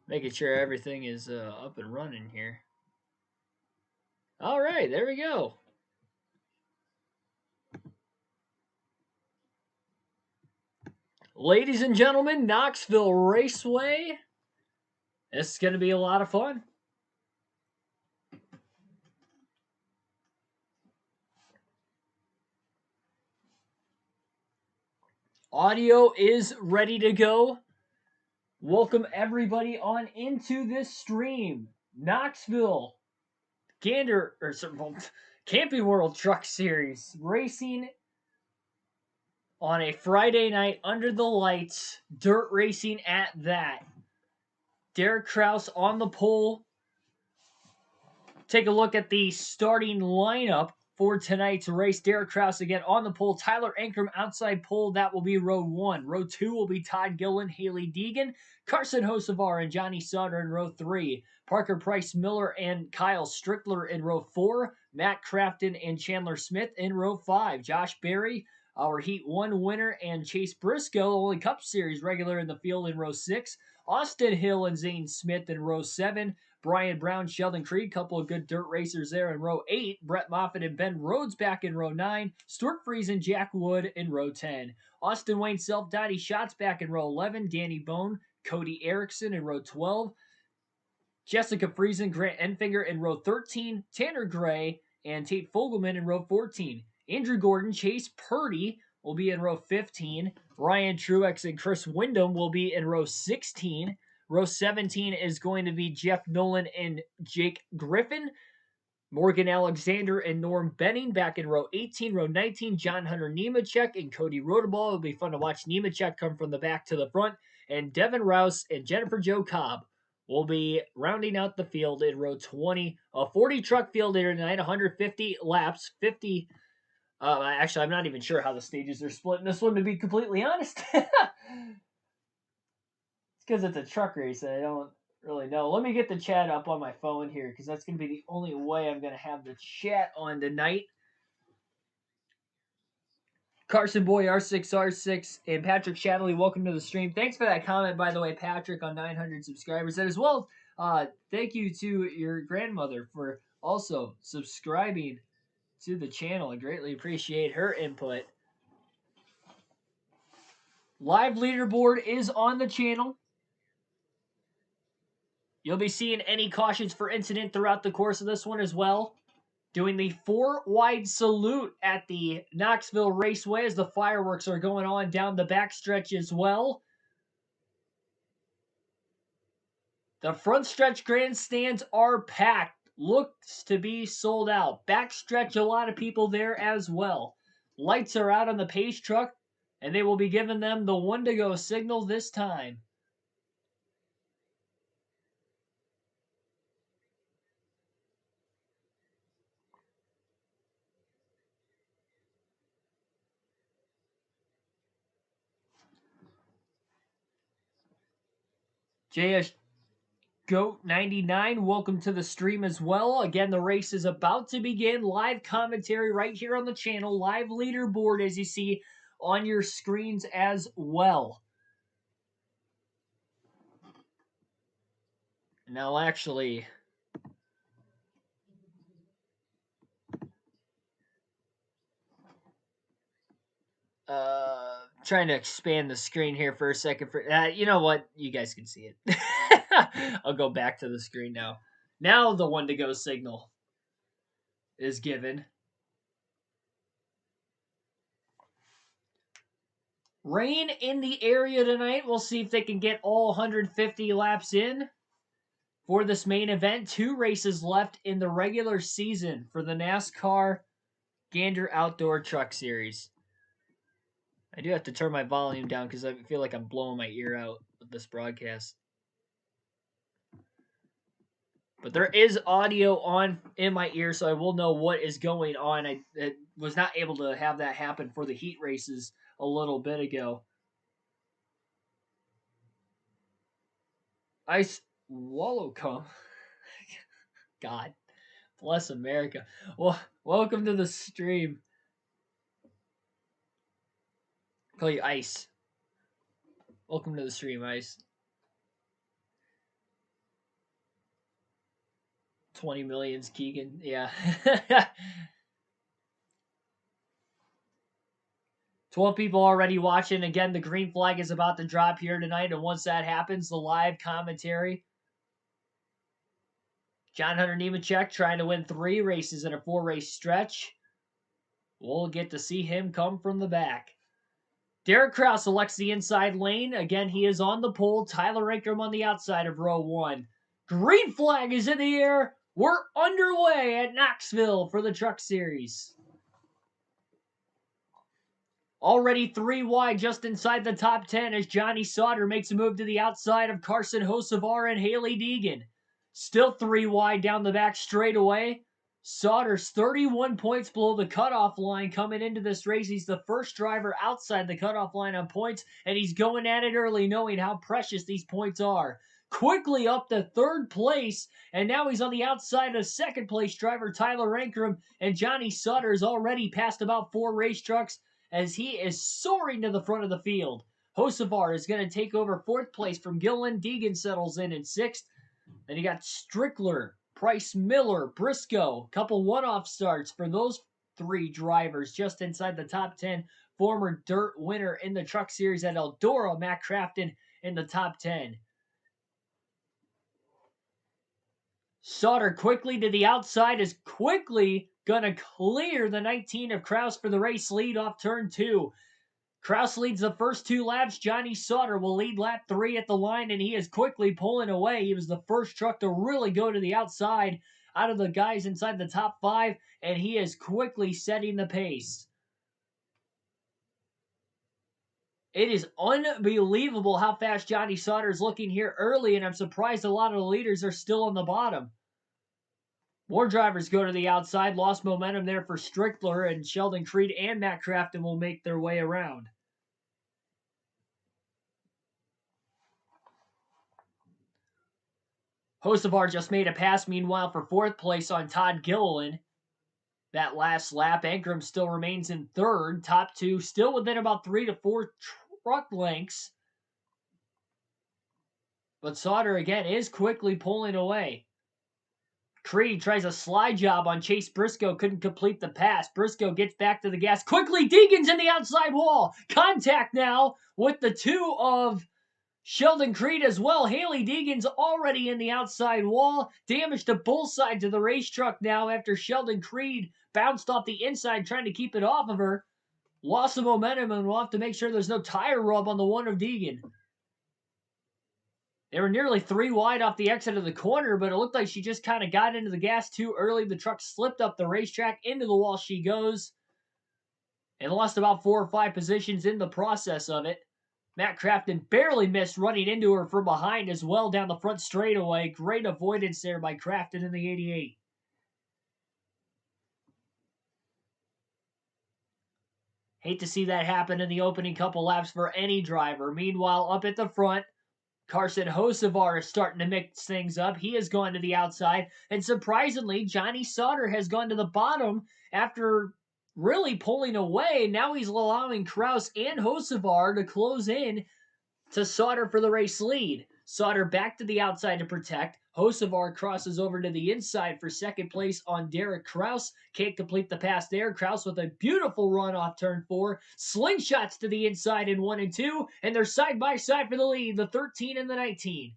Making sure everything is up and running here. All right, there we go. Ladies and gentlemen, Knoxville Raceway. This is going to be a lot of fun. Audio is ready to go. Welcome everybody on into this stream. Knoxville Gander or Camping World Truck Series racing on a Friday night under the lights, dirt racing at that. Derek Kraus on the pole. Take a look at the starting lineup for tonight's race. Derek Kraus again on the pole. Tyler Ankrum outside pole. That will be row 1. Row 2 will be Todd Gillen, Haley Deegan, Carson Hosevar, and Johnny Sauter in row 3. Parker Price Miller and Kyle Strickler in row 4. Matt Crafton and Chandler Smith in row 5. Josh Berry, our Heat 1 winner, and Chase Briscoe, only Cup Series regular in the field in row 6. Austin Hill and Zane Smith in row 7. Brian Brown, Sheldon Creed, couple of good dirt racers there in row 8. Brett Moffitt and Ben Rhodes back in row 9. Stuart Fries and Jack Wood in row 10. Austin Wayne Self, Donnie Schatz back in row 11. Danny Bone, Cody Erickson in row 12. Jessica Friesen, Grant Enfinger in row 13. Tanner Gray and Tate Fogelman in row 14. Andrew Gordon, Chase Purdy will be in row 15. Ryan Truex and Chris Wyndham will be in row 16. Row 17 is going to be Jeff Nolan and Jake Griffin. Morgan Alexander and Norm Benning back in row 18. Row 19, John Hunter Nemechek and Cody Rotaball. It'll be fun to watch Nemechek come from the back to the front. And Devin Rouse and Jennifer Jo Cobb will be rounding out the field in row 20. A 40 truck field here tonight, 150 laps, 50. Actually, I'm not even sure how the stages are split in this one, to be completely honest. Because it's a truck race and I don't really know. Let me get the chat up on my phone here because that's going to be the only way I'm going to have the chat on tonight. Carson Boy R6R6 and Patrick Shadley, welcome to the stream. Thanks for that comment, by the way, Patrick, on 900 subscribers. And as well, thank you to your grandmother for also subscribing to the channel. I greatly appreciate her input. Live leaderboard is on the channel. You'll be seeing any cautions for incident throughout the course of this one as well. Doing the 4-wide salute at the Knoxville Raceway as the fireworks are going on down the backstretch as well. The front stretch grandstands are packed. Looks to be sold out. Backstretch, a lot of people there as well. Lights are out on the pace truck, and they will be giving them the 1-to-go signal this time. JS Goat 99, welcome to the stream as well. Again, the race is about to begin. Live commentary right here on the channel. Live leaderboard, as you see on your screens as well. Now, actually, trying to expand the screen here for a second. You know what? You guys can see it. I'll go back to the screen now. Now the 1-to-go signal is given. Rain in the area tonight. We'll see if they can get all 150 laps in for this main event. 2 races left in the regular season for the NASCAR Gander Outdoor Truck Series. I do have to turn my volume down because I feel like I'm blowing my ear out with this broadcast. But there is audio on in my ear, so I will know what is going on. I was not able to have that happen for the heat races a little bit ago. Ice Wallowcomb. God bless America. Well, welcome to the stream. Call you Ice. Welcome to the stream, Ice. 20 millions, Keegan. Yeah. 12 people already watching. Again, the green flag is about to drop here tonight. And once that happens, the live commentary. John Hunter Nemechek trying to win 3 races in a 4-race stretch. We'll get to see him come from the back. Derek Kraus elects the inside lane. Again, he is on the pole. Tyler Ingram on the outside of row 1. Green flag is in the air. We're underway at Knoxville for the Truck Series. Already 3 wide just inside the top 10 as Johnny Sauter makes a move to the outside of Carson Hocevar and Haley Deegan. Still 3 wide down the back straightaway. Sauter's 31 points below the cutoff line coming into this race. He's the first driver outside the cutoff line on points, and he's going at it early knowing how precious these points are. Quickly up to 3rd place, and now he's on the outside of 2nd place driver Tyler Ingram, and Johnny Sauter is already passed about 4 race trucks as he is soaring to the front of the field. Hocevar is going to take over 4th place from Gillen. Deegan settles in 6th. Then you got Strickler, Price Miller, Briscoe. Couple one-off starts for those 3 drivers just inside the top 10. Former dirt winner in the Truck Series at Eldora, Matt Crafton, in the top 10. Sauter quickly to the outside is quickly going to clear the 19 of Kraus for the race lead off turn 2. Kraus leads the first 2 laps. Johnny Sauter will lead lap 3 at the line, and he is quickly pulling away. He was the first truck to really go to the outside out of the guys inside the top 5, and he is quickly setting the pace. It is unbelievable how fast Johnny Sauter is looking here early, and I'm surprised a lot of the leaders are still on the bottom. More drivers go to the outside. Lost momentum there for Strickler, and Sheldon Creed and Matt Crafton will make their way around. Hocevar just made a pass, meanwhile, for 4th place on Todd Gilliland. That last lap, Ingram still remains in 3rd. Top 2 still within about 3 to 4 truck lengths. But Sauter, again, is quickly pulling away. Creed tries a slide job on Chase Briscoe, couldn't complete the pass. Briscoe gets back to the gas. Quickly, Deegan's in the outside wall. Contact now with the 2 of Sheldon Creed as well. Haley Deegan's already in the outside wall. Damage to both sides of the race truck now after Sheldon Creed bounced off the inside trying to keep it off of her. Loss of momentum, and we'll have to make sure there's no tire rub on the 1 of Deegan. They were nearly 3 wide off the exit of the corner, but it looked like she just kind of got into the gas too early. The truck slipped up the racetrack. Into the wall she goes. And lost about 4 or 5 positions in the process of it. Matt Crafton barely missed running into her from behind as well down the front straightaway. Great avoidance there by Crafton in the 88. Hate to see that happen in the opening couple laps for any driver. Meanwhile, up at the front, Carson Hocevar is starting to mix things up. He has gone to the outside. And surprisingly, Johnny Sauter has gone to the bottom after really pulling away. Now he's allowing Kraus and Hocevar to close in to Sauter for the race lead. Sauter back to the outside to protect. Hocevar crosses over to the inside for 2nd place on Derek Kraus. Can't complete the pass there. Kraus with a beautiful run off turn 4. Slingshots to the inside in 1 and 2. And they're side by side for the lead, the 13 and the 19.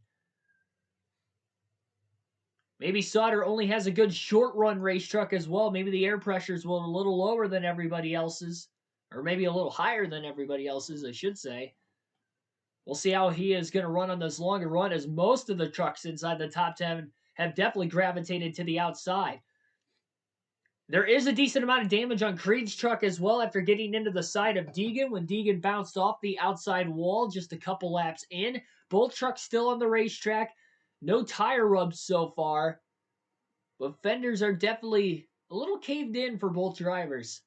Maybe Sauter only has a good short run race truck as well. Maybe the air pressures will a little lower than everybody else's. Or maybe a little higher than everybody else's, I should say. We'll see how he is going to run on this longer run, as most of the trucks inside the top 10 have definitely gravitated to the outside. There is a decent amount of damage on Creed's truck as well after getting into the side of Deegan when Deegan bounced off the outside wall just a couple laps in. Both trucks still on the racetrack. No tire rubs so far, but fenders are definitely a little caved in for both drivers.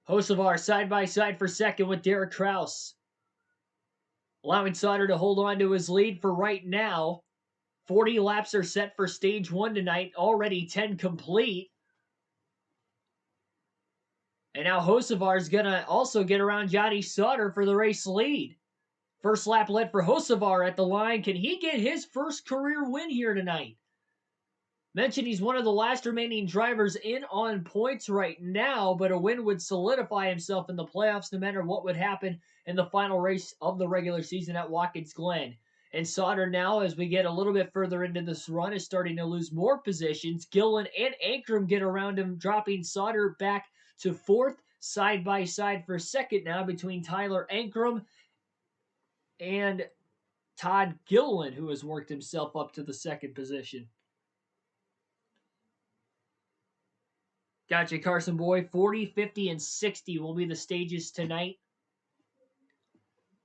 Hocevar side by side for 2nd with Derek Kraus. Allowing Sauter to hold on to his lead for right now. 40 laps are set for stage 1 tonight. Already 10 complete. And now Hocevar is going to also get around Johnny Sauter for the race lead. First lap led for Hocevar at the line. Can he get his first career win here tonight? Mentioned he's one of the last remaining drivers in on points right now, but a win would solidify himself in the playoffs no matter what would happen in the final race of the regular season at Watkins Glen. And Sauter now, as we get a little bit further into this run, is starting to lose more positions. Gillen and Ankrum get around him, dropping Sauter back to fourth, side by side for second now between Tyler Ankrum and Todd Gilliland, who has worked himself up to the second position. Gotcha, Carson Boy. 40, 50, and 60 will be the stages tonight.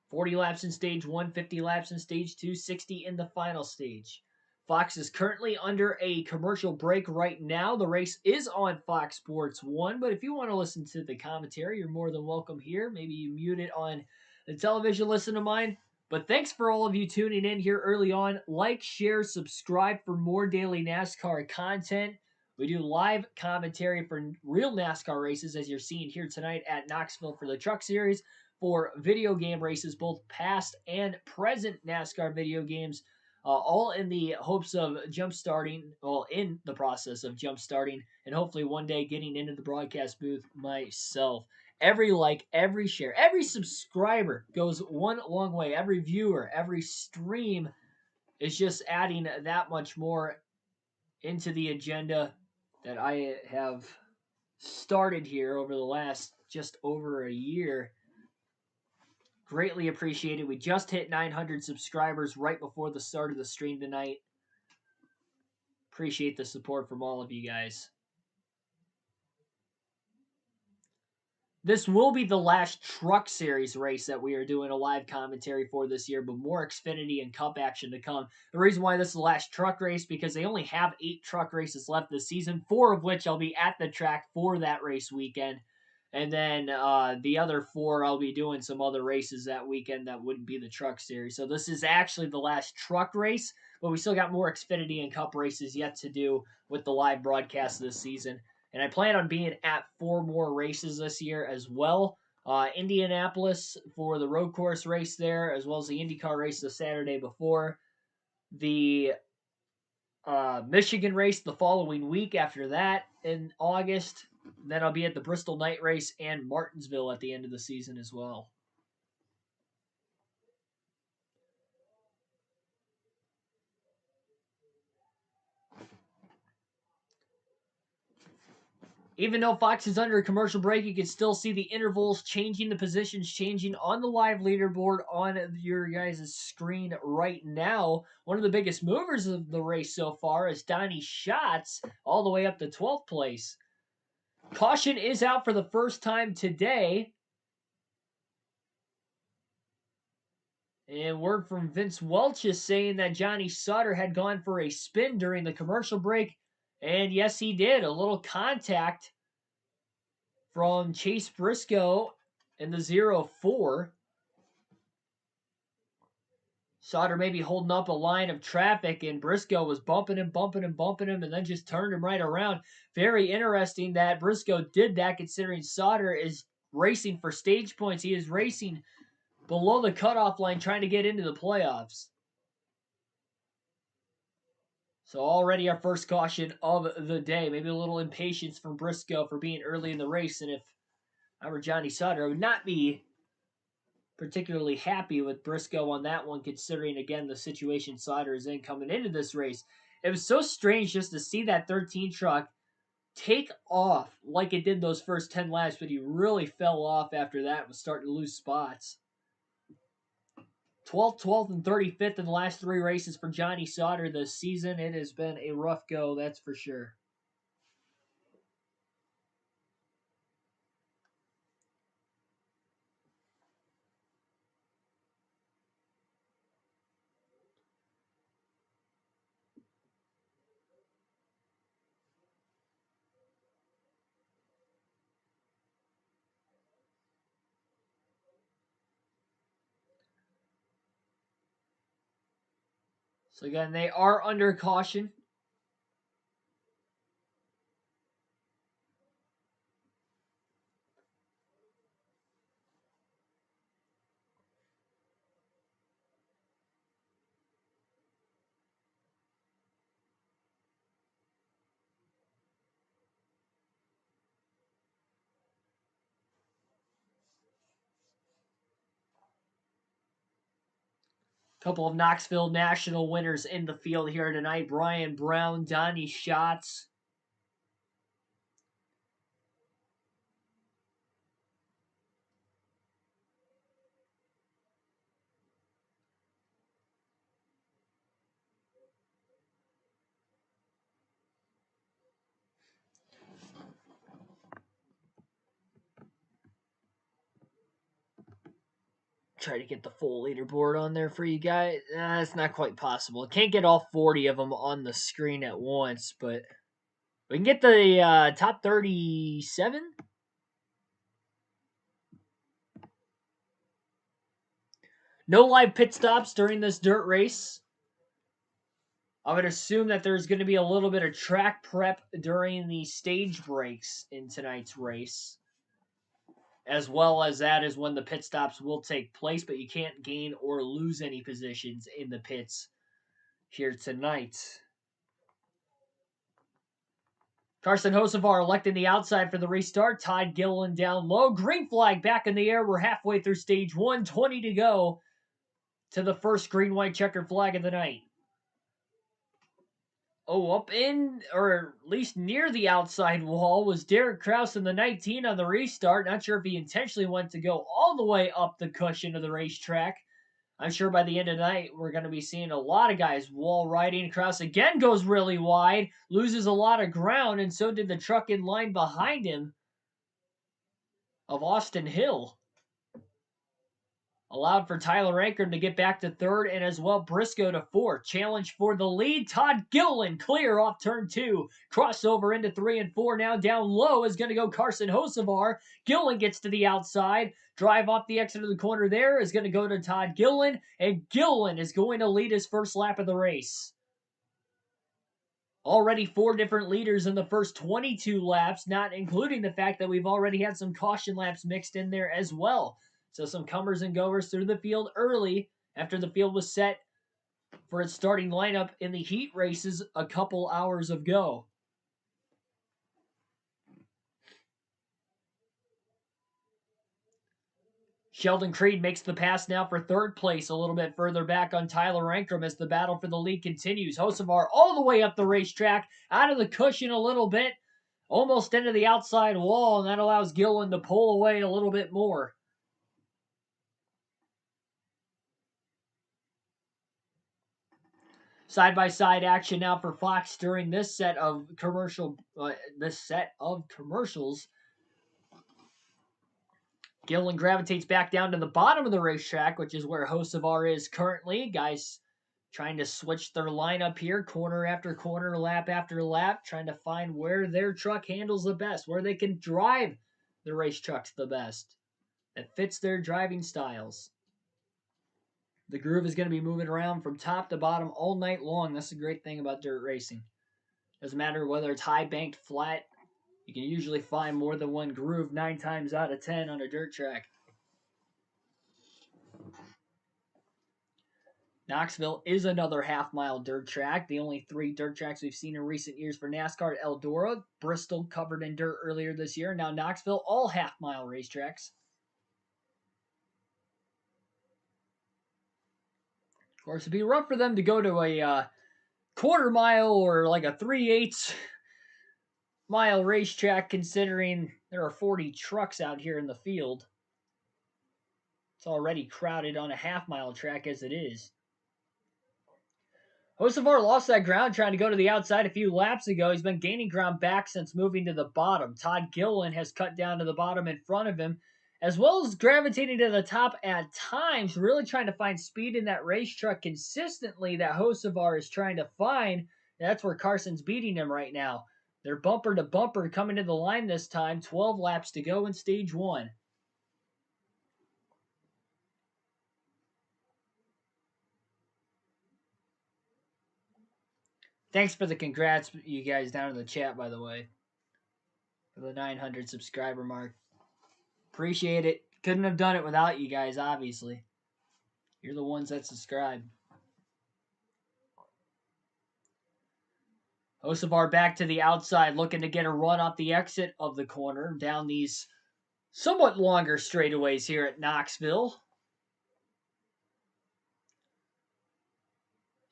40 laps in stage 1, 50 laps in stage 2, 60 in the final stage. Fox is currently under a commercial break right now. The race is on Fox Sports 1, but if you want to listen to the commentary, you're more than welcome here. Maybe you mute it on the television, listen to mine. But thanks for all of you tuning in here early on. Like, share, subscribe for more daily NASCAR content. We do live commentary for real NASCAR races, as you're seeing here tonight at Knoxville for the Truck Series, for video game races, both past and present NASCAR video games, all in the hopes of in the process of jump-starting, and hopefully one day getting into the broadcast booth myself. Every like, every share, every subscriber goes one long way. Every viewer, every stream is just adding that much more into the agenda that I have started here over the last just over a year. Greatly appreciated. We just hit 900 subscribers right before the start of the stream tonight. Appreciate the support from all of you guys. This will be the last Truck Series race that we are doing a live commentary for this year, but more Xfinity and Cup action to come. The reason why this is the last truck race, because they only have 8 truck races left this season, 4 of which I'll be at the track for that race weekend. And then the other 4, I'll be doing some other races that weekend that wouldn't be the Truck Series. So this is actually the last truck race, but we still got more Xfinity and Cup races yet to do with the live broadcast this season. And I plan on being at 4 more races this year as well. Indianapolis for the road course race there, as well as the IndyCar race the Saturday before. The Michigan race the following week after that in August. Then I'll be at the Bristol night race and Martinsville at the end of the season as well. Even though Fox is under a commercial break, you can still see the intervals changing, the positions changing on the live leaderboard on your guys' screen right now. One of the biggest movers of the race so far is Donnie Schatz, all the way up to 12th place. Caution is out for the first time today. And word from Vince Welch is saying that Johnny Sauter had gone for a spin during the commercial break. And yes, he did. A little contact from Chase Briscoe in the 0-4. Sauter maybe holding up a line of traffic, and Briscoe was bumping him, and then just turned him right around. Very interesting that Briscoe did that, considering Sauter is racing for stage points. He is racing below the cutoff line, trying to get into the playoffs. So already our first caution of the day. Maybe a little impatience from Briscoe for being early in the race, and if I were Johnny Sauter, I would not be particularly happy with Briscoe on that one, considering, again, the situation Sauter is in coming into this race. It was so strange just to see that 13 truck take off like it did those first 10 laps, but he really fell off after that and was starting to lose spots. 12th, 12th, and 35th in the last 3 races for Johnny Sauter this season. It has been a rough go, that's for sure. So again, they are under caution. Couple of Knoxville National winners in the field here tonight. Brian Brown, Donnie Schatz. Try to get the full leaderboard on there for you guys. It's not quite possible. Can't get all 40 of them on the screen at once, but we can get the top 37. No live pit stops during this dirt race. I would assume that there's going to be a little bit of track prep during the stage breaks in tonight's race. As well as that is when the pit stops will take place, but you can't gain or lose any positions in the pits here tonight. Carson Hocevar electing the outside for the restart. Todd Gilliland down low. Green flag back in the air. We're halfway through stage 1. 20 to go to the first green-white checkered flag of the night. Oh, up in, or at least near the outside wall was Derek Kraus in the 19 on the restart. Not sure if he intentionally went to go all the way up the cushion of the racetrack. I'm sure by the end of the night, we're going to be seeing a lot of guys wall riding. Kraus again goes really wide, loses a lot of ground, and so did the truck in line behind him of Austin Hill. Allowed for Tyler Ankrum to get back to third, and as well Briscoe to fourth. Challenge for the lead. Todd Gilliland clear off turn 2. Crossover into 3 and 4. Now down low is going to go Carson Hocevar. Gilliland gets to the outside. Drive off the exit of the corner there is going to go to Todd Gilliland, and Gilliland is going to lead his first lap of the race. Already 4 different leaders in the first 22 laps, not including the fact that we've already had some caution laps mixed in there as well. So some comers and goers through the field early after the field was set for its starting lineup in the heat races a couple hours ago. Sheldon Creed makes the pass now for third place a little bit further back on Tyler Ankrum as the battle for the lead continues. Hocevar all the way up the racetrack, out of the cushion a little bit, almost into the outside wall, and that allows Gilliland to pull away a little bit more. Side-by-side action now for Fox during this set of commercials. Gilliland gravitates back down to the bottom of the racetrack, which is where Hocevar is currently. Guys trying to switch their lineup here, corner after corner, lap after lap, trying to find where their truck handles the best, where they can drive the race trucks the best, that fits their driving styles. The groove is going to be moving around from top to bottom all night long. That's the great thing about dirt racing. Doesn't matter whether it's high banked, flat. You can usually find more than one groove 9 times out of 10 on a dirt track. Knoxville is another half-mile dirt track. The only 3 dirt tracks we've seen in recent years for NASCAR: Eldora, Bristol covered in dirt earlier this year. Now Knoxville, all half-mile racetracks. Of course, it'd be rough for them to go to a quarter mile or like a 3/8 mile racetrack, considering there are 40 trucks out here in the field. It's already crowded on a half-mile track as it is. Hocevar lost that ground trying to go to the outside a few laps ago. He's been gaining ground back since moving to the bottom. Todd Gilliland has cut down to the bottom in front of him, as well as gravitating to the top at times, really trying to find speed in that race truck consistently that Hocevar is trying to find. That's where Carson's beating him right now. They're bumper to bumper coming to the line this time. 12 laps to go in stage 1. Thanks for the congrats, you guys, down in the chat, by the way, for the 900 subscriber mark. Appreciate it. Couldn't have done it without you guys, obviously. You're the ones that subscribe. Hocevar back to the outside, looking to get a run off the exit of the corner down these somewhat longer straightaways here at Knoxville.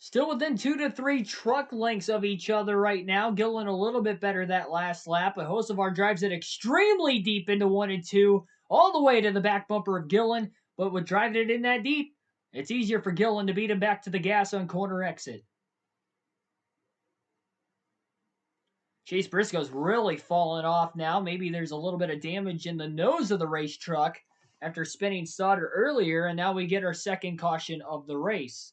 Still within 2 to 3 truck lengths of each other right now. Gillen a little bit better that last lap, but Hocevar drives it extremely deep into 1 and 2, all the way to the back bumper of Gillen. But with driving it in that deep, it's easier for Gillen to beat him back to the gas on corner exit. Chase Briscoe's really fallen off now. Maybe there's a little bit of damage in the nose of the race truck after spinning Sauter earlier, and now we get our second caution of the race.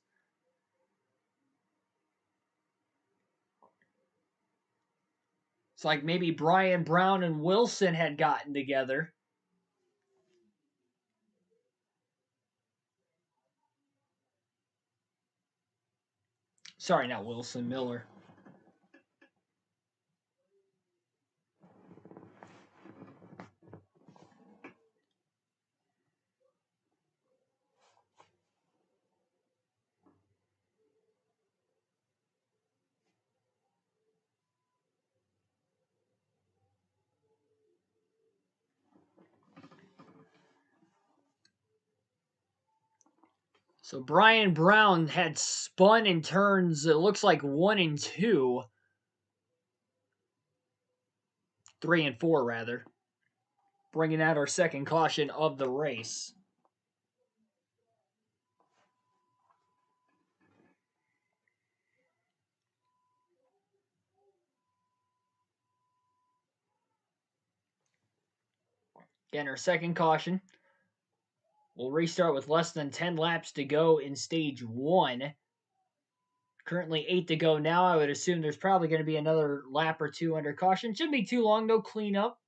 It's like maybe Brian Brown and Wilson had gotten together. Sorry, not Wilson, Miller. So Brian Brown had spun in turns, it looks like 1 and 2. 3 and 4, rather. Bringing out our second caution of the race. Again, our second caution. We'll restart with less than 10 laps to go in stage 1. Currently 8 to go now. I would assume there's probably going to be another lap or 2 under caution. Shouldn't be too long, no cleanup.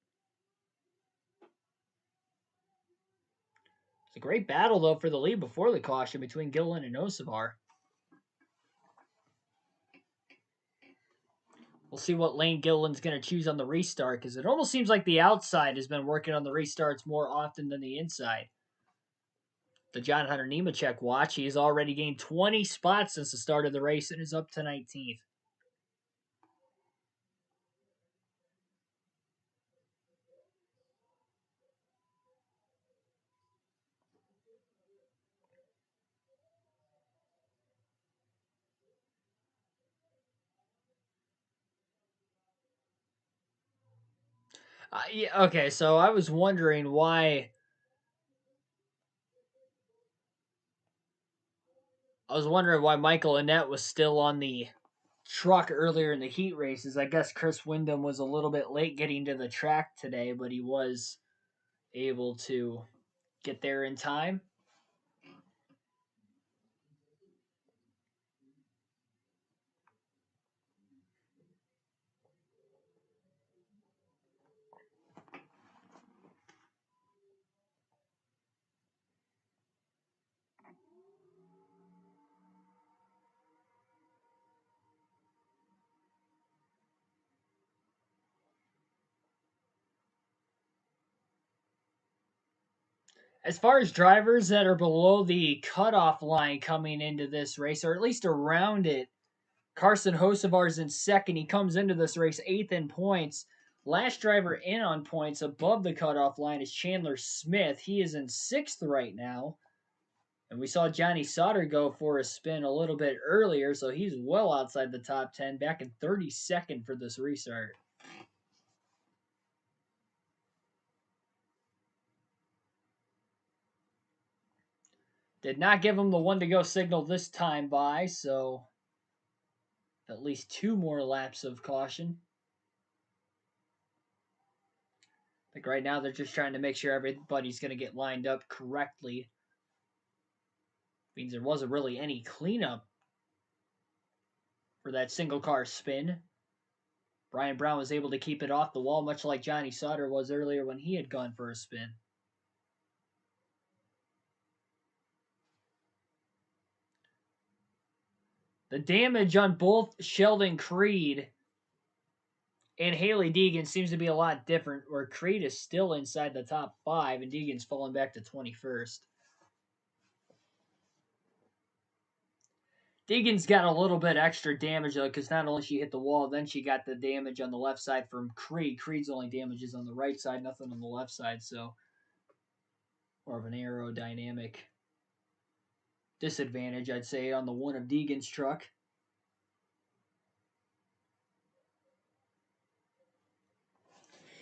It's a great battle, though, for the lead before the caution between Gillen and Hocevar. We'll see what lane Gillen's going to choose on the restart, because it almost seems like the outside has been working on the restarts more often than the inside. The John Hunter Nemechek watch, he has already gained 20 spots since the start of the race and is up to 19th. Yeah, okay, so I was wondering why. Michael Annett was still on the truck earlier in the heat races. I guess Chris Windham was a little bit late getting to the track today, but he was able to get there in time. As far as drivers that are below the cutoff line coming into this race, or at least around it, Carson Hocevar's in second. He comes into this race 8th in points. Last driver in on points above the cutoff line is Chandler Smith. He is in 6th right now. And we saw Johnny Sauter go for a spin a little bit earlier, so he's well outside the top 10, back in 32nd for this restart. Did not give him the 1 to go signal this time by, so at least 2 more laps of caution. I think right now they're just trying to make sure everybody's going to get lined up correctly. Means there wasn't really any cleanup for that single car spin. Brian Brown was able to keep it off the wall, much like Johnny Sauter was earlier when he had gone for a spin. The damage on both Sheldon Creed and Haley Deegan seems to be a lot different, where Creed is still inside the top 5 and Deegan's fallen back to 21st. Deegan's got a little bit extra damage, though, because not only she hit the wall, then she got the damage on the left side from Creed. Creed's only damage is on the right side, nothing on the left side, so more of an aerodynamic disadvantage, I'd say, on the one of Deegan's truck.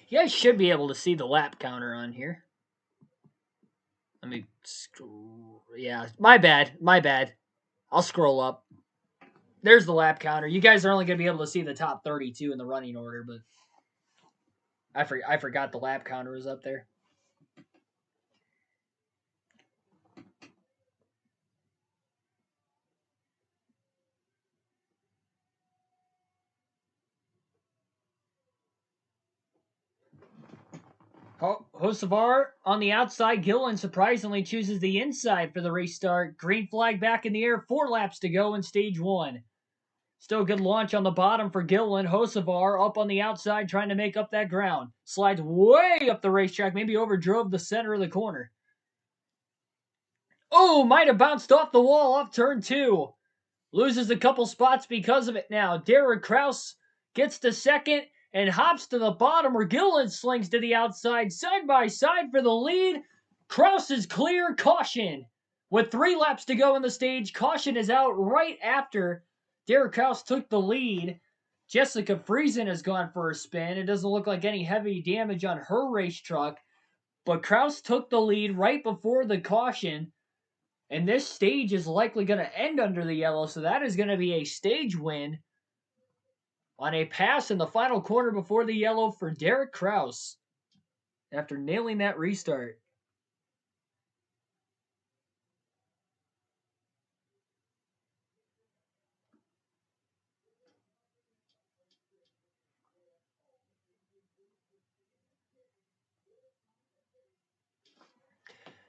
You guys should be able to see the lap counter on here. Let me scroll. Yeah, my bad. My bad. I'll scroll up. There's the lap counter. You guys are only going to be able to see the top 32 in the running order, but I forgot the lap counter was up there. Hocevar on the outside. Gillen surprisingly chooses the inside for the restart. Green flag back in the air. 4 laps to go in stage 1. Still a good launch on the bottom for Gillen. Hocevar up on the outside trying to make up that ground. Slides way up the racetrack. Maybe overdrove the center of the corner. Oh, might have bounced off the wall off turn 2. Loses a couple spots because of it now. Derek Kraus gets to second and hops to the bottom where Gillen slings to the outside. Side by side for the lead. Kraus is clear. Caution. With 3 laps to go in the stage, caution is out right after Derek Kraus took the lead. Jessica Friesen has gone for a spin. It doesn't look like any heavy damage on her race truck. But Kraus took the lead right before the caution. And this stage is likely going to end under the yellow, so that is going to be a stage win on a pass in the final corner before the yellow for Derek Kraus after nailing that restart.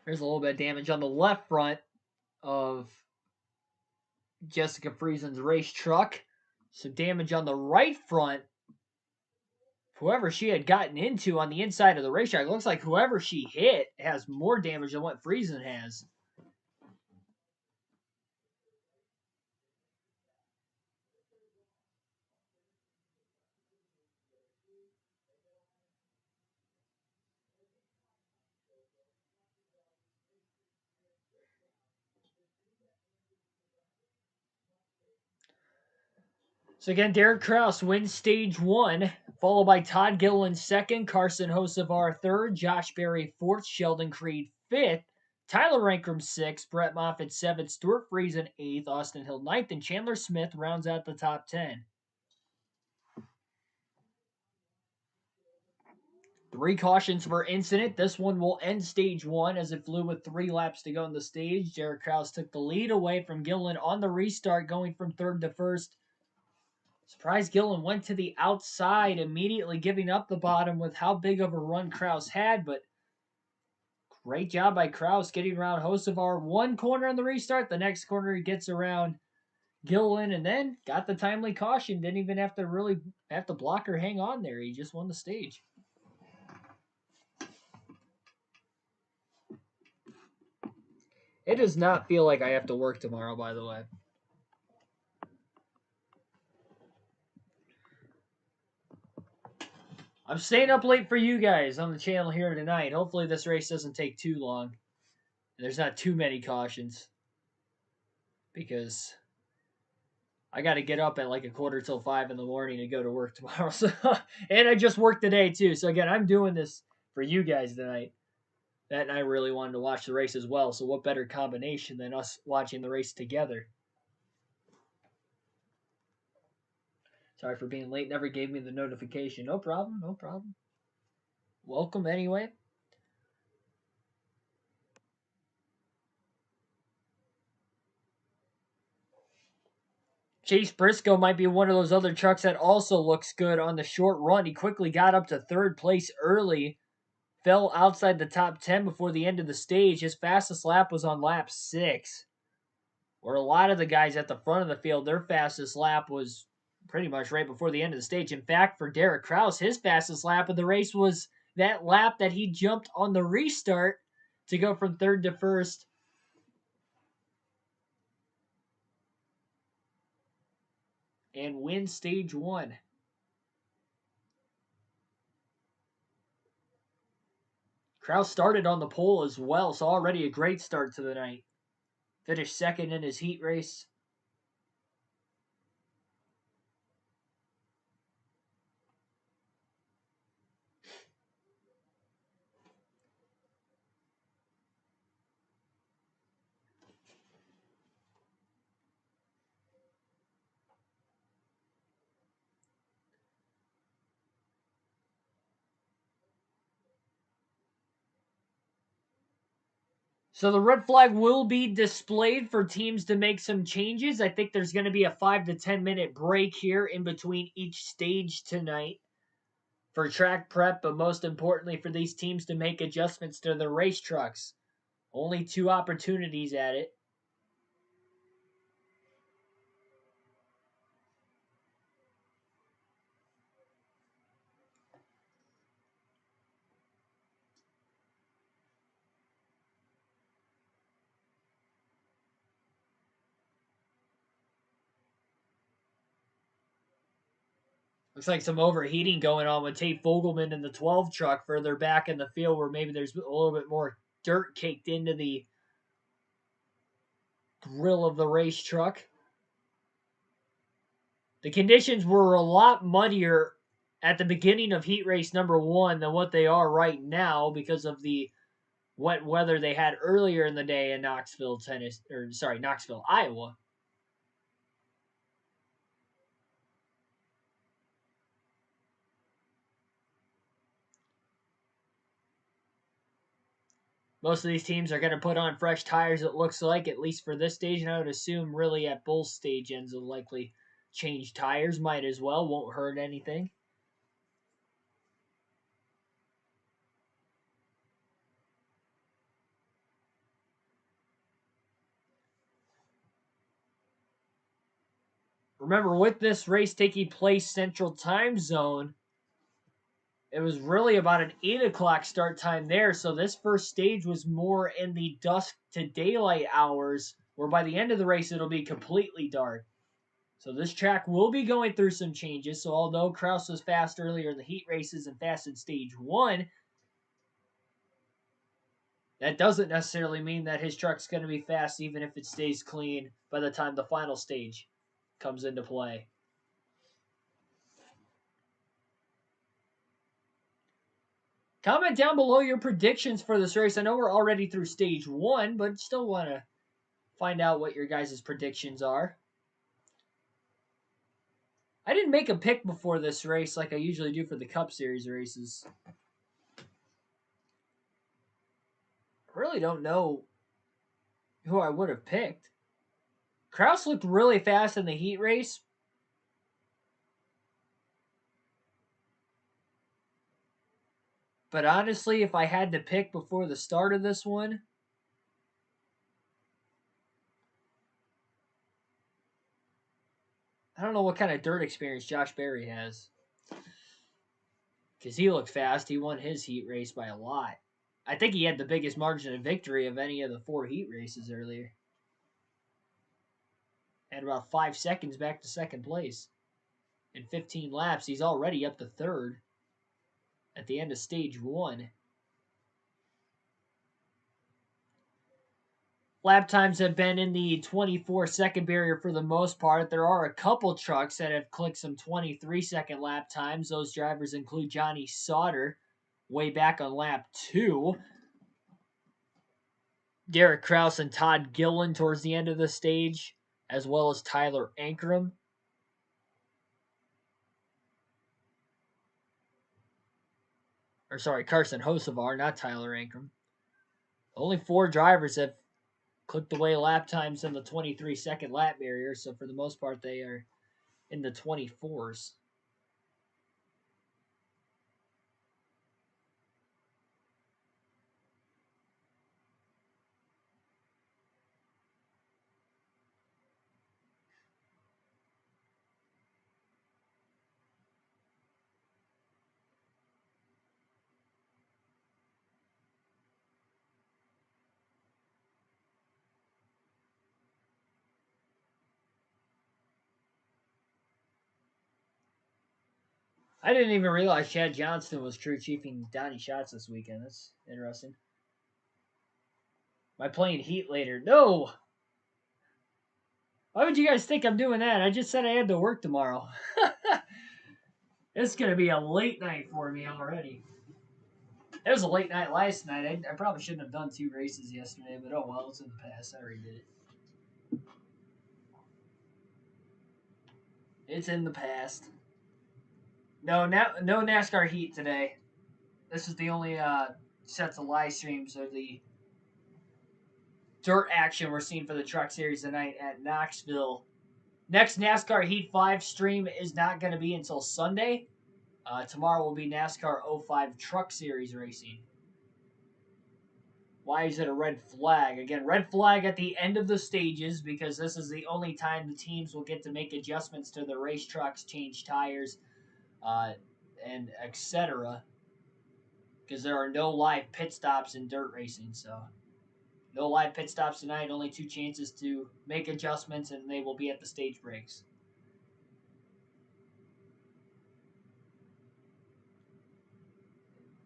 There's a little bit of damage on the left front of Jessica Friesen's race truck. Some damage on the right front. Whoever she had gotten into on the inside of the racetrack, looks like whoever she hit has more damage than what Friesen has. So again, Derek Kraus wins stage 1, followed by Todd Gilliland second, Carson Hocevar third, Josh Berry fourth, Sheldon Creed fifth, Tyler Rankrum sixth, Brett Moffitt seventh, Stuart Friesen eighth, Austin Hill ninth, and Chandler Smith rounds out the top 10. 3 cautions per incident. This one will end stage 1 as it flew with 3 laps to go in the stage. Derek Kraus took the lead away from Gilliland on the restart, going from third to first. Surprise Gillen went to the outside, immediately giving up the bottom with how big of a run Kraus had, but great job by Kraus getting around Hocevar. 1 corner on the restart, the next corner he gets around Gillen, and then got the timely caution. Didn't even have to block or hang on there. He just won the stage. It does not feel like I have to work tomorrow, by the way. I'm staying up late for you guys on the channel here tonight. Hopefully this race doesn't take too long. There's not too many cautions. Because I got to get up at like 4:45 in the morning to go to work tomorrow. So, and I just worked today too. So again, I'm doing this for you guys tonight. That and I really wanted to watch the race as well. So what better combination than us watching the race together? Sorry for being late. Never gave me the notification. No problem. No problem. Welcome anyway. Chase Briscoe might be one of those other trucks that also looks good on the short run. He quickly got up to third place early. Fell outside the top 10 before the end of the stage. His fastest lap was on lap 6. Where a lot of the guys at the front of the field, their fastest lap was pretty much right before the end of the stage. In fact, for Derek Kraus, his fastest lap of the race was that lap that he jumped on the restart to go from third to first. And win stage 1. Kraus started on the pole as well, so already a great start to the night. Finished second in his heat race. So the red flag will be displayed for teams to make some changes. I think there's going to be a 5 to 10 minute break here in between each stage tonight for track prep, but most importantly for these teams to make adjustments to their race trucks. Only 2 opportunities at it. Looks like some overheating going on with Tate Fogelman in the 12 truck further back in the field where maybe there's a little bit more dirt caked into the grill of the race truck. The conditions were a lot muddier at the beginning of heat race number 1 than what they are right now because of the wet weather they had earlier in the day in Knoxville, Iowa. Most of these teams are going to put on fresh tires, it looks like, at least for this stage. And I would assume, really, at both stage ends, will likely change tires. Might as well. Won't hurt anything. Remember, with this race taking place Central Time Zone, it was really about an 8 o'clock start time there. So this first stage was more in the dusk to daylight hours, where by the end of the race, it'll be completely dark. So this track will be going through some changes. So although Kraus was fast earlier in the heat races and fast in stage 1, that doesn't necessarily mean that his truck's going to be fast even if it stays clean by the time the final stage comes into play. Comment down below your predictions for this race. I know we're already through stage 1, but still want to find out what your guys' predictions are. I didn't make a pick before this race like I usually do for the Cup Series races. I really don't know who I would have picked. Kraus looked really fast in the heat race. But honestly, if I had to pick before the start of this one, I don't know what kind of dirt experience Josh Berry has. Because he looked fast. He won his heat race by a lot. I think he had the biggest margin of victory of any of the 4 heat races earlier. Had about 5 seconds back to second place. In 15 laps, he's already up to third at the end of stage 1. Lap times have been in the 24-second barrier for the most part. There are a couple trucks that have clicked some 23-second lap times. Those drivers include Johnny Sauter way back on lap 2. Derek Kraus and Todd Gillen towards the end of the stage, as well as Tyler Ankrum. Carson Hocevar, not Tyler Ankrum. Only 4 drivers have clicked away lap times in the 23-second lap barrier, so for the most part, they are in the 24s. I didn't even realize Chad Johnston was crew chiefing Donnie Schatz this weekend. That's interesting. Am I playing Heat later? No! Why would you guys think I'm doing that? I just said I had to work tomorrow. It's gonna be a late night for me already. It was a late night last night. I probably shouldn't have done 2 races yesterday, but oh well, it's in the past. I already did it. It's in the past. No, no NASCAR heat today. This is the only sets of live streams of the dirt action we're seeing for the Truck Series tonight at Knoxville. Next NASCAR Heat 5 stream is not going to be until Sunday. Tomorrow will be NASCAR 05 Truck Series racing. Why is it a red flag? Again, red flag at the end of the stages because this is the only time the teams will get to make adjustments to the race trucks, change tires, and etc. Because there are no live pit stops in dirt racing. So, no live pit stops tonight. Only 2 chances to make adjustments, and they will be at the stage breaks.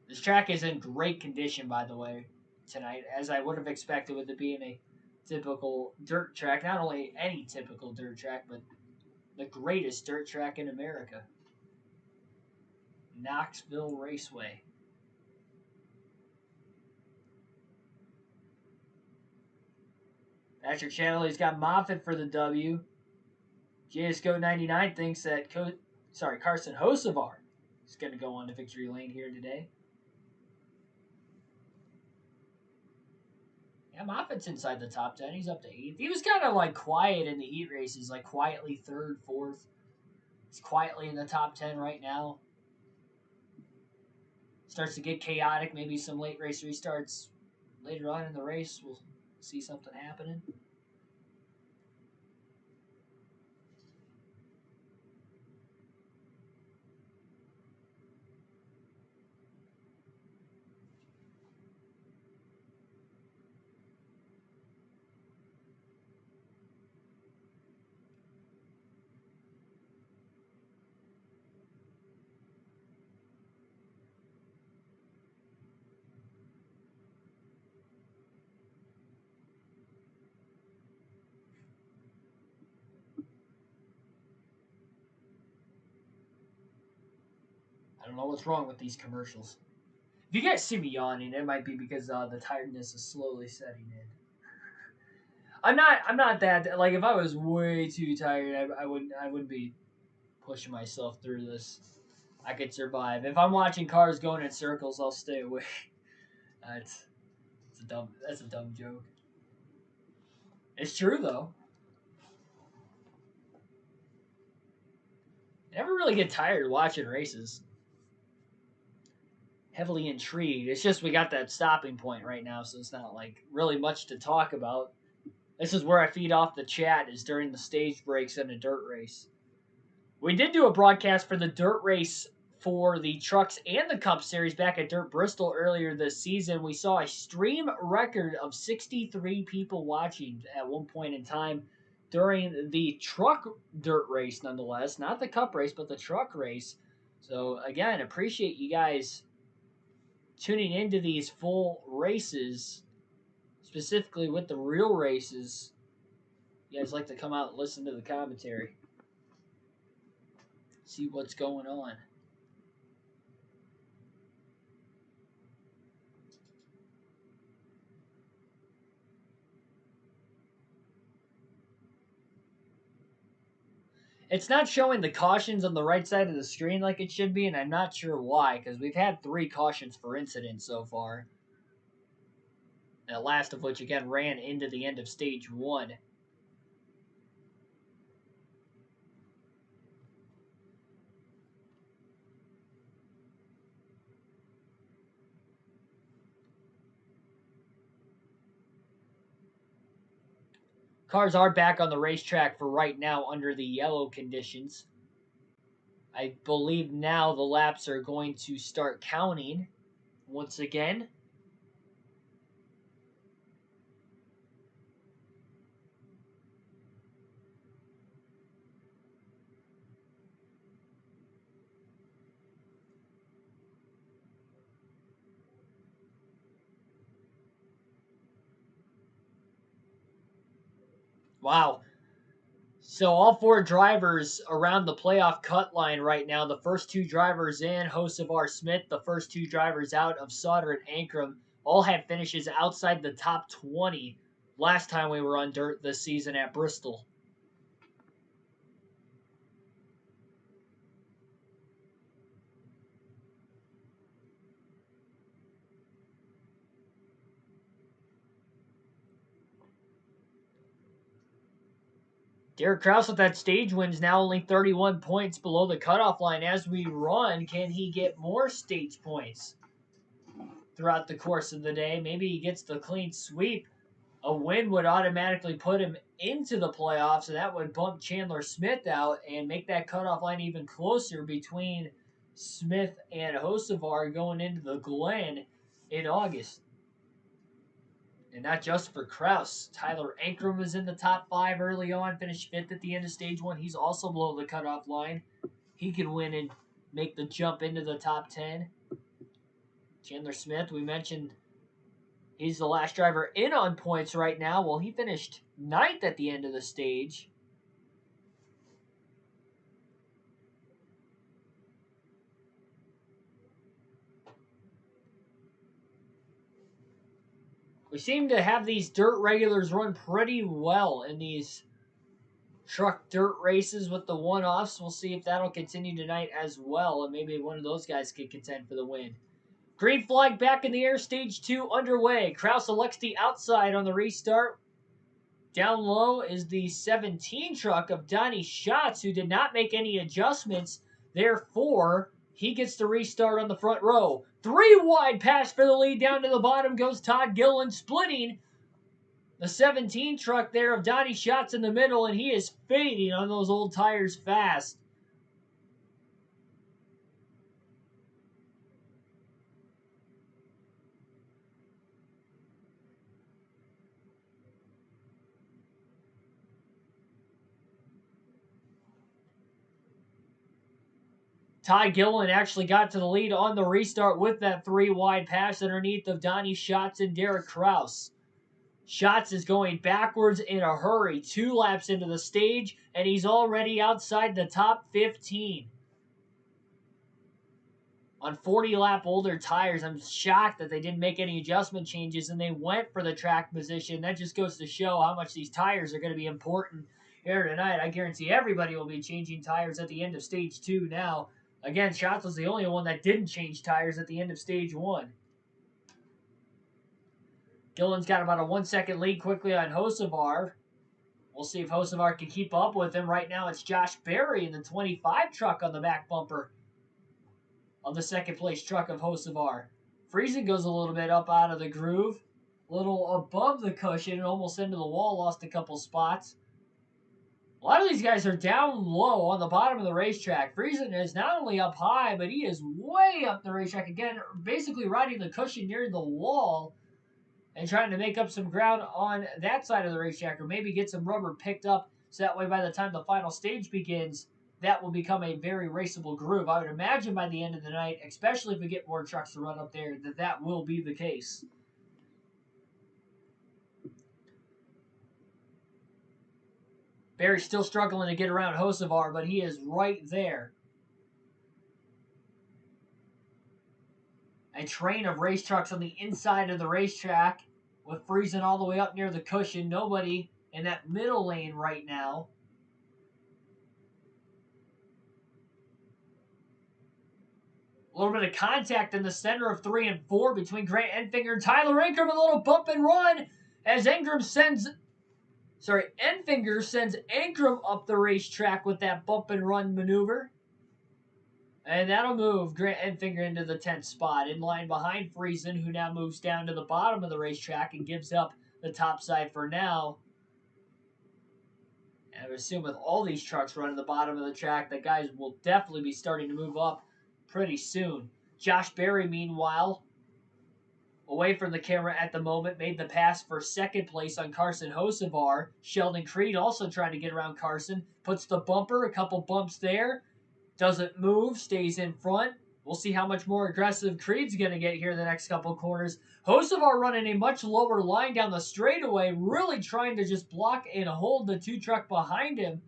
This track is in great condition, by the way, tonight, as I would have expected with it being a typical dirt track. Not only any typical dirt track, but the greatest dirt track in America. Knoxville Raceway. Patrick Shanley's got Moffitt for the W. JSGO 99 thinks that Carson Hocevar is going to go on to victory lane here today. Yeah, Moffitt's inside the top 10. He's up to 8th. He was kind of like quiet in the heat races, like quietly 3rd, 4th. He's quietly in the top 10 right now. Starts to get chaotic. Maybe some late race restarts later on in the race. We'll see something happening. I don't know what's wrong with these commercials. If you guys see me yawning, it might be because the tiredness is slowly setting in. I'm not that like if I was way too tired, I wouldn't be pushing myself through this. I could survive. If I'm watching cars going in circles, I'll stay away. That's a dumb joke. It's true though. I never really get tired watching races. Heavily intrigued. It's just we got that stopping point right now, so it's not like really much to talk about. This is where I feed off the chat is during the stage breaks in a dirt race. We did do a broadcast for the dirt race for the trucks and the Cup Series back at Dirt Bristol earlier this season. We saw a stream record of 63 people watching at one point in time during the truck dirt race, nonetheless. Not the Cup race, but the truck race. So, again, appreciate you guys tuning into these full races, specifically with the real races. You guys like to come out and listen to the commentary, see what's going on. It's not showing the cautions on the right side of the screen like it should be, and I'm not sure why, because we've had 3 cautions for incidents so far. The last of which, again, ran into the end of stage 1. Cars are back on the racetrack for right now under the yellow conditions. I believe now the laps are going to start counting once again. Wow. So all four drivers around the playoff cut line right now. The first two drivers in, Hocevar Smith, the first two drivers out of Sauter and Ankrum, all had finishes outside the top 20 last time we were on dirt this season at Bristol. Derek Kraus with that stage wins now only 31 points below the cutoff line. As we run, can he get more stage points throughout the course of the day? Maybe he gets the clean sweep. A win would automatically put him into the playoffs, and that would bump Chandler Smith out and make that cutoff line even closer between Smith and Hocevar going into the Glen in August. And not just for Kraus. Tyler Ankrum was in the top 5 early on, finished 5th at the end of stage 1. He's also below the cutoff line. He could win and make the jump into the top 10. Chandler Smith, we mentioned he's the last driver in on points right now. Well, he finished 9th at the end of the stage. We seem to have these dirt regulars run pretty well in these truck dirt races with the one-offs. We'll see if that'll continue tonight as well, and maybe one of those guys could contend for the win. Green flag back in the air, stage 2 underway. Kraus elects the outside on the restart. Down low is the 17 truck of Donnie Schatz, who did not make any adjustments. Therefore, he gets to restart on the front row. 3 wide pass for the lead. Down to the bottom goes Todd Gillen, splitting the 17 truck there of Donnie Schatz in the middle, and he is fading on those old tires fast. Ty Gillen actually got to the lead on the restart with that 3 wide pass underneath of Donnie Schatz and Derek Kraus. Schatz is going backwards in a hurry, 2 laps into the stage, and he's already outside the top 15. On 40-lap older tires, I'm shocked that they didn't make any adjustment changes and they went for the track position. That just goes to show how much these tires are going to be important here tonight. I guarantee everybody will be changing tires at the end of stage 2 now. Again, Schatz was the only one that didn't change tires at the end of stage 1. Gillen's got about a 1-second lead quickly on Hocevar. We'll see if Hocevar can keep up with him. Right now it's Josh Berry in the 25 truck on the back bumper of the second place truck of Hocevar. Friesen goes a little bit up out of the groove, a little above the cushion and almost into the wall, lost a couple spots. A lot of these guys are down low on the bottom of the racetrack. Friesen is not only up high, but he is way up the racetrack again, basically riding the cushion near the wall and trying to make up some ground on that side of the racetrack, or maybe get some rubber picked up so that way by the time the final stage begins, that will become a very raceable groove. I would imagine by the end of the night, especially if we get more trucks to run up there, that will be the case. Barry's still struggling to get around Hocevar, but he is right there. A train of race trucks on the inside of the racetrack with Friesen all the way up near the cushion. Nobody in that middle lane right now. A little bit of contact in the center of 3 and 4 between Grant Enfinger and Tyler Ankrum. A little bump and run as Enfinger sends Ankrum up the racetrack with that bump and run maneuver. And that'll move Grant Enfinger into the 10th spot, in line behind Friesen, who now moves down to the bottom of the racetrack and gives up the top side for now. And I would assume with all these trucks running the bottom of the track, the guys will definitely be starting to move up pretty soon. Josh Berry, meanwhile, away from the camera at the moment, made the pass for second place on Carson Hocevar. Sheldon Creed also trying to get around Carson. Puts the bumper, a couple bumps there. Doesn't move, stays in front. We'll see how much more aggressive Creed's going to get here in the next couple corners. Hocevar running a much lower line down the straightaway, really trying to just block and hold the 2 truck behind him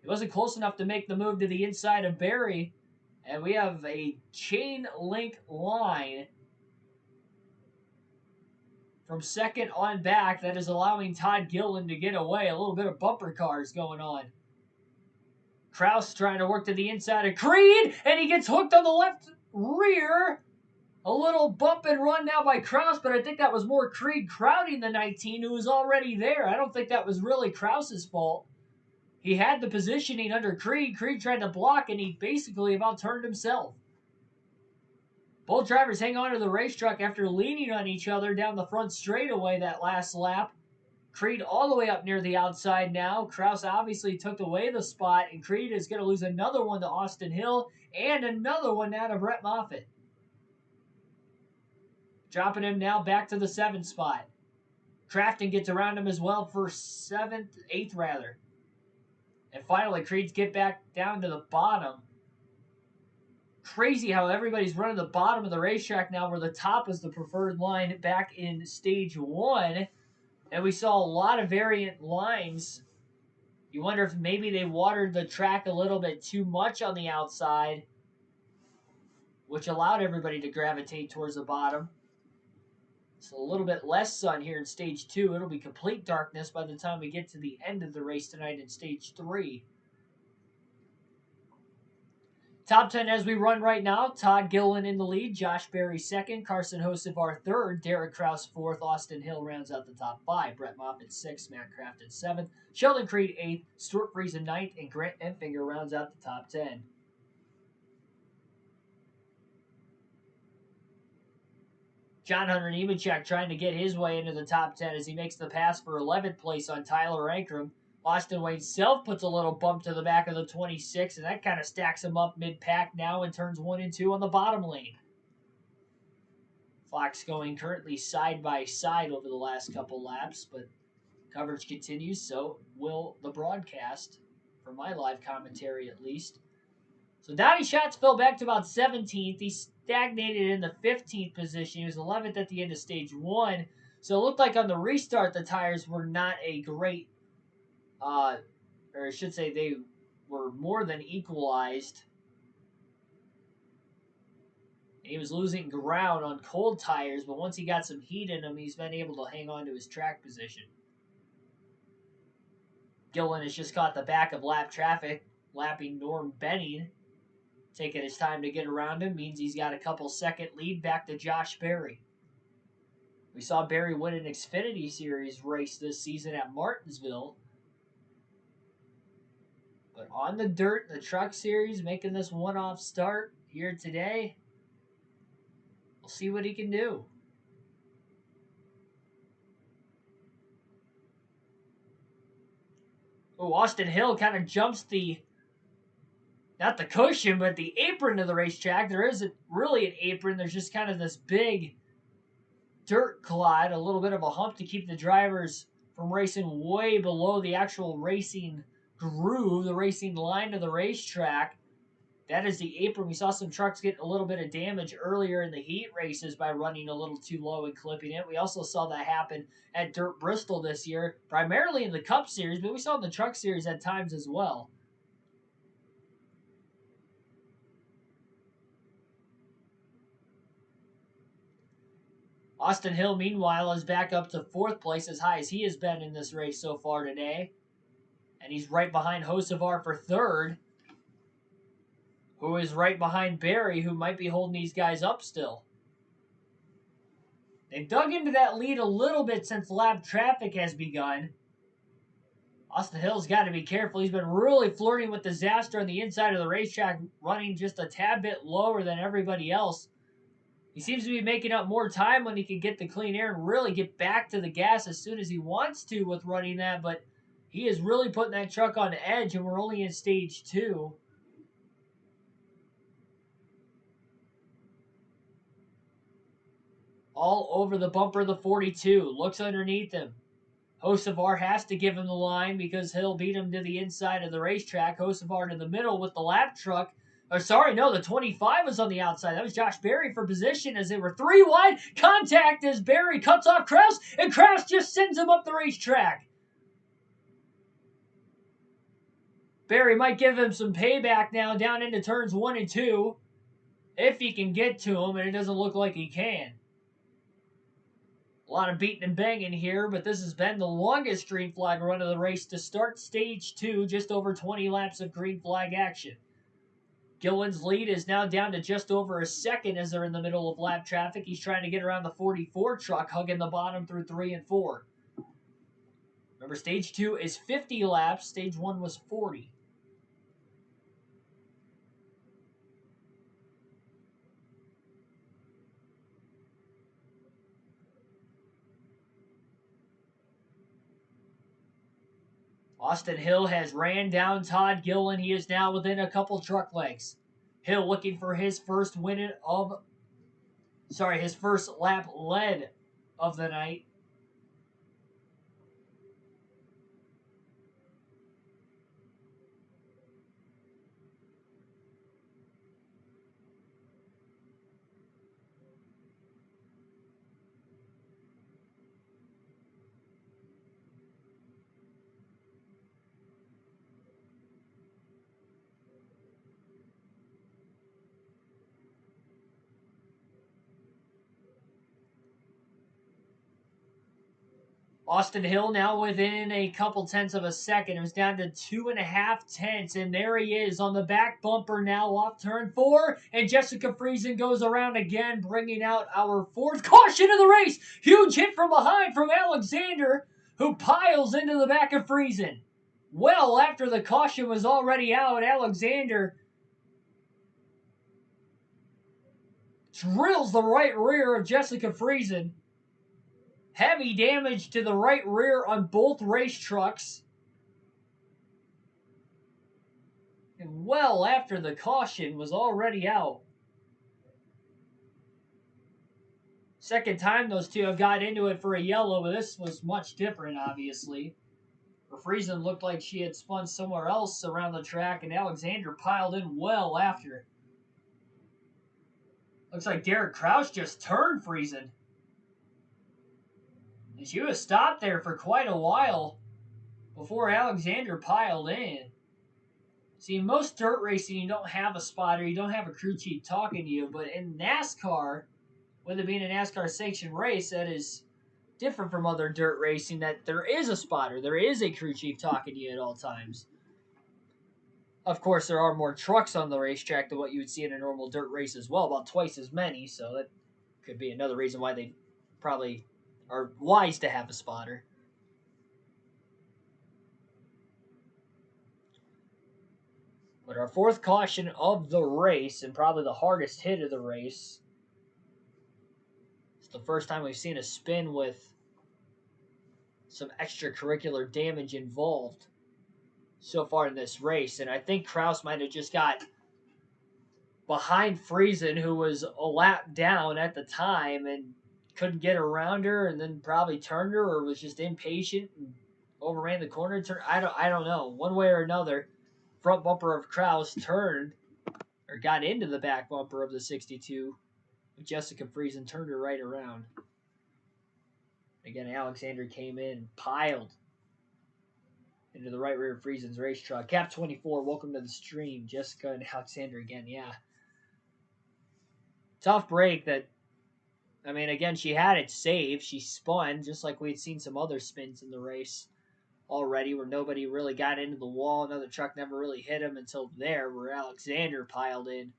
He wasn't close enough to make the move to the inside of Barry. And we have a chain link line from second on back that is allowing Todd Gillen to get away. A little bit of bumper cars going on. Kraus trying to work to the inside of Creed, and he gets hooked on the left rear. A little bump and run now by Kraus, but I think that was more Creed crowding the 19 who was already there. I don't think that was really Kraus's fault. He had the positioning under Creed. Creed tried to block, and he basically about turned himself. Both drivers hang on to the race truck after leaning on each other down the front straightaway that last lap. Creed all the way up near the outside now. Kraus obviously took away the spot, and Creed is going to lose another one to Austin Hill and another one now to Brett Moffitt. Dropping him now back to the 7th spot. Crafton gets around him as well for 8th rather. And finally, Creed's get back down to the bottom. Crazy how everybody's running the bottom of the racetrack now, where the top was the preferred line back in stage 1. And we saw a lot of variant lines. You wonder if maybe they watered the track a little bit too much on the outside, which allowed everybody to gravitate towards the bottom. So a little bit less sun here in stage 2. It'll be complete darkness by the time we get to the end of the race tonight in stage 3. Top 10 as we run right now. Todd Gillen in the lead. Josh Berry 2nd. Carson Hocevar 3rd. Derek Kraus 4th. Austin Hill rounds out the top 5. Brett Moffitt 6th. Matt Crafton 7th. Sheldon Creed 8th. Stuart Friesen 9th. And Grant Enfinger rounds out the top 10. John Hunter Nemechek trying to get his way into the top 10 as he makes the pass for 11th place on Tyler Ankrum. Austin Wayne Self puts a little bump to the back of the 26, and that kind of stacks him up mid-pack now and turns 1 and 2 on the bottom lane. Fox going currently side by side over the last couple laps, but coverage continues, so will the broadcast, for my live commentary at least. So Donnie Schatz fell back to about 17th. He stagnated in the 15th position. He was 11th at the end of stage 1. So it looked like on the restart the tires were not a great, or I should say they were more than equalized. He was losing ground on cold tires, but once he got some heat in him, he's been able to hang on to his track position. Gillen has just caught the back of lap traffic, lapping Norm Benning. Taking his time to get around him means he's got a couple second lead back to Josh Berry. We saw Berry win an Xfinity Series race this season at Martinsville. But on the dirt, the Truck Series, making this one-off start here today, we'll see what he can do. Oh, Austin Hill kind of jumps not the cushion, but the apron of the racetrack. There isn't really an apron. There's just kind of this big dirt clod, a little bit of a hump to keep the drivers from racing way below the actual racing groove, the racing line of the racetrack. That is the apron. We saw some trucks get a little bit of damage earlier in the heat races by running a little too low and clipping it. We also saw that happen at Dirt Bristol this year, primarily in the Cup Series, but we saw it in the Truck Series at times as well. Austin Hill, meanwhile, is back up to 4th place, as high as he has been in this race so far today. And he's right behind Hocevar for 3rd, who is right behind Berry, who might be holding these guys up still. They've dug into that lead a little bit since lap traffic has begun. Austin Hill's got to be careful. He's been really flirting with disaster on the inside of the racetrack, running just a tad bit lower than everybody else. He seems to be making up more time when he can get the clean air and really get back to the gas as soon as he wants to with running that, but he is really putting that truck on edge, and we're only in stage 2. All over the bumper of the 42. Looks underneath him. Hocevar has to give him the line because Hill beat him to the inside of the racetrack. Hocevar to the middle with the lap truck. The 25 was on the outside. That was Josh Berry for position as they were 3 wide. Contact as Berry cuts off Kraus, and Kraus just sends him up the racetrack. Barry might give him some payback now down into turns 1 and 2. If he can get to him, and it doesn't look like he can. A lot of beating and banging here, but this has been the longest green flag run of the race to start stage 2, just over 20 laps of green flag action. Gillen's lead is now down to just over a second as they're in the middle of lap traffic. He's trying to get around the 44 truck, hugging the bottom through 3 and 4. Remember, stage 2 is 50 laps. Stage 1 was 40. Austin Hill has ran down Todd Gillen. He is now within a couple truck lengths. Hill looking for his first his first lap lead of the night. Austin Hill now within a couple tenths of a second. It was down to 2.5 tenths, and there he is on the back bumper now off turn 4, and Jessica Friesen goes around again, bringing out our 4th caution of the race. Huge hit from behind from Alexander, who piles into the back of Friesen. Well, after the caution was already out, Alexander drills the right rear of Jessica Friesen. Heavy damage to the right rear on both race trucks. And well after the caution was already out. Second time those two have got into it for a yellow, but this was much different, obviously. For Friesen looked like she had spun somewhere else around the track, and Alexander piled in well after. Looks like Derek Kraus just turned Friesen. And she was stopped there for quite a while before Alexander piled in. See, in most dirt racing, you don't have a spotter, you don't have a crew chief talking to you, but in NASCAR, with it being a NASCAR sanctioned race, that is different from other dirt racing, that there is a spotter, there is a crew chief talking to you at all times. Of course, there are more trucks on the racetrack than what you would see in a normal dirt race as well, about twice as many, so that could be another reason why they probably are wise to have a spotter. But our 4th caution of the race, and probably the hardest hit of the race, it's the first time we've seen a spin with some extracurricular damage involved so far in this race. And I think Kraus might have just got behind Friesen, who was a lap down at the time and couldn't get around her, and then probably turned her, or was just impatient and overran the corner. I don't know. One way or another, front bumper of Kraus turned or got into the back bumper of the 62. Jessica Friesen turned her right around. Again, Alexander came in, piled into the right rear of Friesen's race truck. Cap 24, welcome to the stream. Jessica and Alexander again, yeah. Tough break that, I mean, again, she had it saved. She spun, just like we'd seen some other spins in the race already, where nobody really got into the wall. Another truck never really hit him until there, where Alexander piled in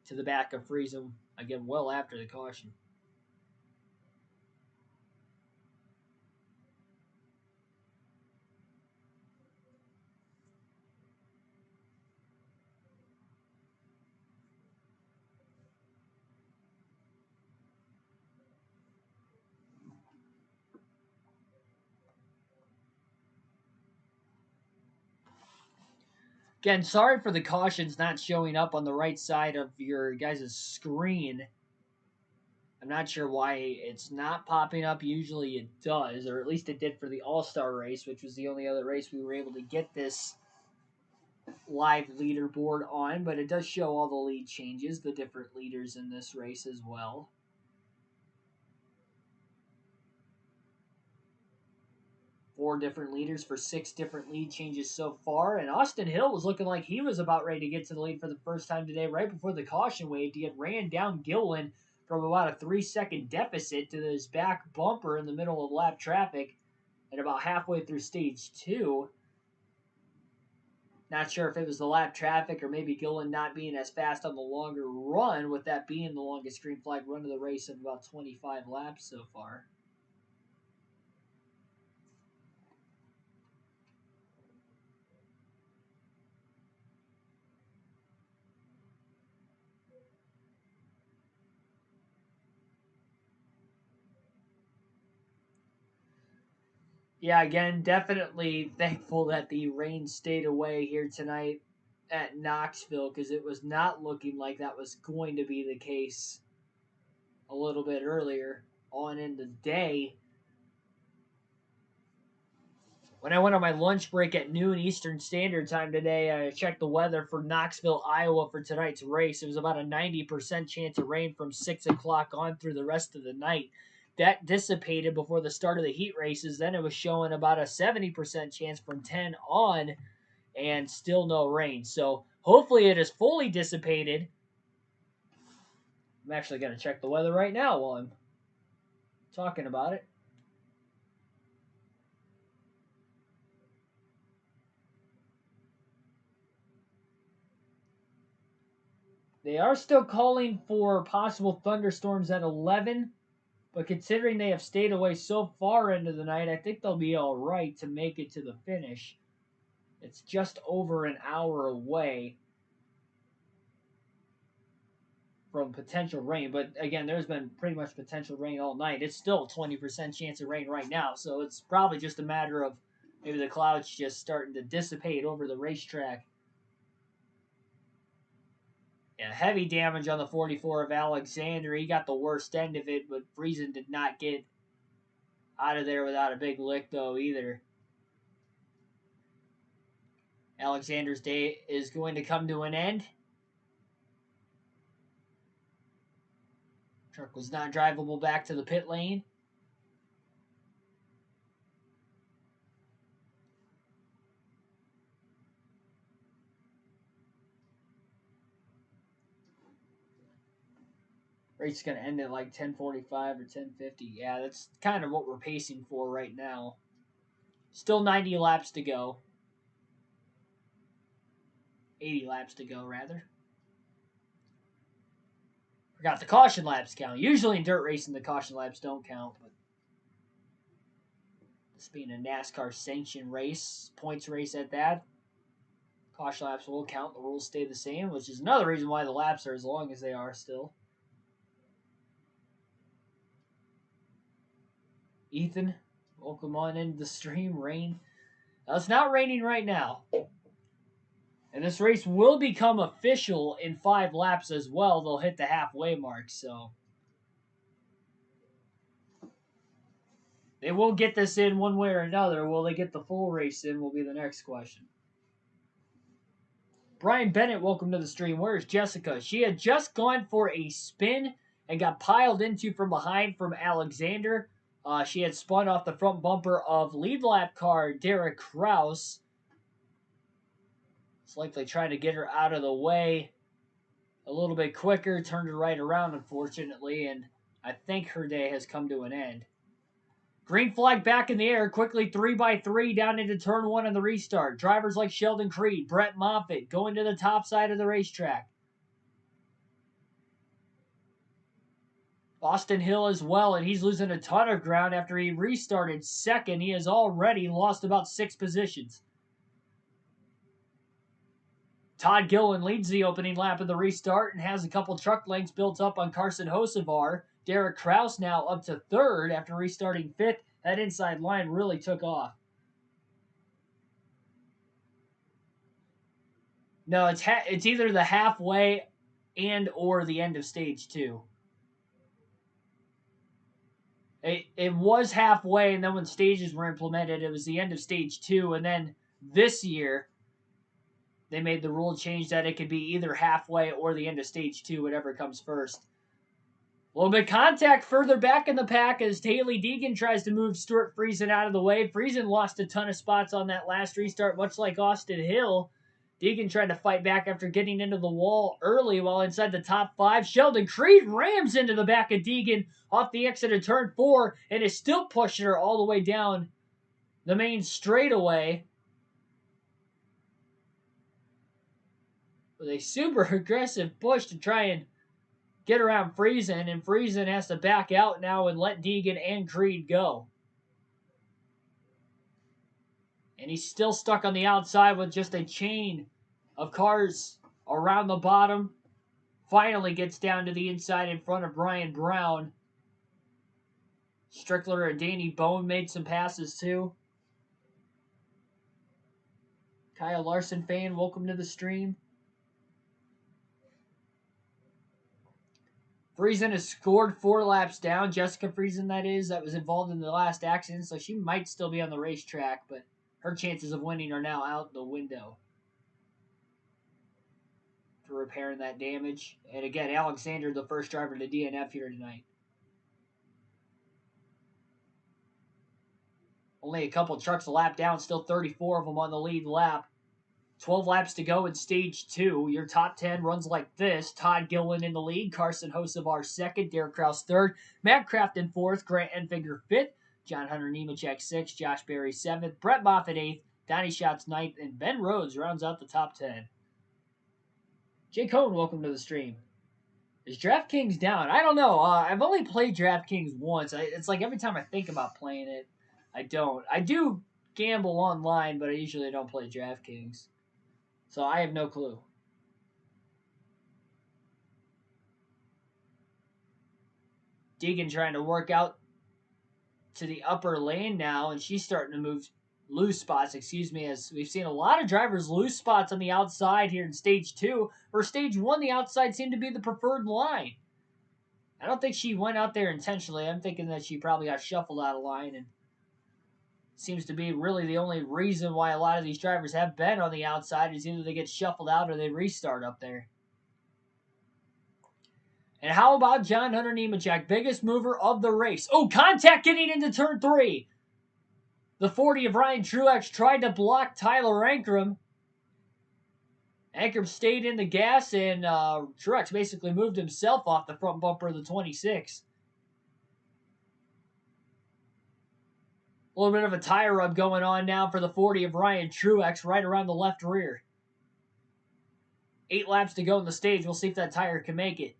to the back of Friesen, again, well after the caution. Again, sorry for the cautions not showing up on the right side of your guys' screen. I'm not sure why it's not popping up. Usually it does, or at least it did for the All-Star race, which was the only other race we were able to get this live leaderboard on, but it does show all the lead changes, the different leaders in this race as well. 4 different leaders for 6 different lead changes so far. And Austin Hill was looking like he was about ready to get to the lead for the first time today, right before the caution wave. He had ran down Gillen from about a 3-second deficit to his back bumper in the middle of lap traffic and about halfway through stage 2. Not sure if it was the lap traffic or maybe Gillen not being as fast on the longer run, with that being the longest green flag run of the race of about 25 laps so far. Yeah, again, definitely thankful that the rain stayed away here tonight at Knoxville, because it was not looking like that was going to be the case a little bit earlier on in the day. When I went on my lunch break at noon Eastern Standard Time today, I checked the weather for Knoxville, Iowa for tonight's race. It was about a 90% chance of rain from 6 o'clock on through the rest of the night. That dissipated before the start of the heat races. Then it was showing about a 70% chance from 10 on, and still no rain. So hopefully it is fully dissipated. I'm actually going to check the weather right now while I'm talking about it. They are still calling for possible thunderstorms at 11, but considering they have stayed away so far into the night, I think they'll be all right to make it to the finish. It's just over an hour away from potential rain, but again, there's been pretty much potential rain all night. It's still a 20% chance of rain right now, so it's probably just a matter of maybe the clouds just starting to dissipate over the racetrack. Yeah, heavy damage on the 44 of Alexander. He got the worst end of it, but Friesen did not get out of there without a big lick, though, either. Alexander's day is going to come to an end. Truck was not drivable back to the pit lane. Race is going to end at like 10:45 or 10:50. Yeah, that's kind of what we're pacing for right now. Still 90 laps to go. 80 laps to go, rather. Forgot the caution laps count. Usually in dirt racing, the caution laps don't count, but this being a NASCAR sanctioned race, points race at that, caution laps will count. The rules stay the same, which is another reason why the laps are as long as they are still. Ethan, welcome on into the stream. Rain. Now, it's not raining right now. And this race will become official in 5 laps as well. They'll hit the halfway mark, so they will get this in one way or another. Will they get the full race in will be the next question. Brian Bennett, welcome to the stream. Where's Jessica? She had just gone for a spin and got piled into from behind from Alexander. She had spun off the front bumper of lead lap car Derek Kraus. It's likely trying to get her out of the way a little bit quicker. Turned her right around, unfortunately, and I think her day has come to an end. Green flag back in the air, quickly 3x3 down into turn 1 on the restart. Drivers like Sheldon Creed, Brett Moffitt going to the top side of the racetrack. Austin Hill as well, and he's losing a ton of ground after he restarted second. He has already lost about 6 positions. Todd Gillen leads the opening lap of the restart and has a couple truck lengths built up on Carson Hocevar. Derek Kraus now up to 3rd after restarting 5th. That inside line really took off. No, it's either the halfway and or the end of stage 2. It was halfway, and then when stages were implemented, it was the end of stage 2, and then this year they made the rule change that it could be either halfway or the end of stage 2, whatever comes first. A little bit of contact further back in the pack as Haley Deegan tries to move Stuart Friesen out of the way. Friesen lost a ton of spots on that last restart, much like Austin Hill. Deegan tried to fight back after getting into the wall early while inside the top 5. Sheldon Creed rams into the back of Deegan off the exit of turn 4 and is still pushing her all the way down the main straightaway with a super aggressive push to try and get around Friesen, and Friesen has to back out now and let Deegan and Creed go. And he's still stuck on the outside with just a chain of cars around the bottom. Finally gets down to the inside in front of Brian Brown. Strickler and Danny Bone made some passes too. Kyle Larson fan, welcome to the stream. Friesen has scored 4 laps down. Jessica Friesen, that is, that was involved in the last accident, so she might still be on the racetrack, but her chances of winning are now out the window for repairing that damage. And again, Alexander, the first driver to DNF here tonight. Only a couple trucks a lap down, still 34 of them on the lead lap. 12 laps to go in stage 2. Your top 10 runs like this. Todd Gillen in the lead. Carson Hocevar second. Derek Kraus third. Matt Crafton fourth. Grant Enfinger fifth. John Hunter Nemechek sixth. Josh Berry seventh. Brett Moffitt eighth. Donnie Schatz ninth. And Ben Rhodes rounds out the top 10. Jay Cohn, welcome to the stream. Is DraftKings down? I don't know. I've only played DraftKings once. It's like every time I think about playing it, I don't. I do gamble online, but I usually don't play DraftKings. So I have no clue. Deegan trying to work out to the upper lane now, and she's starting to lose spots, as we've seen a lot of drivers lose spots on the outside here in stage 2. For stage 1, the outside seemed to be the preferred line. I don't think she went out there intentionally. I'm thinking that she probably got shuffled out of line, and seems to be really the only reason why a lot of these drivers have been on the outside is either they get shuffled out or they restart up there. And how about John Hunter Nemechek, biggest mover of the race? Oh, contact getting into turn 3. The 40 of Ryan Truex tried to block Tyler Ankrum. Ankrum stayed in the gas, and Truex basically moved himself off the front bumper of the 26. A little bit of a tire rub going on now for the 40 of Ryan Truex right around the left rear. 8 laps to go in the stage. We'll see if that tire can make it.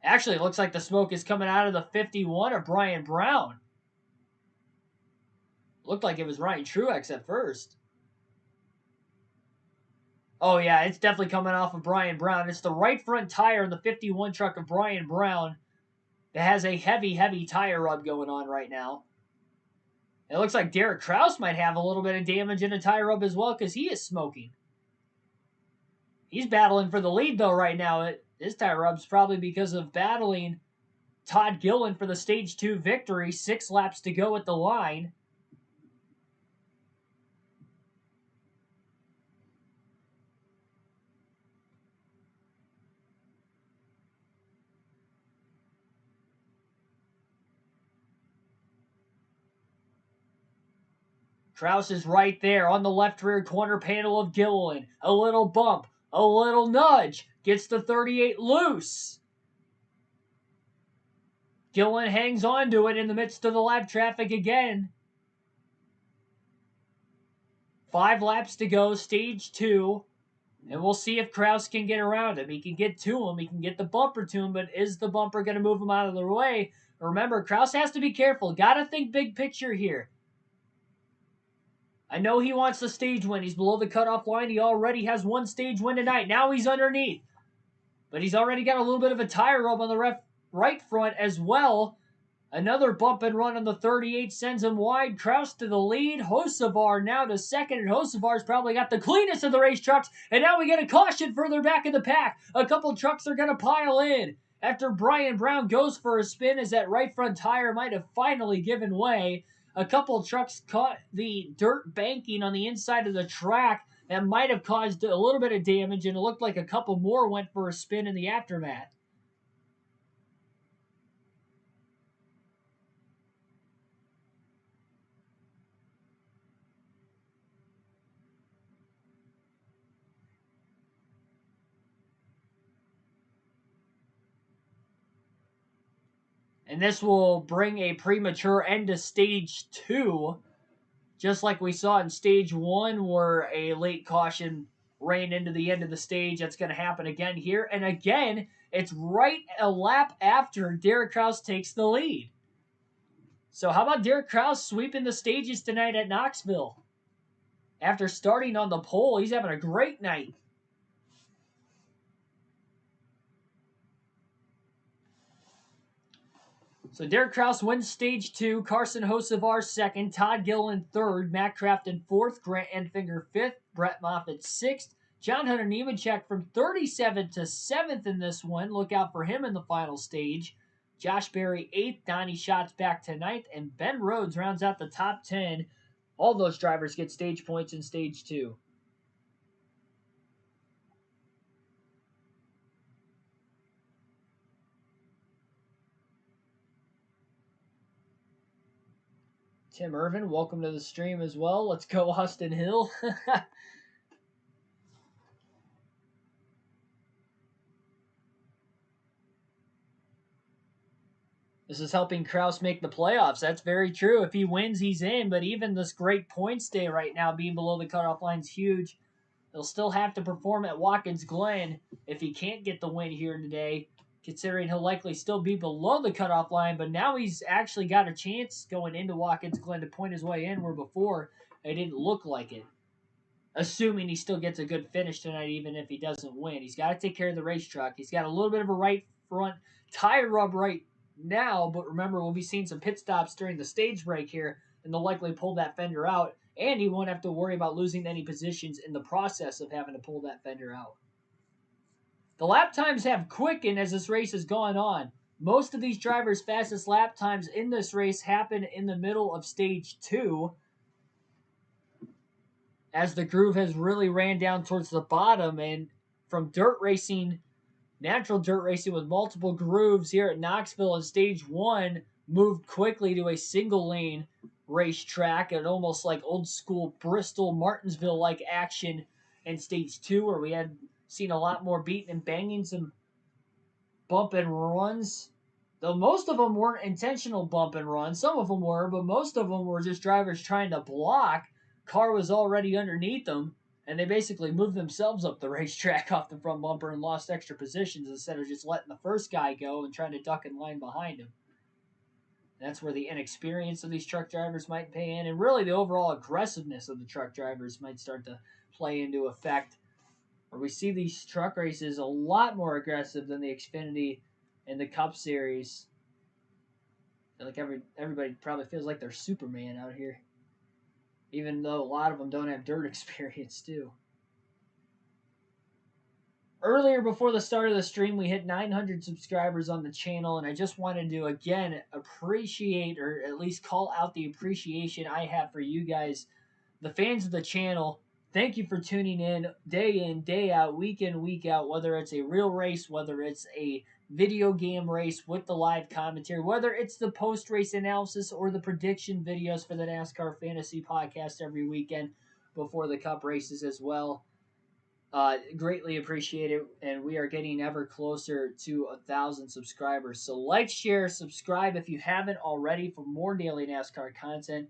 Actually, it looks like the smoke is coming out of the 51 of Brian Brown. Looked like it was Ryan Truex at first. Oh, yeah, it's definitely coming off of Brian Brown. It's the right front tire in the 51 truck of Brian Brown that has a heavy, heavy tire rub going on right now. It looks like Derek Kraus might have a little bit of damage in a tire rub as well because he is smoking. He's battling for the lead, though, right now. His tire rub's probably because of battling Todd Gillen for the Stage 2 victory. 6 laps to go at the line. Kraus is right there on the left rear corner panel of Gillen. A little bump, a little nudge. Gets the 38 loose. Gillen hangs on to it in the midst of the lap traffic again. 5 laps to go, stage 2. And we'll see if Kraus can get around him. He can get to him. He can get the bumper to him, but is the bumper going to move him out of the way? Remember, Kraus has to be careful. Got to think big picture here. I know he wants the stage win. He's below the cutoff line. He already has 1 stage win tonight. Now he's underneath. But he's already got a little bit of a tire rub on the right front as well. Another bump and run on the 38 sends him wide. Kraus to the lead. Hocevar now to second. And Hocevar's probably got the cleanest of the race trucks. And now we get a caution further back in the pack. A couple trucks are going to pile in. After Brian Brown goes for a spin as that right front tire might have finally given way. A couple trucks caught the dirt banking on the inside of the track that might have caused a little bit of damage, and it looked like a couple more went for a spin in the aftermath. And this will bring a premature end to Stage 2, just like we saw in Stage 1, where a late caution ran into the end of the stage. That's going to happen again here. And again, it's right a lap after Derek Kraus takes the lead. So how about Derek Kraus sweeping the stages tonight at Knoxville? After starting on the pole, he's having a great night. So Derek Kraus wins Stage 2, Carson Hocevar second, Todd Gilliland third, Matt Crafton fourth, Grant Enfinger fifth, Brett Moffitt sixth, John Hunter Nemechek from 37th to 7th in this one. Look out for him in the final stage. Josh Berry 8th, Donnie Schatz back to 9th, and Ben Rhodes rounds out the top 10. All those drivers get stage points in Stage 2. Tim Irvin, welcome to the stream as well. Let's go, Austin Hill. This is helping Kraus make the playoffs. That's very true. If he wins, he's in. But even this great points day right now, being below the cutoff line, is huge. He'll still have to perform at Watkins Glen if he can't get the win here today, considering he'll likely still be below the cutoff line. But now he's actually got a chance going into Watkins Glen to point his way in, where before it didn't look like it. Assuming he still gets a good finish tonight, even if he doesn't win. He's got to take care of the race truck. He's got a little bit of a right front tire rub right now, but remember, we'll be seeing some pit stops during the stage break here, and they'll likely pull that fender out, and he won't have to worry about losing any positions in the process of having to pull that fender out. The lap times have quickened as this race has gone on. Most of these drivers' fastest lap times in this race happen in the middle of Stage 2, as the groove has really ran down towards the bottom, and from dirt racing, natural dirt racing with multiple grooves here at Knoxville in Stage 1 moved quickly to a single lane racetrack and almost like old school Bristol Martinsville like action in Stage 2, where we had seen a lot more beating and banging, some bump and runs. Though most of them weren't intentional bump and runs. Some of them were, but most of them were just drivers trying to block. Car was already underneath them, and they basically moved themselves up the racetrack off the front bumper and lost extra positions instead of just letting the first guy go and trying to duck in line behind him. That's where the inexperience of these truck drivers might pay in, and really the overall aggressiveness of the truck drivers might start to play into effect, where we see these truck races a lot more aggressive than the Xfinity and the Cup Series. I feel like everybody probably feels like they're Superman out here, even though a lot of them don't have dirt experience too. Earlier, before the start of the stream, we hit 900 subscribers on the channel, and I just wanted to, again, appreciate, or at least call out the appreciation I have for you guys, the fans of the channel. Thank you for tuning in, day out, week in, week out, whether it's a real race, whether it's a video game race with the live commentary, whether it's the post-race analysis or the prediction videos for the NASCAR Fantasy Podcast every weekend before the Cup races as well. Greatly appreciate it, and we are getting ever closer to 1,000 subscribers. So like, share, subscribe if you haven't already for more daily NASCAR content.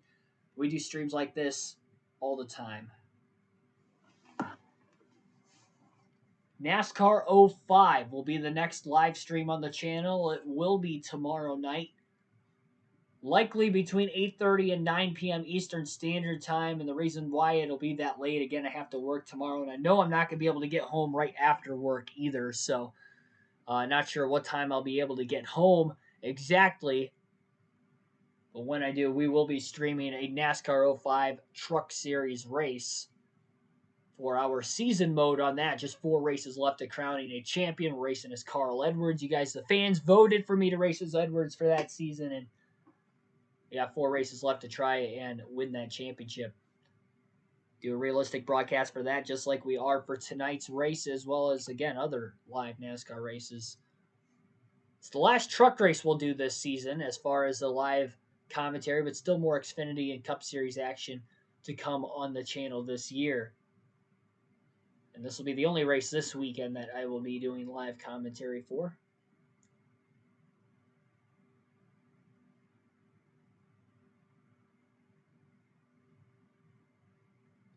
We do streams like this all the time. NASCAR 05 will be the next live stream on the channel. It will be tomorrow night, likely between 8:30 and 9 p.m. Eastern Standard Time. And the reason why it'll be that late, again, I have to work tomorrow, and I know I'm not going to be able to get home right after work either. So not sure what time I'll be able to get home exactly. But when I do, we will be streaming a NASCAR 05 Truck Series race for our season mode on that. Just 4 races left to crowning a champion. Racing as Carl Edwards. You guys, the fans, voted for me to race as Edwards for that season, and we got 4 races left to try and win that championship. Do a realistic broadcast for that, just like we are for tonight's race, as well as, again, other live NASCAR races. It's the last truck race we'll do this season as far as the live commentary, but still more Xfinity and Cup Series action to come on the channel this year. And this will be the only race this weekend that I will be doing live commentary for.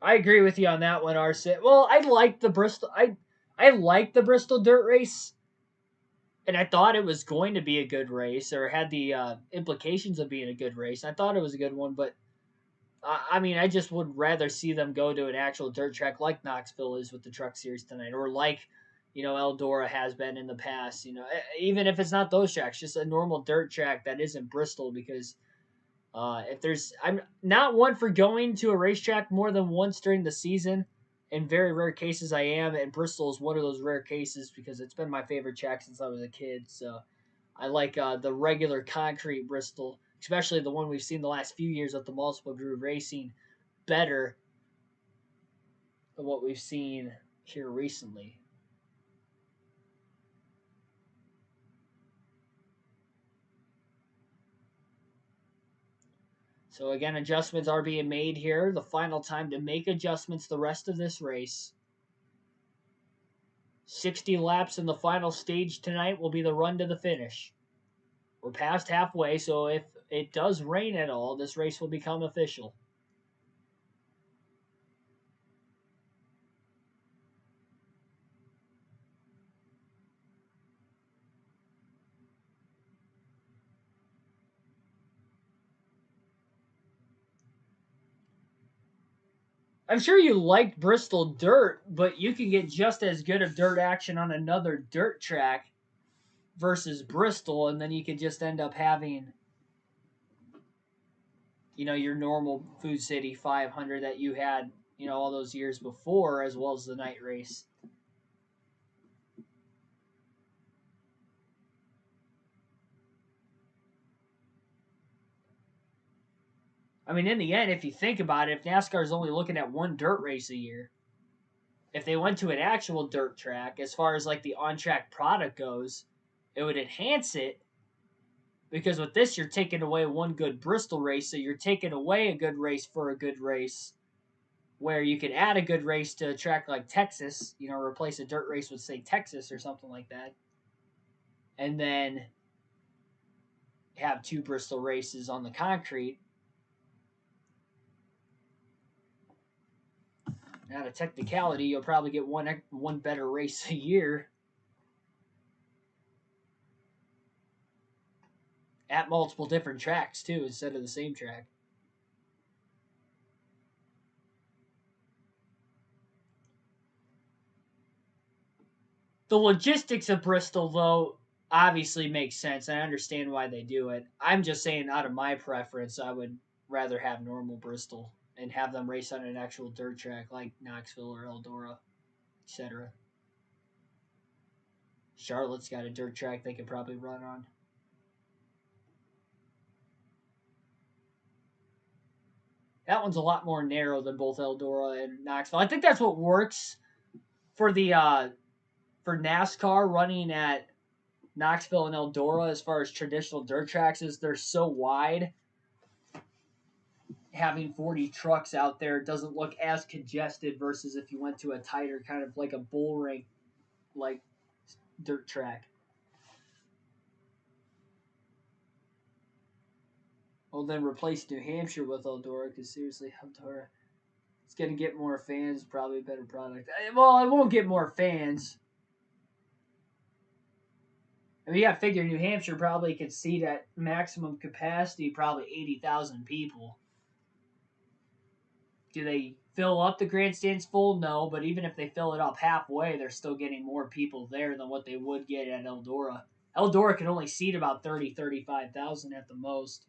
I agree with you on that one, Arset. Well, I like the Bristol. I like the Bristol Dirt Race, and I thought it was going to be a good race, or had the implications of being a good race. I thought it was a good one, but I mean, I just would rather see them go to an actual dirt track like Knoxville is with the Truck Series tonight, or like, Eldora has been in the past. Even if it's not those tracks, just a normal dirt track that isn't Bristol. Because I'm not one for going to a racetrack more than once during the season. In very rare cases, I am, and Bristol is one of those rare cases because it's been my favorite track since I was a kid. So I like the regular concrete Bristol, especially the one we've seen the last few years with the multiple groove racing, better than what we've seen here recently. So again, adjustments are being made here. The final time to make adjustments the rest of this race. 60 laps in the final stage tonight will be the run to the finish. We're past halfway, so if it does rain at all, this race will become official. I'm sure you liked Bristol Dirt, but you can get just as good of dirt action on another dirt track versus Bristol, and then you could just end up having, your normal Food City 500 that you had, all those years before, as well as the night race. I mean, in the end, if you think about it, if NASCAR is only looking at one dirt race a year, if they went to an actual dirt track, as far as like the on track product goes, it would enhance it. Because with this, you're taking away one good Bristol race, so you're taking away a good race for a good race, where you could add a good race to a track like Texas, replace a dirt race with, say, Texas or something like that, and then have two Bristol races on the concrete. Out of technicality, you'll probably get one better race a year at multiple different tracks too, instead of the same track. The logistics of Bristol, though, obviously makes sense. I understand why they do it. I'm just saying, out of my preference, I would rather have normal Bristol and have them race on an actual dirt track like Knoxville or Eldora, etc. Charlotte's got a dirt track they could probably run on. That one's a lot more narrow than both Eldora and Knoxville. I think that's what works for the for NASCAR running at Knoxville and Eldora as far as traditional dirt tracks is they're so wide. Having 40 trucks out there doesn't look as congested versus if you went to a tighter kind of like a bull ring like dirt track. Well, then replace New Hampshire with Eldora because seriously, Eldora, it's going to get more fans, probably a better product. Well, it won't get more fans. I mean, you got to figure New Hampshire probably could seat at maximum capacity, probably 80,000 people. Do they fill up the grandstands full? No, but even if they fill it up halfway, they're still getting more people there than what they would get at Eldora. Eldora can only seat about 35,000 at the most.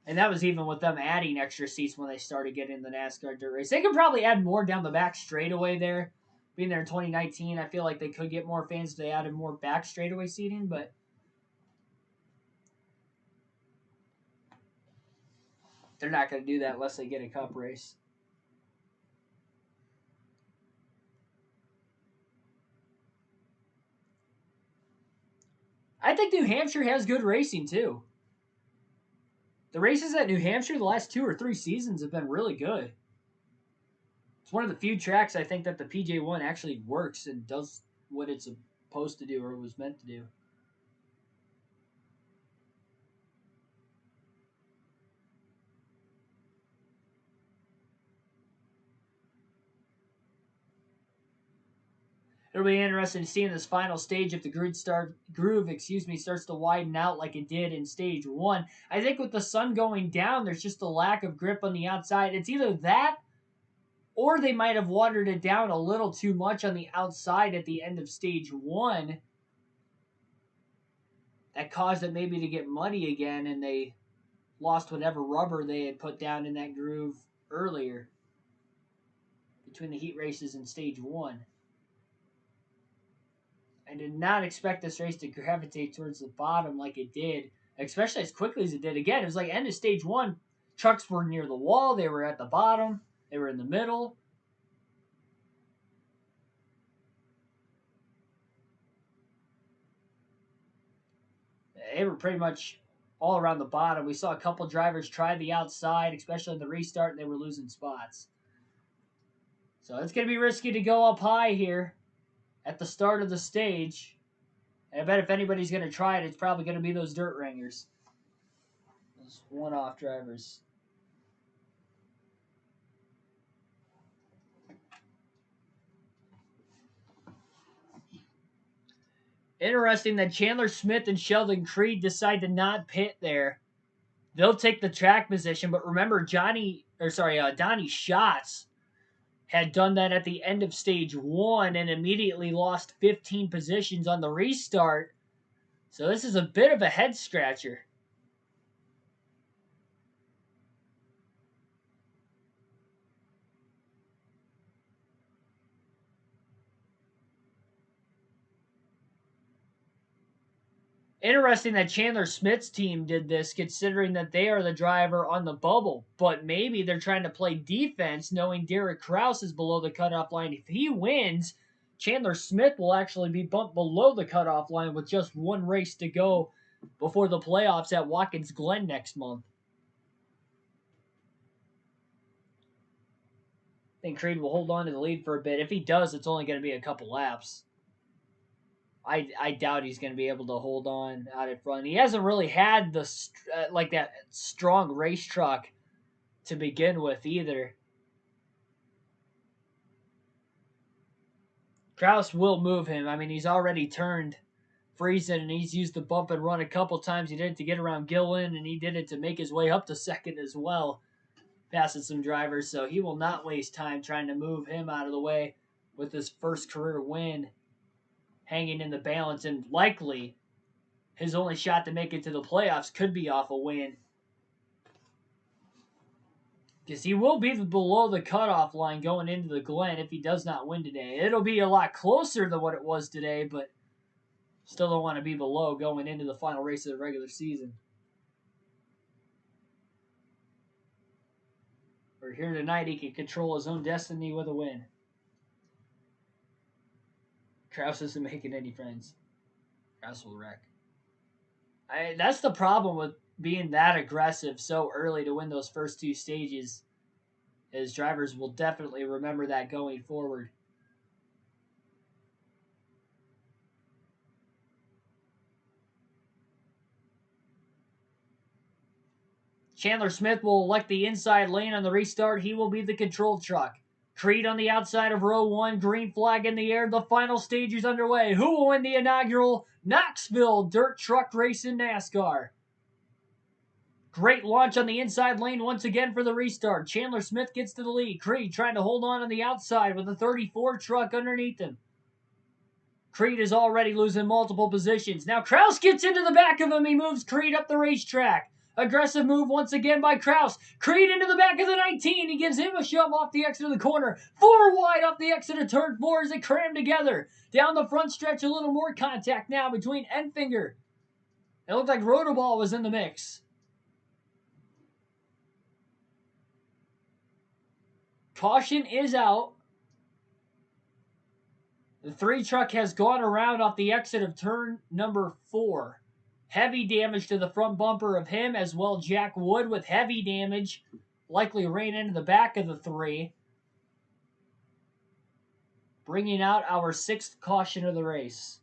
And that was even with them adding extra seats when they started getting the NASCAR dirt race. They could probably add more down the back straightaway there. Being there in 2019, I feel like they could get more fans if they added more back straightaway seating, but they're not going to do that unless they get a cup race. I think New Hampshire has good racing too. The races at New Hampshire the last 2 or 3 seasons have been really good. It's one of the few tracks I think that the PJ1 actually works and does what it's supposed to do or was meant to do. It'll be interesting to see in this final stage if the groove starts to widen out like it did in stage 1. I think with the sun going down, there's just a lack of grip on the outside. It's either that or they might have watered it down a little too much on the outside at the end of stage 1. That caused it maybe to get muddy again, and they lost whatever rubber they had put down in that groove earlier between the heat races and stage 1. I did not expect this race to gravitate towards the bottom like it did, especially as quickly as it did. Again, it was like end of stage 1, trucks were near the wall, they were at the bottom, they were in the middle. They were pretty much all around the bottom. We saw a couple drivers try the outside, especially in the restart, and they were losing spots. So it's going to be risky to go up high here at the start of the stage. And I bet if anybody's going to try it, it's probably going to be those dirt ringers. Those one-off drivers. Interesting that Chandler Smith and Sheldon Creed decide to not pit there. They'll take the track position, but remember Donnie Schatz had done that at the end of stage 1 and immediately lost 15 positions on the restart. So this is a bit of a head scratcher. Interesting that Chandler Smith's team did this, considering that they are the driver on the bubble. But maybe they're trying to play defense, knowing Derek Kraus is below the cutoff line. If he wins, Chandler Smith will actually be bumped below the cutoff line with just one race to go before the playoffs at Watkins Glen next month. I think Creed will hold on to the lead for a bit. If he does, it's only going to be a couple laps. I doubt he's going to be able to hold on out in front. He hasn't really had the that strong race truck to begin with either. Kraus will move him. I mean, he's already turned Friesen, and he's used the bump and run a couple times. He did it to get around Gillen, and he did it to make his way up to second as well, passing some drivers. So he will not waste time trying to move him out of the way with his first career win hanging in the balance, and likely his only shot to make it to the playoffs could be off a win. Because he will be below the cutoff line going into the Glen if he does not win today. It'll be a lot closer than what it was today, but still don't want to be below going into the final race of the regular season. Or here tonight, he can control his own destiny with a win. Kraus isn't making any friends. Kraus will wreck. That's the problem with being that aggressive so early to win those first two stages. His drivers will definitely remember that going forward. Chandler Smith will elect the inside lane on the restart. He will be the control truck. Creed on the outside of row 1, green flag in the air. The final stage is underway. Who will win the inaugural Knoxville dirt truck race in NASCAR? Great launch on the inside lane once again for the restart. Chandler Smith gets to the lead. Creed trying to hold on the outside with the 34 truck underneath him. Creed is already losing multiple positions. Now Kraus gets into the back of him. He moves Creed up the racetrack. Aggressive move once again by Kraus. Creed into the back of the 19. He gives him a shove off the exit of the corner. 4 wide off the exit of turn 4 as they cram together. Down the front stretch, a little more contact now between Enfinger. It looked like Rotoball was in the mix. Caution is out. The 3 truck has gone around off the exit of turn number 4. Heavy damage to the front bumper of him, as well Jack Wood with heavy damage. Likely ran into the back of the 3. Bringing out our 6th caution of the race.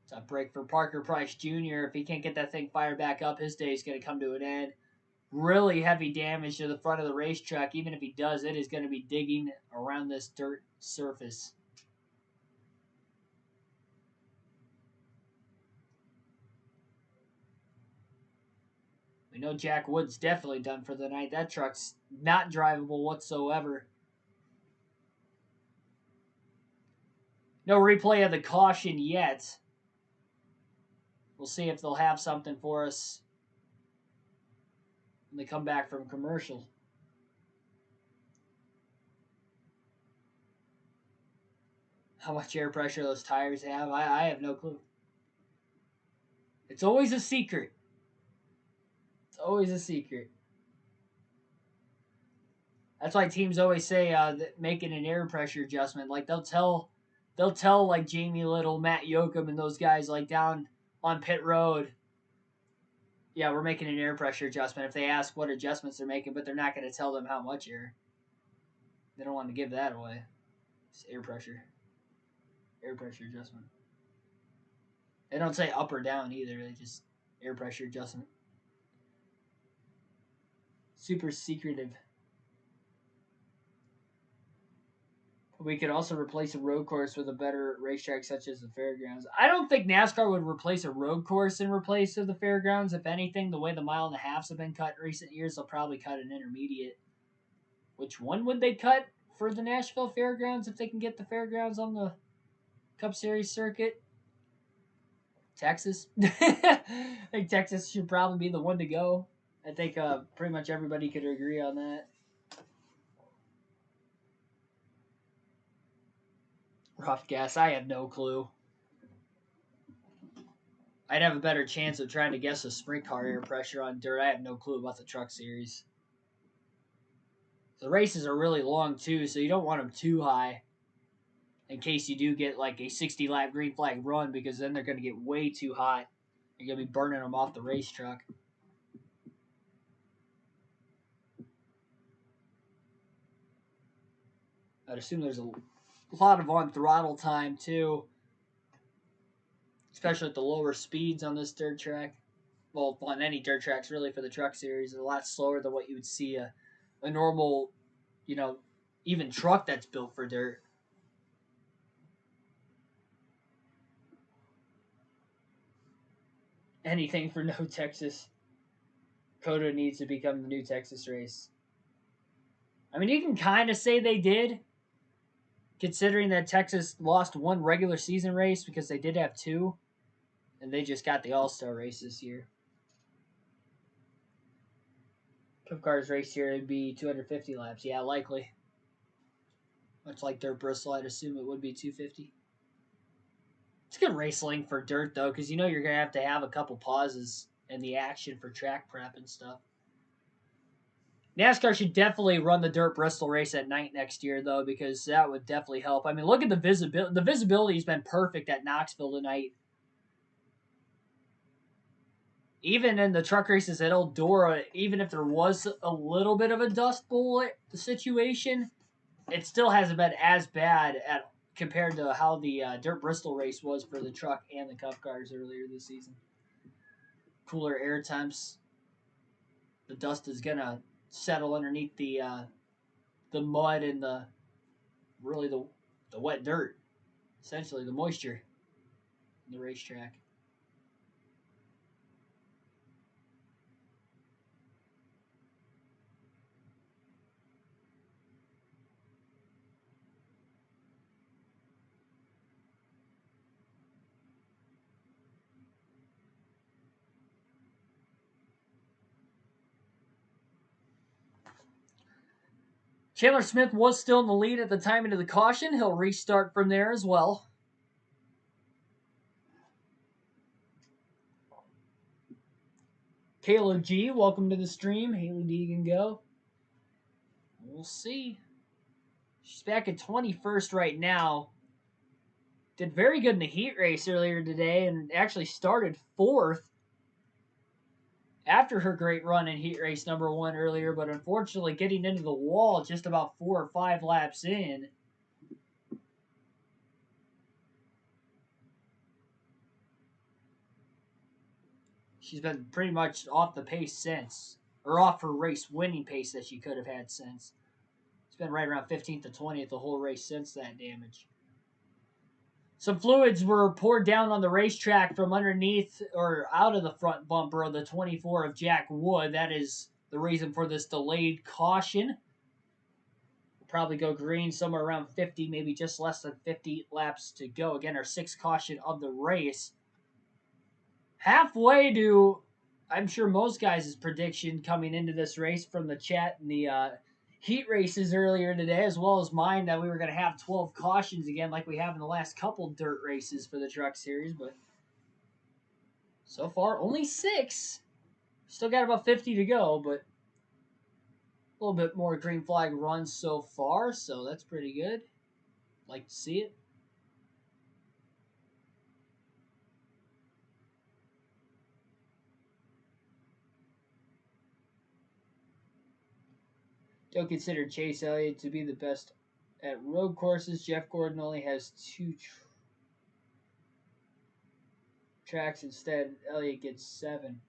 It's a break for Parker Price Jr. If he can't get that thing fired back up, his day is going to come to an end. Really heavy damage to the front of the racetrack. Even if he does, it is going to be digging around this dirt surface. We know Jack Wood's definitely done for the night. That truck's not drivable whatsoever. No replay of the caution yet. We'll see if they'll have something for us when they come back from commercial. How much air pressure those tires have, I have no clue. It's always a secret. It's always a secret. That's why teams always say making an air pressure adjustment. Like they'll tell like Jamie Little, Matt Yoakum, and those guys like down on pit road. Yeah, we're making an air pressure adjustment if they ask what adjustments they're making, but they're not going to tell them how much air. They don't want to give that away. It's air pressure adjustment. They don't say up or down either. They just air pressure adjustment. Super secretive. We could also replace a road course with a better racetrack such as the fairgrounds. I don't think NASCAR would replace a road course in replace of the fairgrounds. If anything, the way the 1.5 miles have been cut in recent years, they'll probably cut an intermediate. Which one would they cut for the Nashville Fairgrounds if they can get the fairgrounds on the Cup Series circuit? Texas. I think Texas should probably be the one to go. I think pretty much everybody could agree on that. Rough guess. I have no clue. I'd have a better chance of trying to guess a sprint car air pressure on dirt. I have no clue about the truck series. The races are really long too, so you don't want them too high in case you do get like a 60-lap green flag run, because then they're going to get way too hot. You're going to be burning them off the racetrack. I'd assume there's a lot of on throttle time too, especially at the lower speeds on this dirt track. Well, on any dirt tracks really for the truck series, a lot slower than what you would see a normal, even truck that's built for dirt. Anything for no Texas. COTA needs to become the new Texas race. I mean, you can kind of say they did, considering that Texas lost one regular season race because they did have two, and they just got the All-Star race this year. Cup Cars race here would be 250 laps. Yeah, likely. Much like Dirt Bristol, I'd assume it would be 250. It's good race length for dirt, though, because you're going to have a couple pauses in the action for track prep and stuff. NASCAR should definitely run the Dirt Bristol race at night next year, though, because that would definitely help. I mean, look at the visibility. The visibility has been perfect at Knoxville tonight. Even in the truck races at Eldora, even if there was a little bit of a dust bowl situation, it still hasn't been as bad compared to how the Dirt Bristol race was for the truck and the Cup Cars earlier this season. Cooler air temps. The dust is going to settle underneath the mud and the wet dirt, essentially the moisture in the racetrack. Chandler Smith was still in the lead at the time into the caution. He'll restart from there as well. Kayla G, welcome to the stream. Haley D can go. We'll see. She's back at 21st right now. Did very good in the heat race earlier today and actually started 4th after her great run in heat race number 1 earlier, but unfortunately getting into the wall just about 4 or 5 laps in. she's been pretty much off the pace since, or off her race winning pace that she could have had since. It's been right around 15th to 20th the whole race since that damage. Some fluids were poured down on the racetrack from underneath or out of the front bumper of the 24 of Jack Wood. That is the reason for this delayed caution. We'll probably go green somewhere around 50, maybe just less than 50 laps to go. Again, our sixth caution of the race. Halfway to, I'm sure most guys' prediction coming into this race from the chat and the heat races earlier today, as well as mine, that we were going to have 12 cautions again like we have in the last couple dirt races for the Truck Series, but so far only 6. Still got about 50 to go, but a little bit more green flag runs so far, so that's pretty good. Like to see it. Don't consider Chase Elliott to be the best at road courses. Jeff Gordon only has 2 tracks. Instead, Elliott gets 7.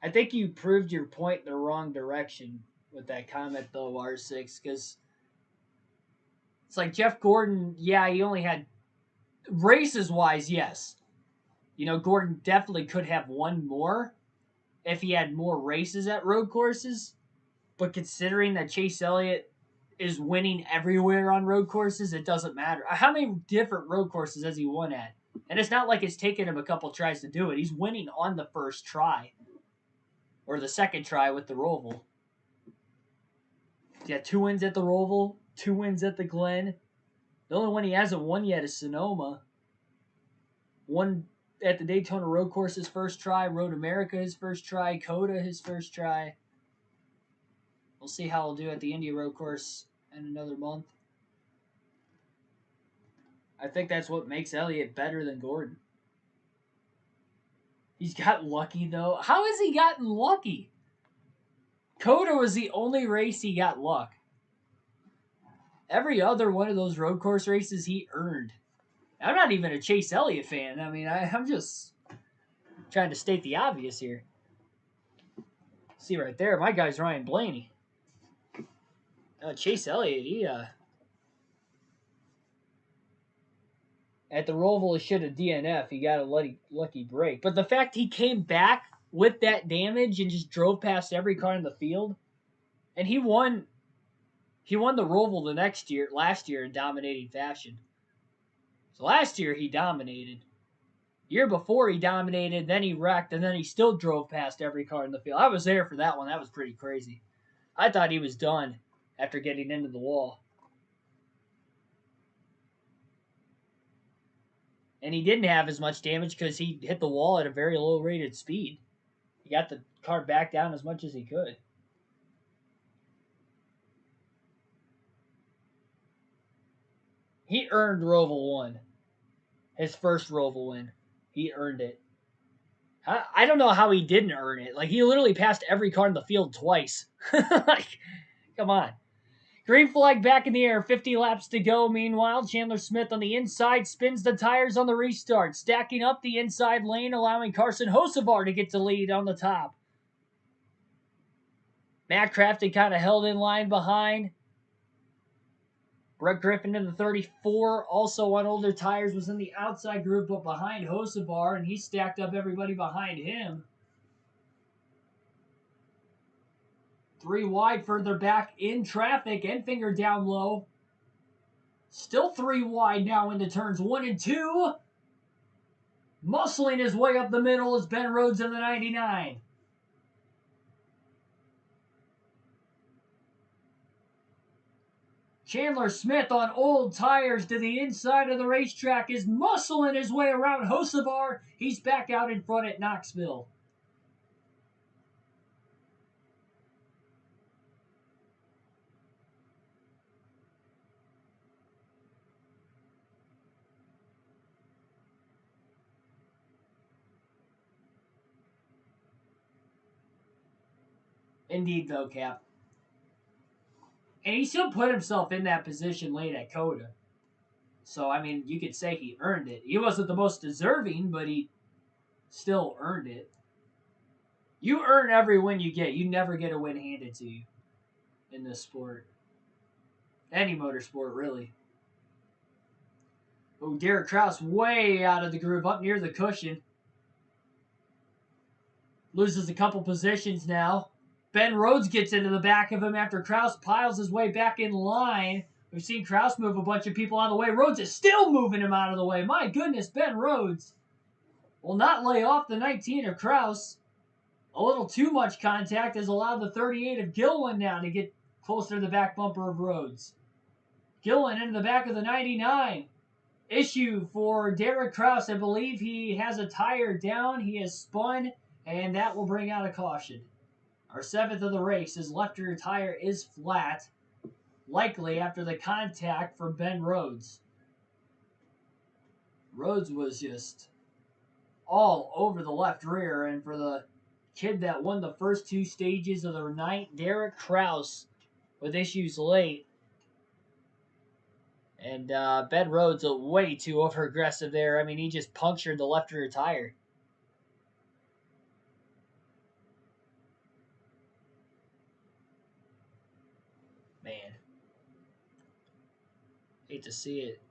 I think you proved your point in the wrong direction with that comment, though, R6, because it's like Jeff Gordon, yeah, he only had races-wise, yes. You know, Gordon definitely could have won more if he had more races at road courses. But considering that Chase Elliott is winning everywhere on road courses, it doesn't matter. How many different road courses has he won at? And it's not like it's taken him a couple tries to do it. He's winning on the first try. Or the second try with the Roval. Yeah, 2 wins at the Roval, 2 wins at the Glen. The only one he hasn't won yet is Sonoma. 1 at the Daytona Road Course his first try, Road America his first try, COTA his first try. We'll see how he'll do at the Indy Road Course in another month. I think that's what makes Elliott better than Gordon. He's got lucky, though. How has he gotten lucky? COTA was the only race he got luck. Every other one of those road course races he earned. I'm not even a Chase Elliott fan. I mean, I'm just trying to state the obvious here. See right there, my guy's Ryan Blaney. Chase Elliott, he at the Roval, he should have DNF. He got a lucky break. But the fact he came back with that damage and just drove past every car in the field, and he won the Roval last year in dominating fashion. So last year he dominated. Year before he dominated, then he wrecked, and then he still drove past every car in the field. I was there for that one. That was pretty crazy. I thought he was done after getting into the wall. And he didn't have as much damage because he hit the wall at a very low rated speed. He got the car back down as much as he could. He earned Roval 1. His first Roval win. He earned it. I don't know how he didn't earn it. Like, he literally passed every car in the field twice. Like, come on. Green flag back in the air, 50 laps to go. Meanwhile, Chandler Smith on the inside spins the tires on the restart, stacking up the inside lane, allowing Carson Hocevar to get the lead on the top. Matt Crafton kind of held in line behind. Brett Griffin in the 34, also on older tires, was in the outside group, but behind Hocevar, and he stacked up everybody behind him. 3 wide further back in traffic. Enfinger down low. Still 3 wide now into turns 1 and 2. Muscling his way up the middle is Ben Rhodes in the 99. Chandler Smith on old tires to the inside of the racetrack is muscling his way around Hocevar. He's back out in front at Knoxville. Indeed, though, Cap. And he still put himself in that position late at COTA. So, I mean, you could say he earned it. He wasn't the most deserving, but he still earned it. You earn every win you get. You never get a win handed to you in this sport. Any motorsport, really. Oh, Derek Kraus way out of the groove, up near the cushion. Loses a couple positions now. Ben Rhodes gets into the back of him after Kraus piles his way back in line. We've seen Kraus move a bunch of people out of the way. Rhodes is still moving him out of the way. My goodness, Ben Rhodes will not lay off the 19 of Kraus. A little too much contact has allowed the 38 of Gillen now to get closer to the back bumper of Rhodes. Gillen into the back of the 99. Issue for Derek Kraus. I believe he has a tire down. He has spun, and that will bring out a caution. Our 7th of the race. His left rear tire is flat, likely after the contact from Ben Rhodes. Rhodes was just all over the left rear, and for the kid that won the first 2 stages of the night, Derek Kraus, with issues late. And Ben Rhodes way too over aggressive there. I mean, he just punctured the left rear tire. Man, hate to see it.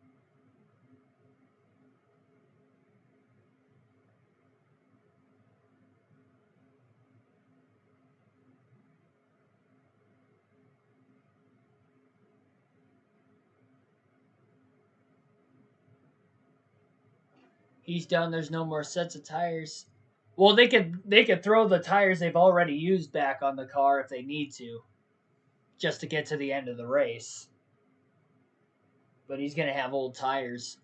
He's done. There's no more sets of tires. Well, they could throw the tires they've already used back on the car if they need to, just to get to the end of the race. But he's gonna have old tires.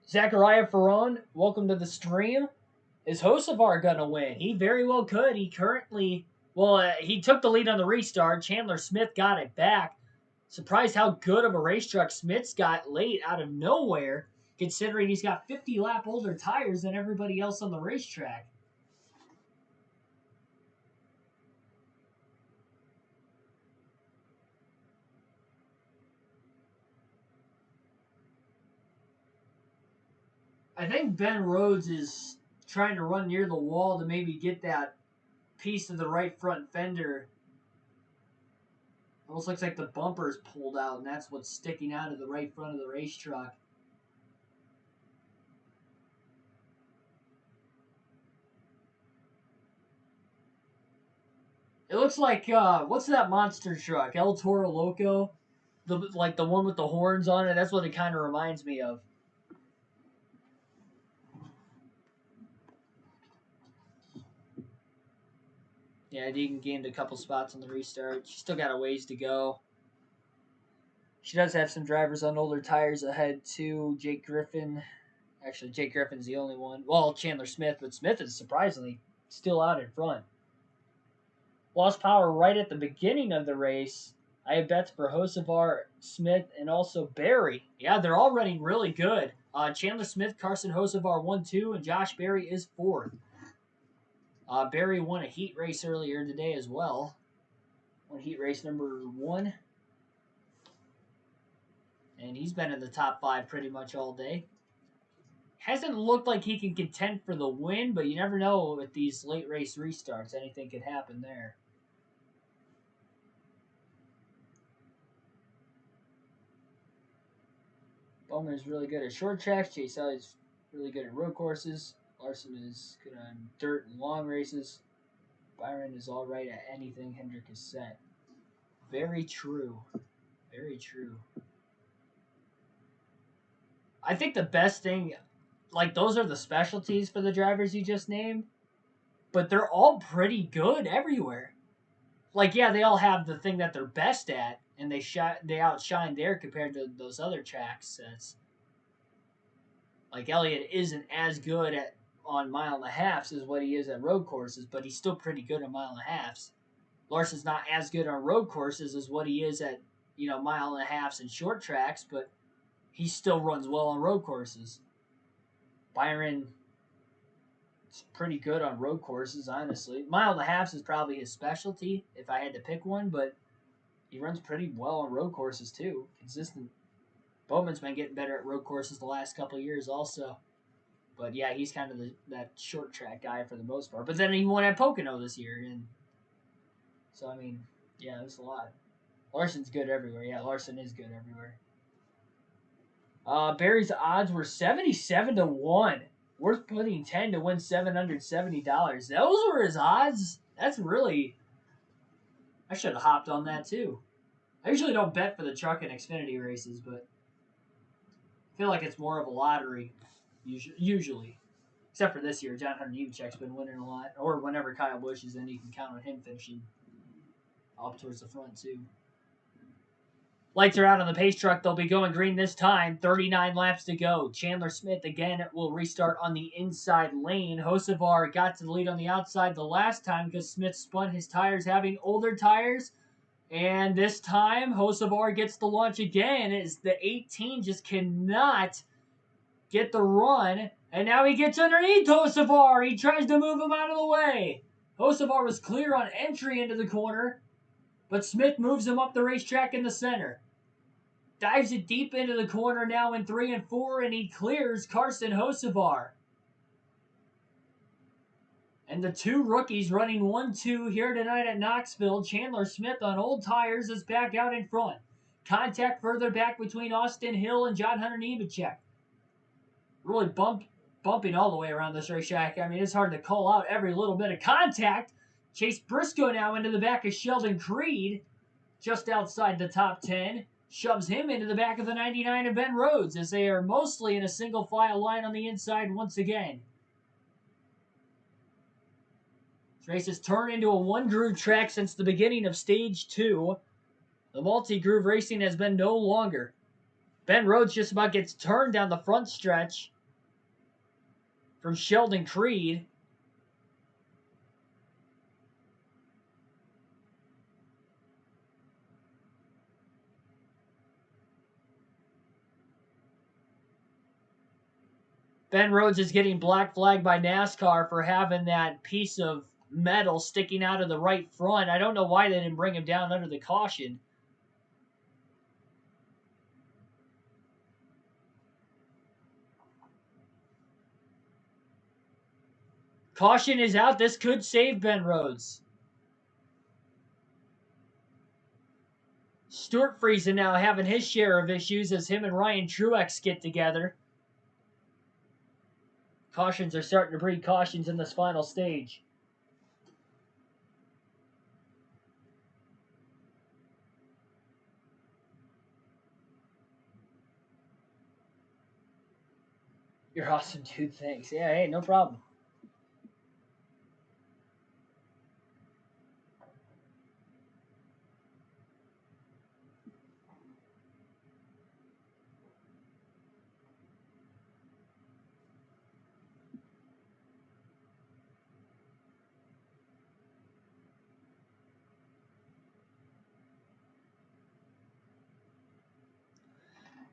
Zachariah Ferron, welcome to the stream. Is Hocevar gonna win? He very well could. He currently, he took the lead on the restart. Chandler Smith got it back. Surprised how good of a race truck Smith's got late out of nowhere, considering he's got 50 lap older tires than everybody else on the racetrack. I think Ben Rhodes is trying to run near the wall to maybe get that piece of the right front fender. Almost looks like the bumper is pulled out, and that's what's sticking out of the right front of the race truck. It looks like what's that monster truck? El Toro Loco, the one with the horns on it. That's what it kind of reminds me of. Yeah, Deegan gained a couple spots on the restart. She's still got a ways to go. She does have some drivers on older tires ahead too. Jake Griffin. Actually, Jake Griffin's the only one. Well, Chandler Smith, but Smith is surprisingly still out in front. Lost power right at the beginning of the race. I have bets for Hocevar, Smith, and also Barry. Yeah, they're all running really good. Chandler Smith, Carson Hocevar 1-2, and Josh Berry is 4th. Barry won a heat race earlier today as well. Won heat race number 1. And he's been in the top 5 pretty much all day. Hasn't looked like he can contend for the win, but you never know with these late race restarts. Anything could happen there. Bowman is really good at short tracks. Chase Elliott's really good at road courses. Larson is good on dirt and long races. Byron is all right at anything Hendrick has set. Very true. Very true. I think the best thing, like, those are the specialties for the drivers you just named, but they're all pretty good everywhere. Like, yeah, they all have the thing that they're best at, and they outshine there compared to those other track sets. Like, Elliott isn't as good on mile and a halves as what he is at road courses, but he's still pretty good on mile and a halves. Larson's not as good on road courses as what he is at, mile and a halves and short tracks, but he still runs well on road courses. Byron is pretty good on road courses, honestly. Mile and a halves is probably his specialty if I had to pick one, but He runs pretty well on road courses too. Consistent. Bowman's been getting better at road courses the last couple of years also. But yeah, he's kind of that short track guy for the most part. But then he won at Pocono this year, and so I mean, yeah, there's a lot. Larson's good everywhere. Yeah, Larson is good everywhere. Barry's odds were 77-1. Worth putting 10 to win $770. Those were his odds. That's really. I should have hopped on that too. I usually don't bet for the truck and Xfinity races, but I feel like it's more of a lottery usually. Except for this year, John Hunter Nemechek's been winning a lot. Or whenever Kyle Busch is in, you can count on him finishing up towards the front too. Lights are out on the pace truck. They'll be going green this time. 39 laps to go. Chandler Smith again will restart on the inside lane. Hocevar got to the lead on the outside the last time because Smith spun his tires having older tires. And this time, Hocevar gets the launch again as the 18 just cannot get the run. And now he gets underneath Hocevar. He tries to move him out of the way. Hocevar was clear on entry into the corner, but Smith moves him up the racetrack in the center. Dives it deep into the corner now in 3 and 4, and he clears Carson Hocevar. And the two rookies running 1-2 here tonight at Knoxville. Chandler Smith on old tires is back out in front. Contact further back between Austin Hill and John Hunter Nemechek. Really bumping all the way around this racetrack. I mean, it's hard to call out every little bit of contact. Chase Briscoe now into the back of Sheldon Creed, just outside the top 10. Shoves him into the back of the 99 of Ben Rhodes as they are mostly in a single file line on the inside once again. This race has turned into a one-groove track since the beginning of Stage 2. The multi-groove racing has been no longer. Ben Rhodes just about gets turned down the front stretch from Sheldon Creed. Ben Rhodes is getting black flagged by NASCAR for having that piece of metal sticking out of the right front. I don't know why they didn't bring him down under the caution. Caution is out. This could save Ben Rhodes. Stuart Friesen now having his share of issues as him and Ryan Truex get together. Cautions are starting to breed cautions in this final stage. You're awesome, dude. Thanks. Yeah, hey, no problem.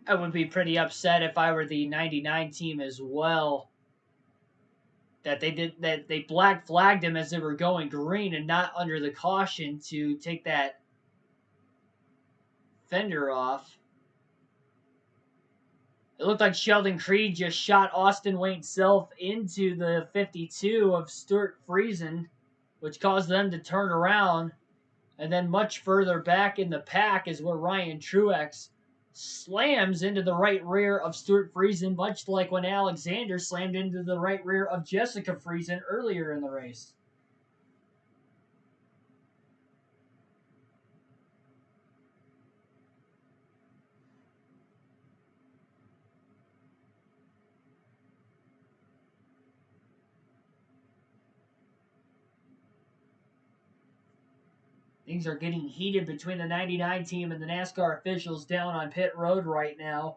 I would be pretty upset if I were the 99 team as well. That they black flagged him as they were going green and not under the caution to take that fender off. It looked like Sheldon Creed just shot Austin Wayne Self into the 52 of Stuart Friesen, which caused them to turn around. And then much further back in the pack is where Ryan Truex slams into the right rear of Stuart Friesen, much like when Alexander slammed into the right rear of Jessica Friesen earlier in the race. Things are getting heated between the 99 team and the NASCAR officials down on pit road right now.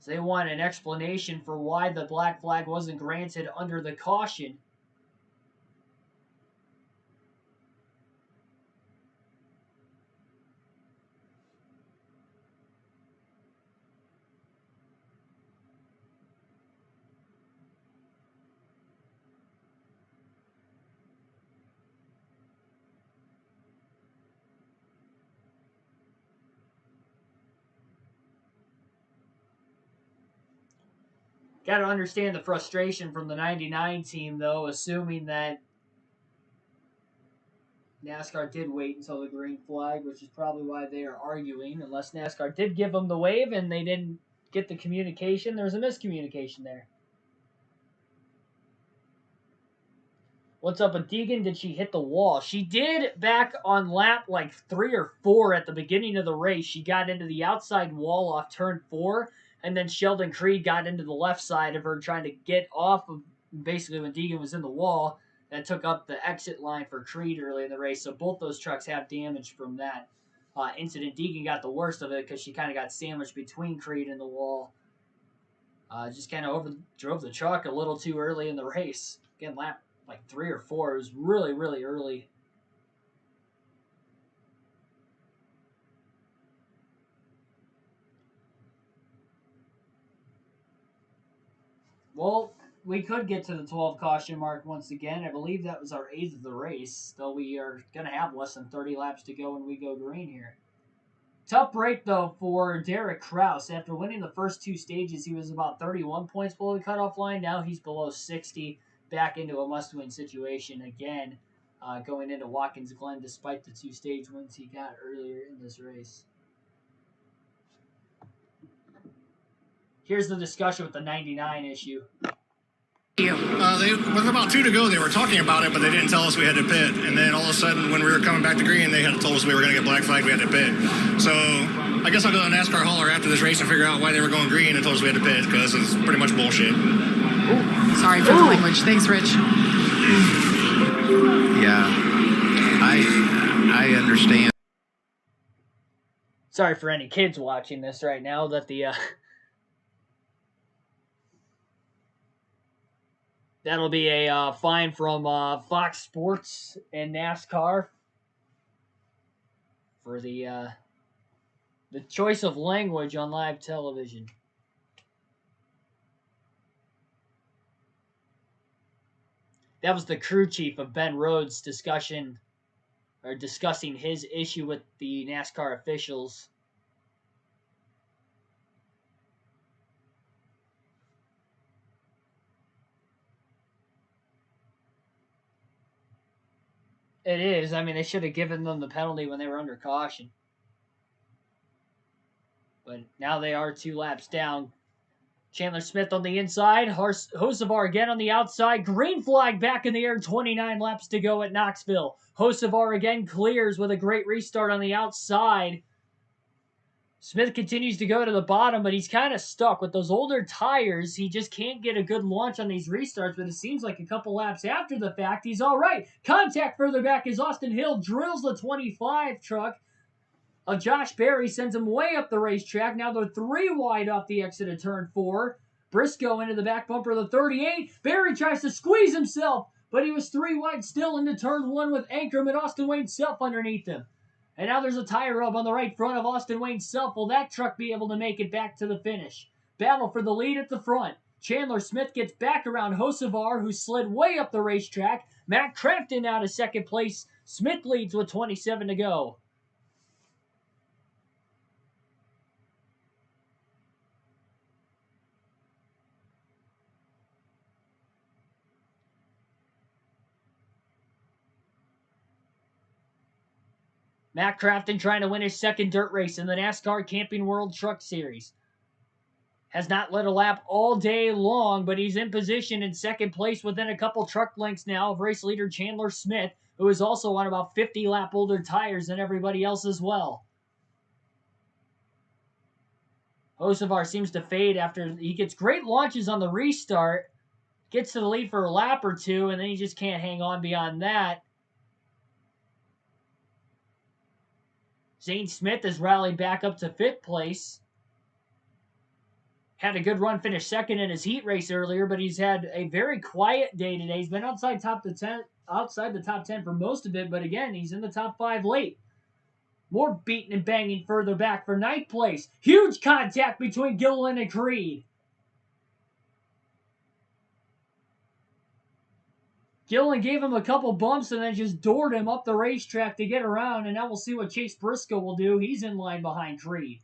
They want an explanation for why the black flag wasn't granted under the caution. Got to understand the frustration from the 99 team, though, assuming that NASCAR did wait until the green flag, which is probably why they are arguing. Unless NASCAR did give them the wave and they didn't get the communication, there's a miscommunication there. What's up with Deegan? Did she hit the wall? She did back on lap like 3 or 4 at the beginning of the race. She got into the outside wall off turn 4, and then Sheldon Creed got into the left side of her trying to get off of basically when Deegan was in the wall. That took up the exit line for Creed early in the race. So both those trucks have damage from that incident. Deegan got the worst of it because she kind of got sandwiched between Creed and the wall. Just kind of overdrove the truck a little too early in the race. Again, lap like 3 or 4. It was really, really early. Well, we could get to the 12 caution mark once again. I believe that was our 8th of the race, though we are going to have less than 30 laps to go when we go green here. Tough break, though, for Derek Kraus. After winning the first 2 stages, he was about 31 points below the cutoff line. Now he's below 60, back into a must-win situation again, going into Watkins Glen despite the 2 stage wins he got earlier in this race. Here's the discussion with the 99 issue. With about 2 to go, they were talking about it, but they didn't tell us we had to pit. And then all of a sudden, when we were coming back to green, they had told us we were going to get black flagged, we had to pit. So I guess I'll go to the NASCAR hauler after this race and figure out why they were going green and told us we had to pit, because it's pretty much bullshit. Ooh. Sorry for the language. Thanks, Rich. Yeah, I understand. Sorry for any kids watching this right now that the that'll be a fine from Fox Sports and NASCAR for the choice of language on live television. That was the crew chief of Ben Rhodes discussing his issue with the NASCAR officials. It is. I mean, they should have given them the penalty when they were under caution. But now they are 2 laps down. Chandler Smith on the inside. Hocevar again on the outside. Green flag back in the air. 29 laps to go at Knoxville. Hocevar again clears with a great restart on the outside. Smith continues to go to the bottom, but he's kind of stuck with those older tires. He just can't get a good launch on these restarts, but it seems like a couple laps after the fact, he's all right. Contact further back as Austin Hill drills the 25 truck. Josh Berry sends him way up the racetrack. Now they're 3 wide off the exit of turn 4. Briscoe into the back bumper of the 38. Berry tries to squeeze himself, but he was 3 wide still into turn 1 with Ankrum and Austin Wayne Self underneath him. And now there's a tire rub on the right front of Austin Wayne Self. Will that truck be able to make it back to the finish? Battle for the lead at the front. Chandler Smith gets back around Hocevar, who slid way up the racetrack. Matt Crafton out of second place. Smith leads with 27 to go. Matt Crafton trying to win his second dirt race in the NASCAR Camping World Truck Series. Has not led a lap all day long, but he's in position in second place within a couple truck lengths now of race leader Chandler Smith, who is also on about 50 lap older tires than everybody else as well. Hocevar seems to fade after he gets great launches on the restart, gets to the lead for a lap or 2, and then he just can't hang on beyond that. Zane Smith has rallied back up to 5th place. Had a good run, finished second in his heat race earlier, but he's had a very quiet day today. He's been outside the top 10 for most of it, but again, he's in the top 5 late. More beating and banging further back for 9th place. Huge contact between Gilliland and Creed. Gilliland gave him a couple bumps and then just doored him up the racetrack to get around, and now we'll see what Chase Briscoe will do. He's in line behind Creed.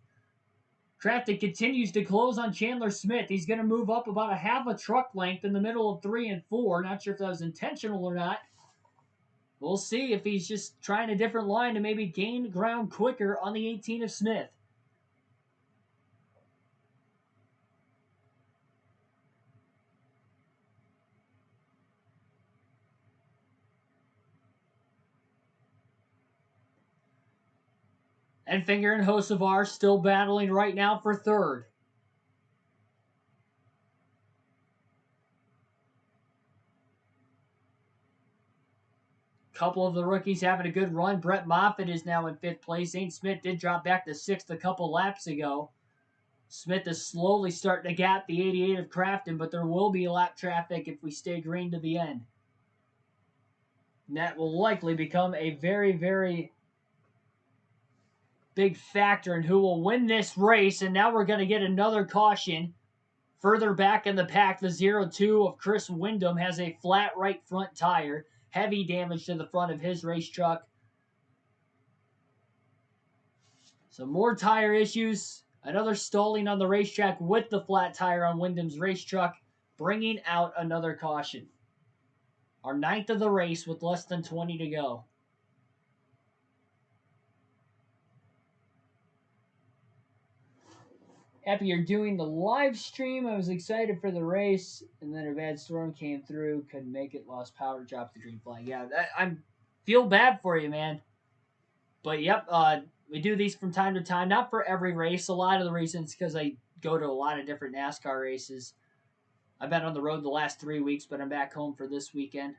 Crafton continues to close on Chandler Smith. He's going to move up about a half a truck length in the middle of 3 and 4. Not sure if that was intentional or not. We'll see if he's just trying a different line to maybe gain ground quicker on the 18 of Smith. And Finger and Hocevar still battling right now for third. Couple of the rookies having a good run. Brett Moffitt is now in 5th place. Zane Smith did drop back to 6th a couple laps ago. Smith is slowly starting to gap the 88 of Crafton, but there will be lap traffic if we stay green to the end. And that will likely become a very, very big factor in who will win this race. And now we're going to get another caution. Further back in the pack, the 0-2 of Chris Windham has a flat right front tire. Heavy damage to the front of his race truck. So more tire issues. Another stalling on the racetrack with the flat tire on Windham's race truck, bringing out another caution. Our 9th of the race with less than 20 to go. Happy you're doing the live stream. I was excited for the race, and then a bad storm came through. Couldn't make it. Lost power. Dropped the green flag. Yeah, I feel bad for you, man. But yep, we do these from time to time. Not for every race. A lot of the reasons because I go to a lot of different NASCAR races. I've been on the road the last 3 weeks, but I'm back home for this weekend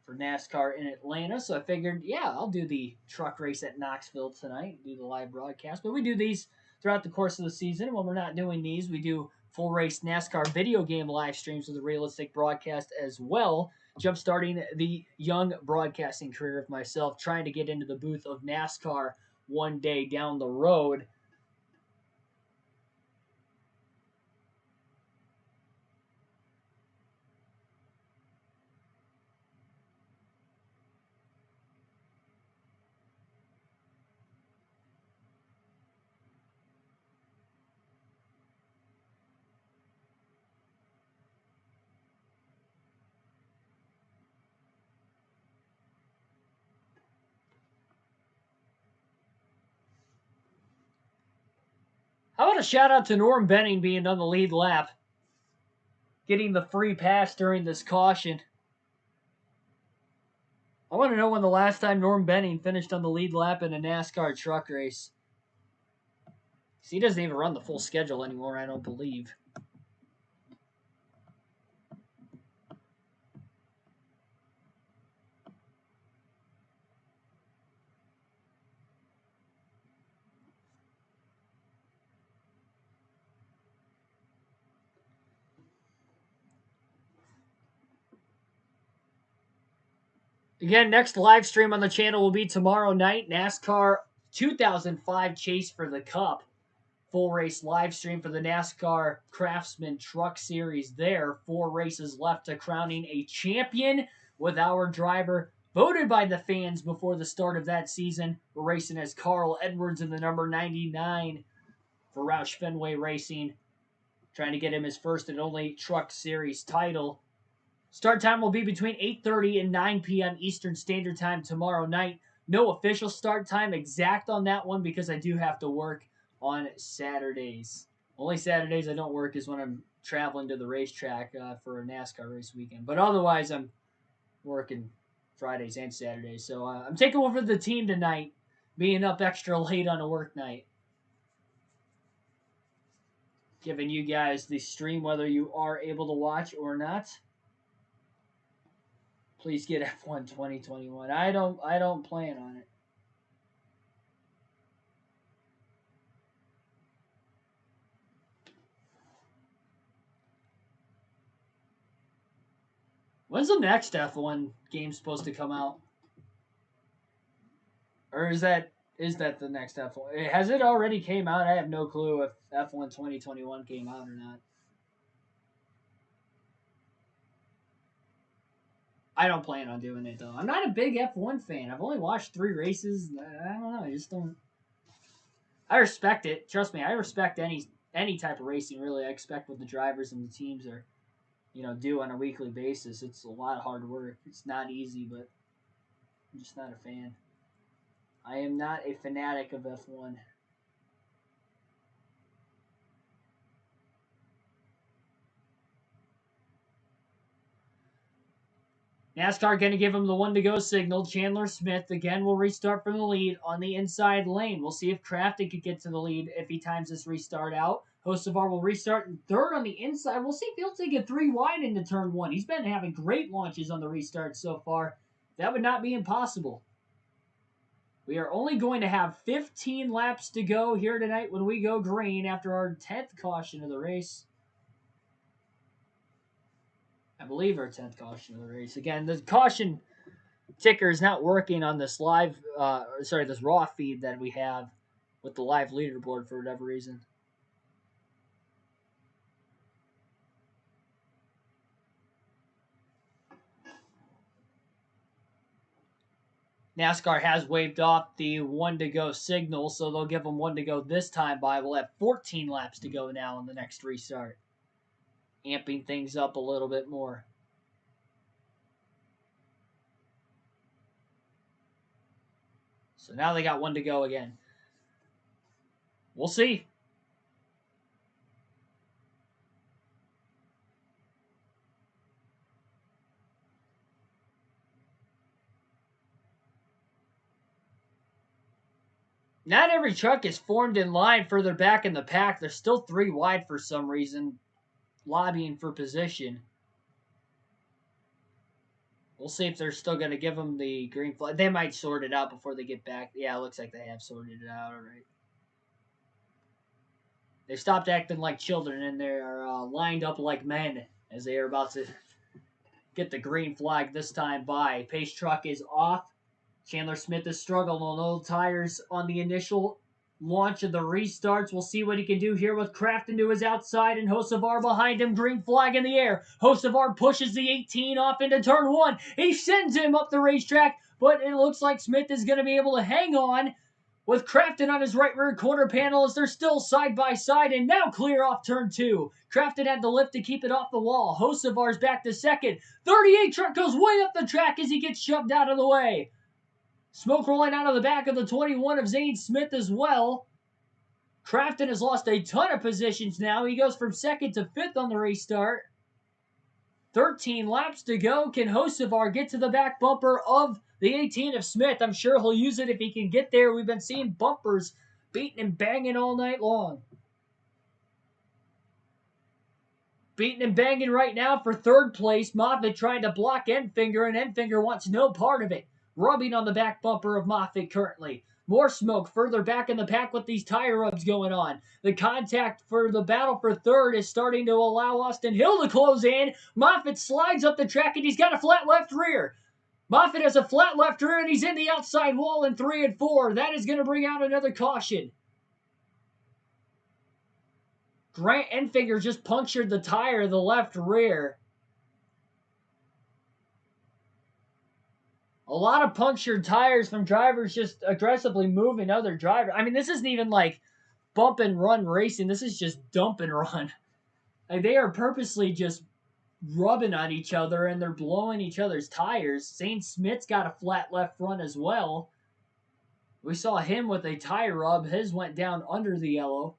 for NASCAR in Atlanta. So I figured, yeah, I'll do the truck race at Knoxville tonight. Do the live broadcast. But we do these throughout the course of the season. When we're not doing these, we do full race NASCAR video game live streams with a realistic broadcast as well. Jumpstarting the young broadcasting career of myself, trying to get into the booth of NASCAR one day down the road. How about a shout out to Norm Benning being on the lead lap, getting the free pass during this caution. I want to know when the last time Norm Benning finished on the lead lap in a NASCAR truck race. He doesn't even run the full schedule anymore, I don't believe. Again, next live stream on the channel will be tomorrow night. NASCAR 2005 Chase for the Cup. Full race live stream for the NASCAR Craftsman Truck Series there. 4 races left to crowning a champion with our driver voted by the fans before the start of that season. We're racing as Carl Edwards in the number 99 for Roush Fenway Racing. Trying to get him his first and only Truck Series title. Start time will be between 8:30 and 9 p.m. Eastern Standard Time tomorrow night. No official start time exact on that one because I do have to work on Saturdays. Only Saturdays I don't work is when I'm traveling to the racetrack for a NASCAR race weekend. But otherwise, I'm working Fridays and Saturdays. So I'm taking over the team tonight, being up extra late on a work night. Giving you guys the stream whether you are able to watch or not. Please get F1 2021. I don't plan on it. When's the next F1 game supposed to come out? Or is that the next F1? Has it already came out? I have no clue if F1 2021 came out or not. I don't plan on doing it, though. I'm not a big F1 fan. I've only watched 3 races. I don't know. I just don't. I respect it. Trust me, I respect any type of racing. Really, I expect what the drivers and the teams are, do on a weekly basis. It's a lot of hard work. It's not easy, but I'm just not a fan. I am not a fanatic of F1. NASCAR going to give him the one to go signal. Chandler Smith again will restart from the lead on the inside lane. We'll see if Crafton could get to the lead if he times this restart out. Hocevar will restart in third on the inside. We'll see if he'll take it 3 wide into turn 1. He's been having great launches on the restart so far. That would not be impossible. We are only going to have 15 laps to go here tonight when we go green after our 10th caution of the race. I believe our 10th caution of the race. Again, the caution ticker is not working on this this raw feed that we have with the live leaderboard for whatever reason. NASCAR has waved off the one to go signal, so they'll give them one to go this time by. We'll have 14 laps to go now in the next restart, amping things up a little bit more. So now they got one to go again. We'll see. Not every truck is formed in line further back in the pack. They're still 3 wide for some reason, lobbying for position. We'll see if they're still going to give them the green flag. They might sort it out before they get back. Yeah, it looks like they have sorted it out. All right. They stopped acting like children and they're lined up like men as they are about to get the green flag this time by. Pace truck is off. Chandler Smith has struggled on old tires on the initial launch of the restarts. We'll see what he can do here with Crafton to his outside and Hocevar behind him. Green flag in the air. Hocevar pushes the 18 off into turn 1. He sends him up the racetrack, but it looks like Smith is going to be able to hang on with Crafton on his right rear quarter panel as they're still side by side and now clear off turn 2. Crafton had the lift to keep it off the wall. Hocevar's back to second. 38 truck goes way up the track as he gets shoved out of the way. Smoke rolling out of the back of the 21 of Zane Smith as well. Crafton has lost a ton of positions now. He goes from second to fifth on the restart. 13 laps to go. Can Hocevar get to the back bumper of the 18 of Smith? I'm sure he'll use it if he can get there. We've been seeing bumpers beating and banging all night long. Beating and banging right now for third place. Moffitt trying to block Enfinger, and Enfinger wants no part of it. Rubbing on the back bumper of Moffitt currently. More smoke further back in the pack with these tire rubs going on. The contact for the battle for third is starting to allow Austin Hill to close in. Moffitt slides up the track and he's got a flat left rear. Moffitt has a flat left rear and he's in the outside wall in 3 and 4. That is going to bring out another caution. Grant Enfinger just punctured the tire of the left rear. A lot of punctured tires from drivers just aggressively moving other drivers. I mean, this isn't even like bump and run racing. This is just dump and run. Like, they are purposely just rubbing on each other and they're blowing each other's tires. Zane Smith's got a flat left front as well. We saw him with a tire rub. His went down under the yellow.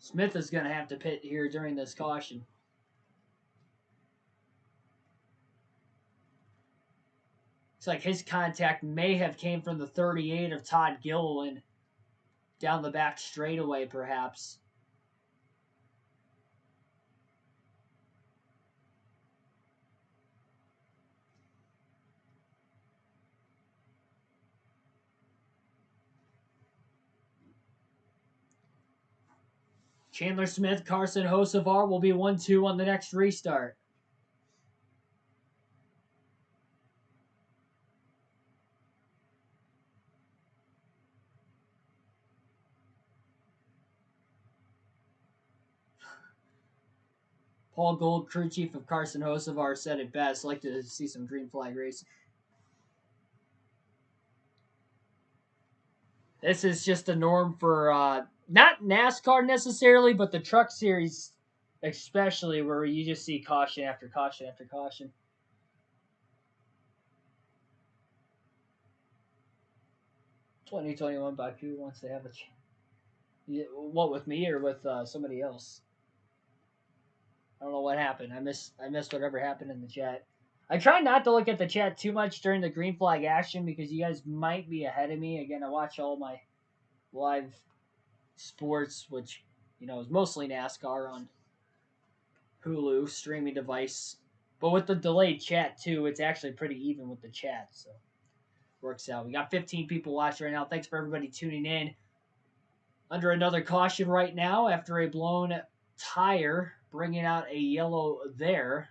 Smith is going to have to pit here during this caution. Looks like his contact may have came from the 38 of Todd Gilliland down the back straightaway, perhaps. Chandler Smith, Carson Hocevar will be 1-2 on the next restart. Paul Gold, crew chief of Carson Hocevar, said it best. I'd like to see some green flag racing. This is just a norm for not NASCAR necessarily, but the truck series especially, where you just see caution after caution after caution. (2021) Baku wants to have what, with me or with somebody else? I don't know what happened. I missed whatever happened in the chat. I try not to look at the chat too much during the green flag action because you guys might be ahead of me. Again, I watch all my live sports, which, you know, is mostly NASCAR on Hulu streaming device. But with the delayed chat too, it's actually pretty even with the chat, so works out. We got 15 people watching right now. Thanks for everybody tuning in. Under another caution right now after a blown tire, bringing out a yellow there.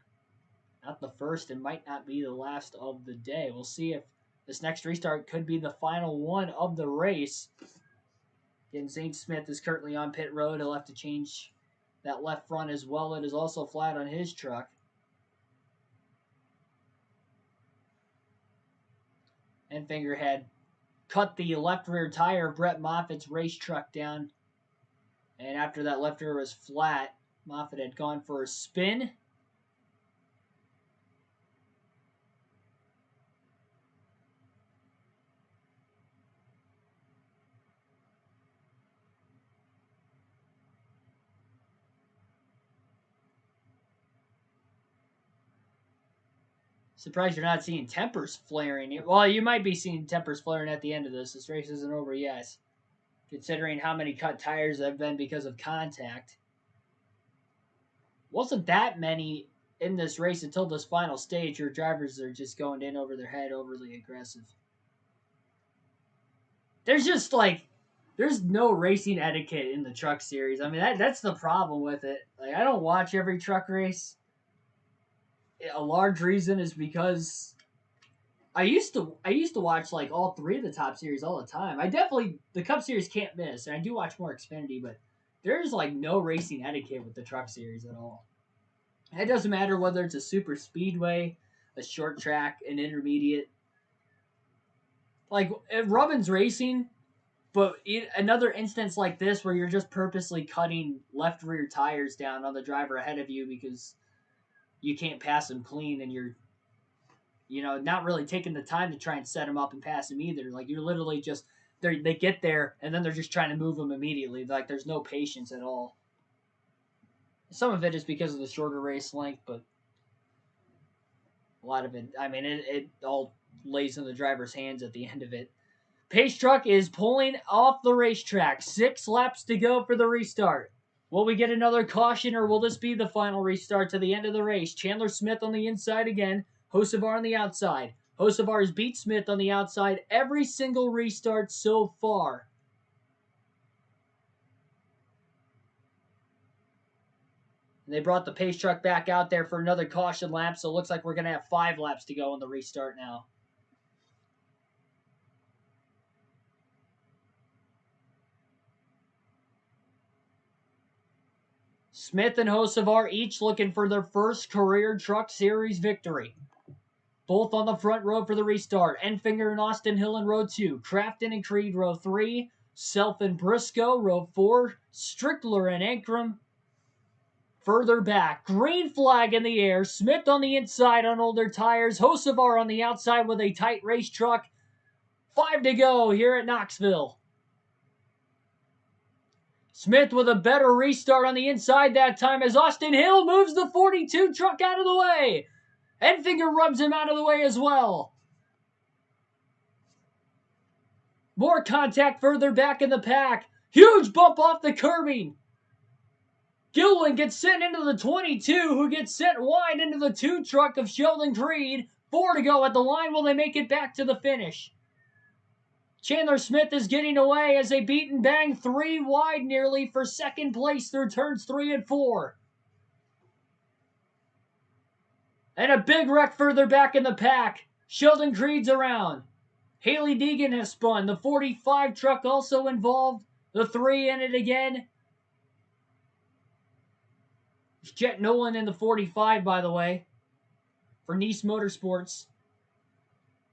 Not the first and might not be the last of the day. We'll see if this next restart could be the final one of the race. Again, Zane Smith is currently on pit road. He'll have to change that left front as well. It is also flat on his truck. Enfinger had cut the left rear tire of Brett Moffitt's race truck down. And after that left rear was flat, Moffitt had gone for a spin. Surprised you're not seeing tempers flaring. Well, you might be seeing tempers flaring at the end of this. This race isn't over yet, considering how many cut tires there have been because of contact. Wasn't that many in this race until this final stage where drivers are just going in over their head, overly aggressive. There's just there's no racing etiquette in the truck series. I mean, that's the problem with it. Like, I don't watch every truck race. A large reason is because I used to watch like all three of the top series all the time. The Cup series can't miss, and I do watch more Xfinity, but there's like no racing etiquette with the truck series at all. It doesn't matter whether it's a super speedway, a short track, an intermediate. Like, Rubbin's racing, but another instance like this where you're just purposely cutting left rear tires down on the driver ahead of you because you can't pass him clean, and you're, not really taking the time to try and set him up and pass him either. Like, you're literally just, they get there, and then they're just trying to move him immediately. Like, there's no patience at all. Some of it is because of the shorter race length, but a lot of it, I mean, it all lays in the driver's hands at the end of it. Pace truck is pulling off the racetrack. 6 laps to go for the restart. Will we get another caution, or will this be the final restart to the end of the race? Chandler Smith on the inside again. Hocevar on the outside. Hocevar has beat Smith on the outside every single restart so far. And they brought the pace truck back out there for another caution lap, so it looks like we're going to have 5 laps to go on the restart now. Smith and Hocevar each looking for their first career Truck Series victory. Both on the front row for the restart. Enfinger and Austin Hill in row 2. Crafton and Creed row 3. Self and Briscoe row 4. Strickler and Ankrum further back. Green flag in the air. Smith on the inside on older tires. Hocevar on the outside with a tight race truck. 5 to go here at Knoxville. Smith with a better restart on the inside that time as Austin Hill moves the 42 truck out of the way. Enfinger rubs him out of the way as well. More contact further back in the pack. Huge bump off the curbing. Gillen gets sent into the 22, who gets sent wide into the 2 truck of Sheldon Creed. 4 to go at the line. Will they make it back to the finish? Chandler Smith is getting away as they beat and bang 3 wide nearly for second place through turns 3 and 4. And a big wreck further back in the pack. Sheldon Creed's around. Haley Deegan has spun. The 45 truck also involved. The 3 in it again. It's Jet Nolan in the 45, by the way, for Nice Motorsports.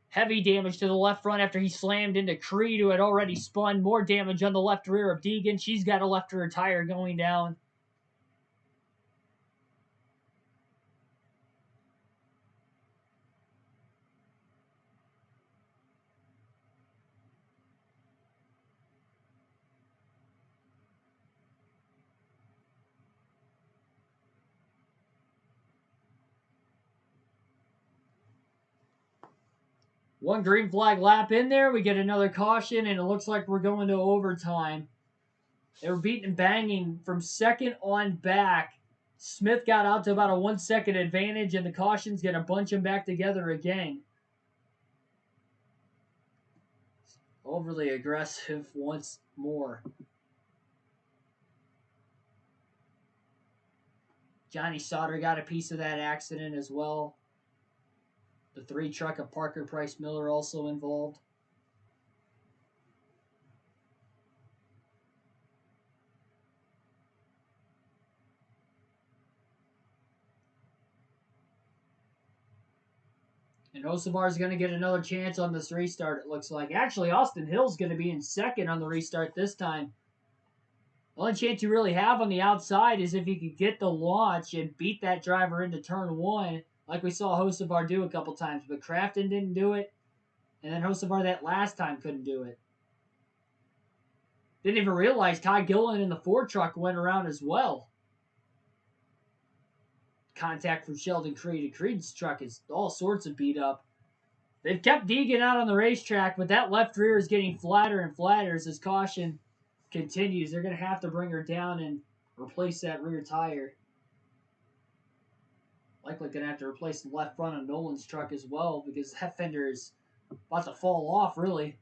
Heavy damage to the left front after he slammed into Creed, who had already spun. More damage on the left rear of Deegan. She's got a left rear tire going down. One green flag lap in there. We get another caution, and it looks like we're going to overtime. They were beating and banging from second on back. Smith got out to about a 1 second advantage, and the caution's going to bunch them back together again. Overly aggressive once more. Johnny Sauter got a piece of that accident as well. The 3 truck of Parker Price Miller also involved. And Osavar is going to get another chance on this restart, it looks like. Actually, Austin Hill's going to be in second on the restart this time. The only chance you really have on the outside is if you could get the launch and beat that driver into turn 1, like we saw Hocevar do a couple times. But Crafton didn't do it, and then Hocevar that last time couldn't do it. Didn't even realize Ty Gillen in the Ford truck went around as well. Contact from Sheldon Creed, and Creed's truck is all sorts of beat up. They've kept Deegan out on the racetrack, but that left rear is getting flatter and flatter as this caution continues. They're going to have to bring her down and replace that rear tire. Likely going to have to replace the left front of Nolan's truck as well, because that fender is about to fall off, really.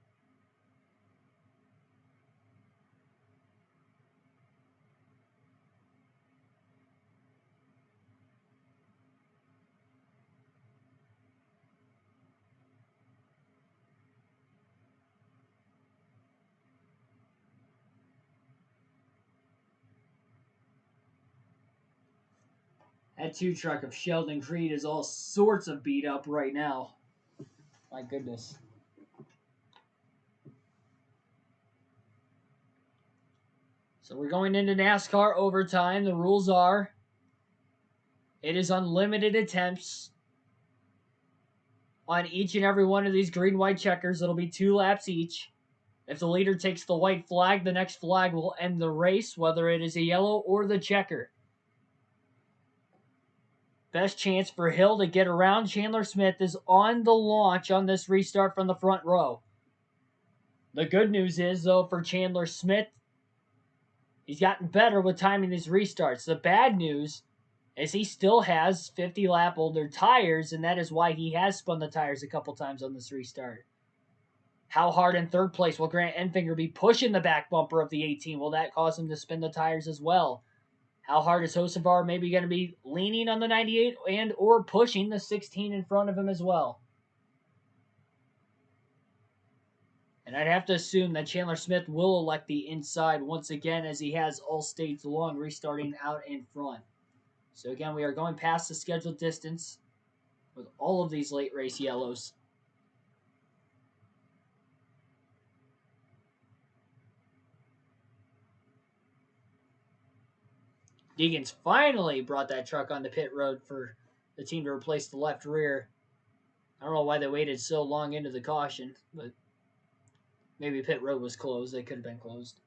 That 2 truck of Sheldon Creed is all sorts of beat up right now. My goodness. So we're going into NASCAR overtime. The rules are it is unlimited attempts on each and every one of these green-white checkers. It'll be 2 laps each. If the leader takes the white flag, the next flag will end the race, whether it is a yellow or the checker. Best chance for Hill to get around Chandler Smith is on the launch on this restart from the front row. The good news is, though, for Chandler Smith, he's gotten better with timing his restarts. The bad news is he still has 50-lap older tires, and that is why he has spun the tires a couple times on this restart. How hard in third place will Grant Enfinger be pushing the back bumper of the 18? Will that cause him to spin the tires as well? How hard is Hocevar maybe going to be leaning on the 98 and or pushing the 16 in front of him as well? And I'd have to assume that Chandler Smith will elect the inside once again, as he has all states long, restarting out in front. So again, we are going past the scheduled distance with all of these late race yellows. Deegan's finally brought that truck on the pit road for the team to replace the left rear. I don't know why they waited so long into the caution, but maybe pit road was closed. They could have been closed.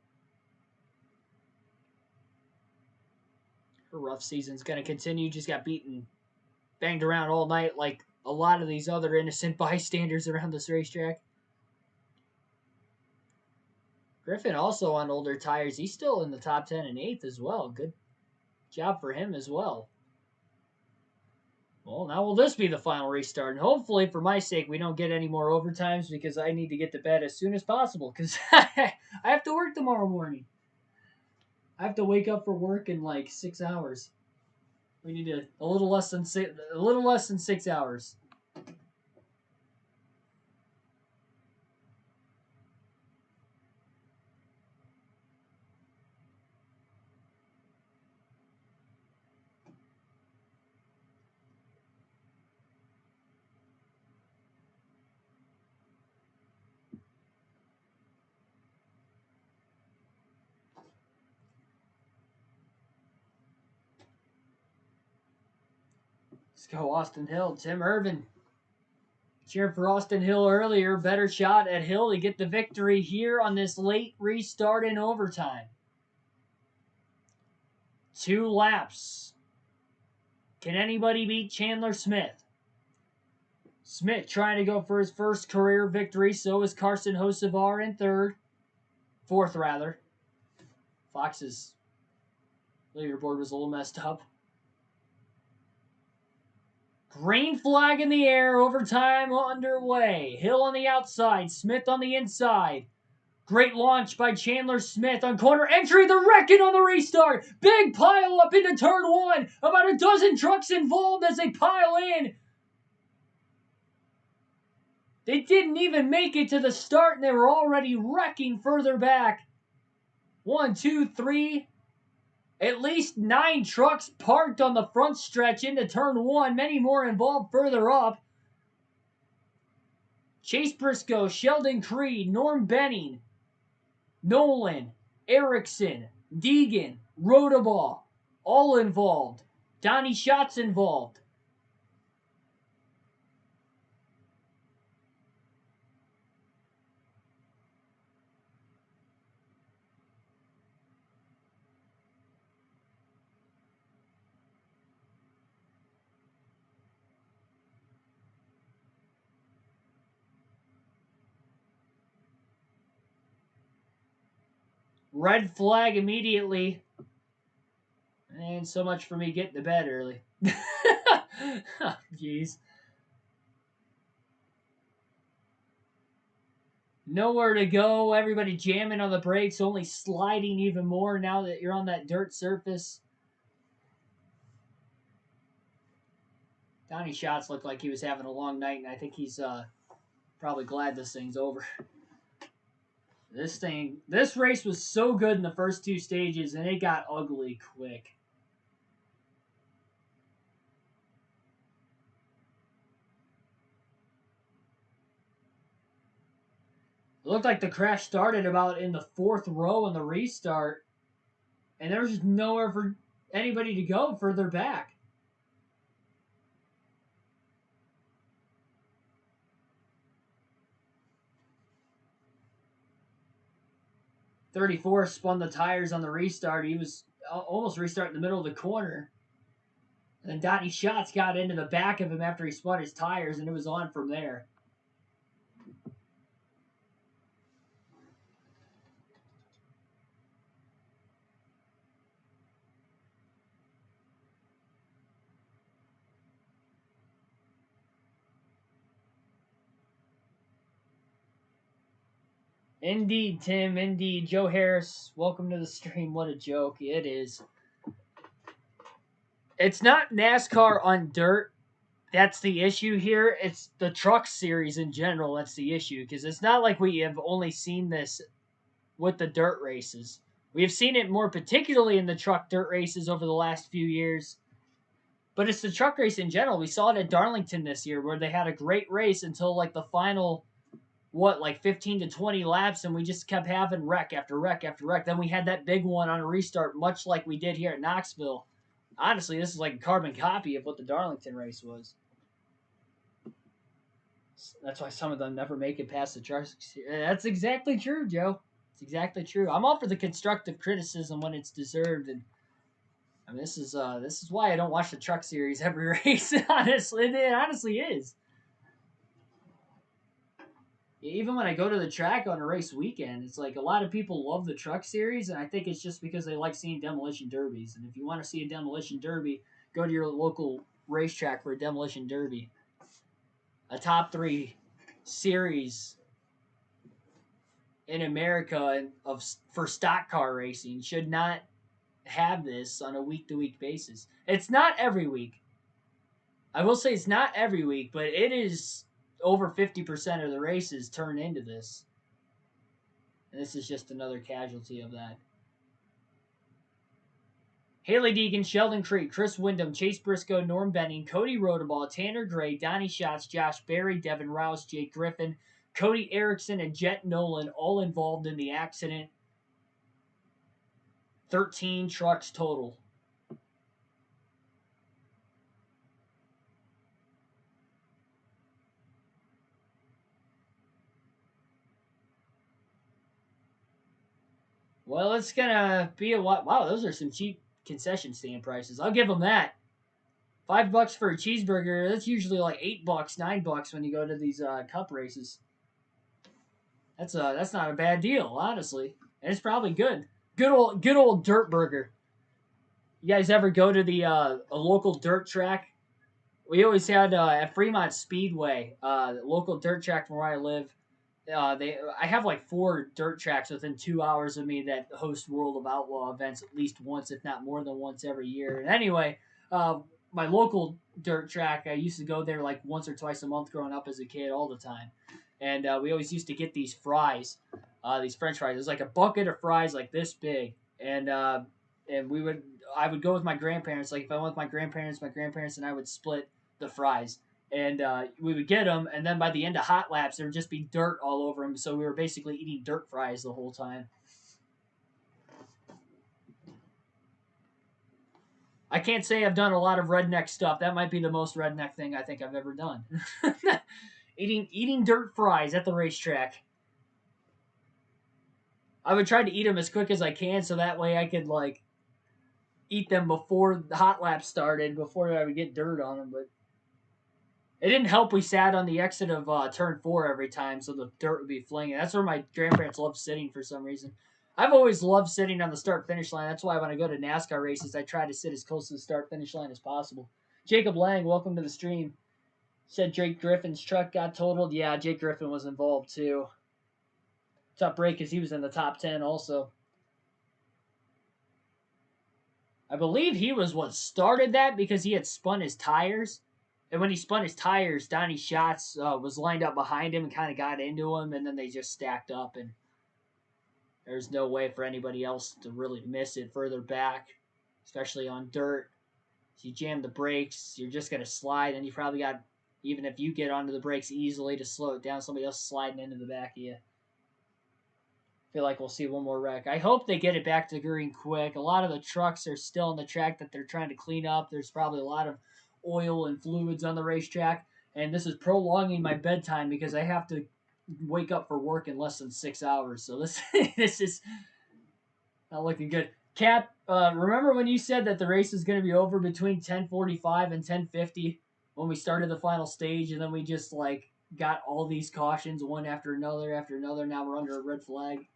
Her rough season's going to continue. Just got beaten, banged around all night like a lot of these other innocent bystanders around this racetrack. Griffin also on older tires. He's still in the top 10 and 8th as well. Good job for him as well. Well, now will this be the final restart? And hopefully, for my sake, we don't get any more overtimes, because I need to get to bed as soon as possible, because I have to work tomorrow morning. I have to wake up for work in like 6 hours. We need a little less than 6 hours. Let's go Austin Hill. Tim Irvin cheering for Austin Hill earlier. Better shot at Hill to get the victory here on this late restart in overtime. 2 laps. Can anybody beat Chandler Smith? Smith trying to go for his first career victory. So is Carson Hocevar in fourth rather. Fox's leaderboard was a little messed up. Green flag in the air, overtime underway. Hill on the outside, Smith on the inside. Great launch by Chandler Smith on corner entry, the wrecking on the restart. Big pile up into turn 1. About a dozen trucks involved as they pile in. They didn't even make it to the start and they were already wrecking further back. 1, 2, 3. At least 9 trucks parked on the front stretch into turn 1. Many more involved further up. Chase Briscoe, Sheldon Creed, Norm Benning, Nolan, Erickson, Deegan, Rodabaugh, all involved. Donnie Schatz involved. Red flag immediately. And so much for me getting to bed early. Jeez. Nowhere to go. Everybody jamming on the brakes, only sliding even more now that you're on that dirt surface. Donnie Schatz looked like he was having a long night, and I think he's probably glad this thing's over. This race was so good in the first 2 stages, and it got ugly quick. It looked like the crash started about in the 4th row in the restart, and there was just nowhere for anybody to go further back. .34 spun the tires on the restart. He was almost restarting in the middle of the corner. And then Donnie Schatz got into the back of him after he spun his tires, and it was on from there. Indeed, Tim. Indeed. Joe Harris, welcome to the stream. What a joke. It is. It's not NASCAR on dirt. That's the issue here. It's the truck series in general. That's the issue. Because it's not like we have only seen this with the dirt races. We have seen it more particularly in the truck dirt races over the last few years. But it's the truck race in general. We saw it at Darlington this year where they had a great race until like the final 15 to 20 laps, and we just kept having wreck after wreck after wreck. Then we had that big one on a restart, much like we did here at Knoxville. Honestly, this is like a carbon copy of what the Darlington race was. That's why some of them never make it past the truck. That's exactly true, Joe. It's exactly true. I'm all for the constructive criticism when it's deserved, and I mean this is why I don't watch the truck series every race. Honestly, it honestly is. Even when I go to the track on a race weekend, it's like a lot of people love the truck series, and I think it's just because they like seeing demolition derbies. And if you want to see a demolition derby, go to your local racetrack for a demolition derby. A top 3 series in America for stock car racing should not have this on a week-to-week basis. It's not every week. I will say it's not every week, but it is over 50% of the races turn into this. And this is just another casualty of that. Haley Deegan, Sheldon Creed, Chris Windham, Chase Briscoe, Norm Benning, Cody Rodabaugh, Tanner Gray, Donnie Schatz, Josh Berry, Devin Rouse, Jake Griffin, Cody Erickson, and Jet Nolan all involved in the accident. 13 trucks total. Well, it's gonna be a what? Wow, those are some cheap concession stand prices. I'll give them that. $5 for a cheeseburger. That's usually like $8, $9 when you go to these cup races. That's not a bad deal, honestly. And it's probably good. Good old dirt burger. You guys ever go to the a local dirt track? We always had at Fremont Speedway, local dirt track from where I live. I have like 4 dirt tracks within 2 hours of me that host World of Outlaw events at least once, if not more than once every year. And anyway, my local dirt track, I used to go there like once or twice a month growing up as a kid, all the time. And we always used to get these fries, these French fries. It was like a bucket of fries like this big, and I would go with my grandparents. Like if I went with my grandparents and I would split the fries, and we would get them, and then by the end of hot laps, there would just be dirt all over them. So we were basically eating dirt fries the whole time. I can't say I've done a lot of redneck stuff. That might be the most redneck thing I think I've ever done. Eating dirt fries at the racetrack. I would try to eat them as quick as I can, so that way I could like eat them before the hot lap started, before I would get dirt on them. But it didn't help. We sat on the exit of turn 4 every time, so the dirt would be flinging. That's where my grandparents loved sitting for some reason. I've always loved sitting on the start-finish line. That's why when I go to NASCAR races, I try to sit as close to the start-finish line as possible. Jacob Lang, welcome to the stream. Said Jake Griffin's truck got totaled. Yeah, Jake Griffin was involved too. Tough break because he was in the top 10 also. I believe he was what started that because he had spun his tires. And when he spun his tires, Donnie Schatz was lined up behind him and kind of got into him, and then they just stacked up, and there's no way for anybody else to really miss it further back, especially on dirt. If you jam the brakes, you're just going to slide, and you probably got, even if you get onto the brakes easily to slow it down, somebody else sliding into the back of you. Feel like we'll see one more wreck. I hope they get it back to the green quick. A lot of the trucks are still on the track that they're trying to clean up. There's probably a lot of oil and fluids on the racetrack, and this is prolonging my bedtime because I have to wake up for work in less than 6 hours. So this this is not looking good. Cap, remember when you said that the race is going to be over between 10:45 and 10:50 when we started the final stage, and then we just like got all these cautions one after another after another. Now we're under a red flag.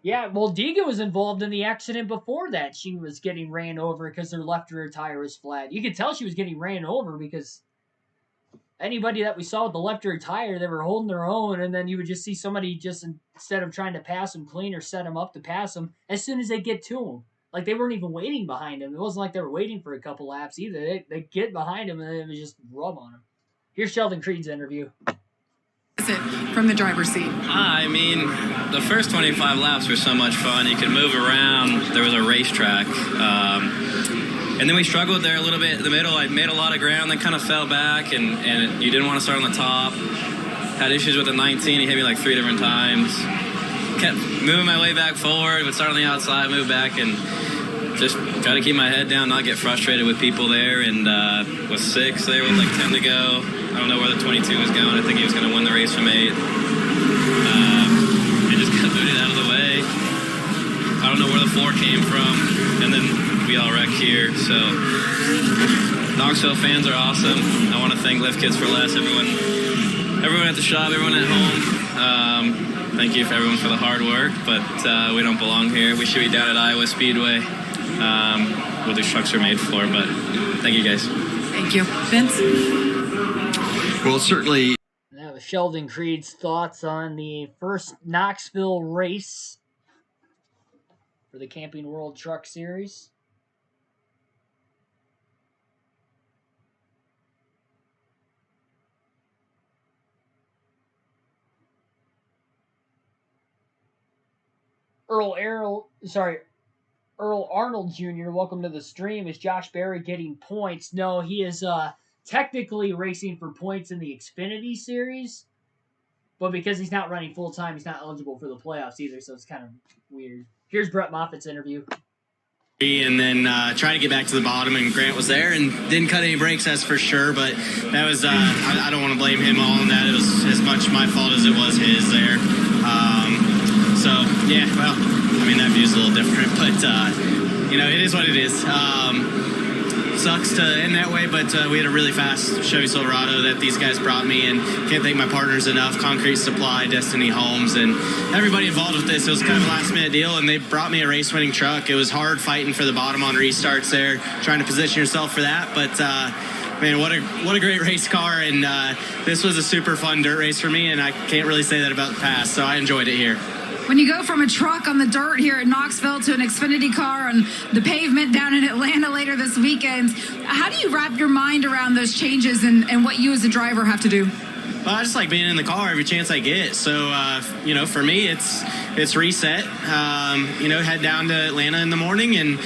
Yeah, well, Deegan was involved in the accident before that. She was getting ran over because her left rear tire was flat. You could tell she was getting ran over because anybody that we saw with the left rear tire, they were holding their own, and then you would just see somebody just instead of trying to pass them clean or set them up to pass them, as soon as they get to them. Like they weren't even waiting behind him. It wasn't like they were waiting for a couple laps either. They get behind him and then it was just rub on him. Here's Sheldon Creed's interview. From the driver's seat. I mean, the first 25 laps were so much fun. You could move around. There was a racetrack. And then we struggled there a little bit in the middle. I made a lot of ground, then kind of fell back, and you didn't want to start on the top. Had issues with the 19. He hit me like 3 different times. Kept moving my way back forward, would start on the outside, move back, and just try to keep my head down, not get frustrated with people there. And with 6 there with like 10 to go. I don't know where the 22 was going. I think he was going to win the race from 8. He just got booted out of the way. I don't know where the 4 came from. And then we all wrecked here. So Knoxville fans are awesome. I want to thank Lift Kids for Less. Everyone at the shop, everyone at home. Thank you for everyone for the hard work. But we don't belong here. We should be down at Iowa Speedway. What these trucks are made for. But thank you guys. Thank you. Vince? Well, certainly. That was Sheldon Creed's thoughts on the first Knoxville race for the Camping World Truck Series. Earl Arnold Jr., welcome to the stream. Is Josh Berry getting points? No, he is technically racing for points in the Xfinity Series, but because he's not running full-time, he's not eligible for the playoffs either, so it's kind of weird. Here's Brett Moffitt's interview. and then try to get back to the bottom, and Grant was there and didn't cut any brakes, that's for sure, but that was I don't want to blame him all on that. It was as much my fault as it was his there. So yeah, well, I mean, that view's a little different, but it is what it is. Sucks to end that way, but we had a really fast Chevy Silverado that these guys brought me, and can't thank my partners enough. Concrete Supply, Destiny Homes, and everybody involved with this. It was kind of a last-minute deal, and they brought me a race-winning truck. It was hard fighting for the bottom on restarts there, trying to position yourself for that, but man, what a great race car, and this was a super fun dirt race for me, and I can't really say that about the past, so I enjoyed it here. When you go from a truck on the dirt here at Knoxville to an Xfinity car on the pavement down in Atlanta later this weekend, how do you wrap your mind around those changes and what you as a driver have to do? Well, I just like being in the car every chance I get. So, for me, it's reset. Head down to Atlanta in the morning and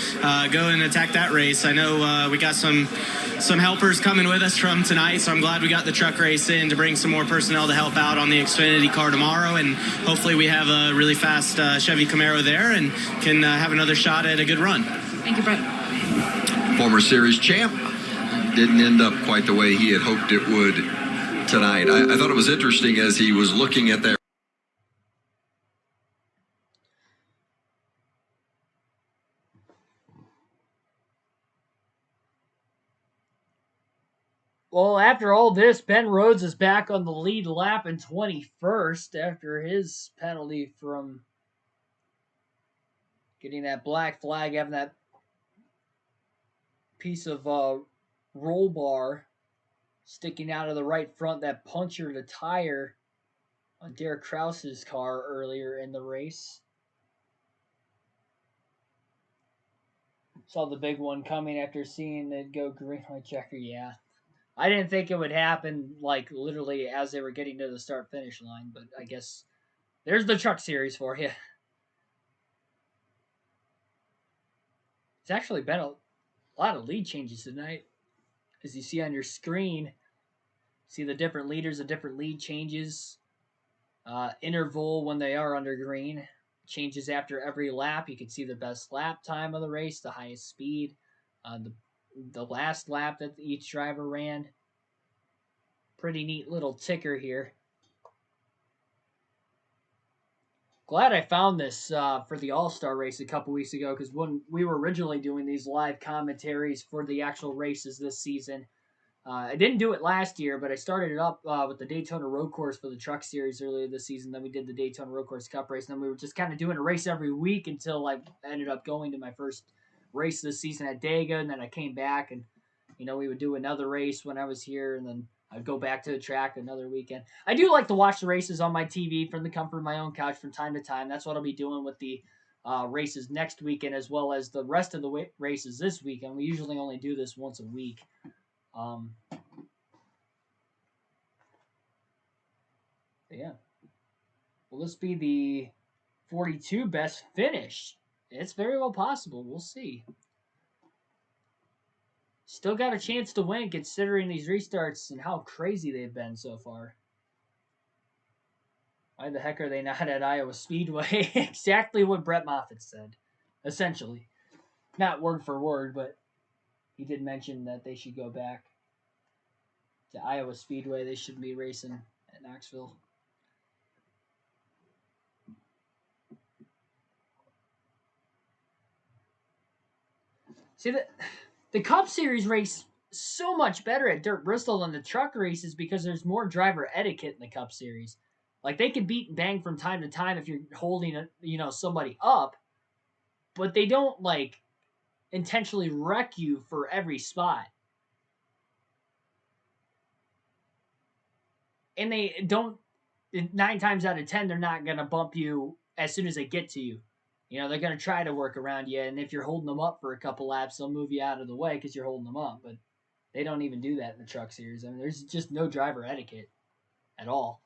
go and attack that race. I know we got some helpers coming with us from tonight, so I'm glad we got the truck race in to bring some more personnel to help out on the Xfinity car tomorrow, and hopefully we have a really fast Chevy Camaro there and can have another shot at a good run. Thank you, Brett. Former series champ. Didn't end up quite the way he had hoped it would tonight. I thought it was interesting as he was looking at that. Well, after all this, Ben Rhodes is back on the lead lap in 21st after his penalty from getting that black flag, having that piece of roll bar sticking out of the right front that punctured a tire on Derek Krause's car earlier in the race. Saw the big one coming after seeing it go green light checker, yeah. I didn't think it would happen, like, literally as they were getting to the start-finish line, but I guess there's the Truck Series for you. It's actually been a lot of lead changes tonight. As you see on your screen, see the different leaders, the different lead changes. Interval when they are under green. Changes after every lap. You can see the best lap time of the race, the highest speed, the last lap that each driver ran. Pretty neat little ticker here. Glad I found this for the All-Star race a couple weeks ago, because when we were originally doing these live commentaries for the actual races this season, I didn't do it last year, but I started it up with the Daytona Road Course for the Truck Series earlier this season. Then we did the Daytona Road Course Cup race, and then we were just kind of doing a race every week until I ended up going to my first race this season at Dega, and then I came back, and we would do another race when I was here, and then I'd go back to the track another weekend. I do like to watch the races on my TV from the comfort of my own couch from time to time. That's what I'll be doing with the races next weekend, as well as the rest of the races this weekend. We usually only do this once a week. Yeah. Will this be the 42 best finish? It's very well possible. We'll see. Still got a chance to win considering these restarts and how crazy they've been so far. Why the heck are they not at Iowa Speedway? Exactly what Brett Moffitt said, essentially. Not word for word, but he did mention that they should go back to Iowa Speedway. They should be racing at Knoxville. See, the Cup Series race so much better at Dirt Bristol than the truck races because there's more driver etiquette in the Cup Series. Like, they can beat and bang from time to time if you're holding somebody up, but they don't intentionally wreck you for every spot. And they don't, 9 times out of 10, they're not going to bump you as soon as they get to you. They're going to try to work around you, and if you're holding them up for a couple laps, they'll move you out of the way because you're holding them up. But they don't even do that in the Truck Series. I mean, there's just no driver etiquette at all.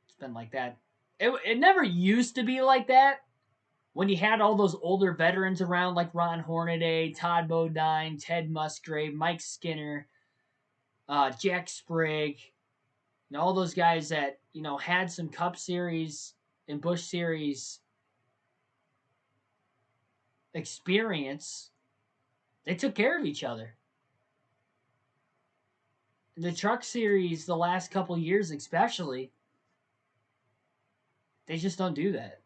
It's been like that. It never used to be like that when you had all those older veterans around like Ron Hornaday, Todd Bodine, Ted Musgrave, Mike Skinner, Jack Sprigg, all those guys that, had some Cup Series and Busch Series experience, they took care of each other. The truck series, the last couple years especially, they just don't do that.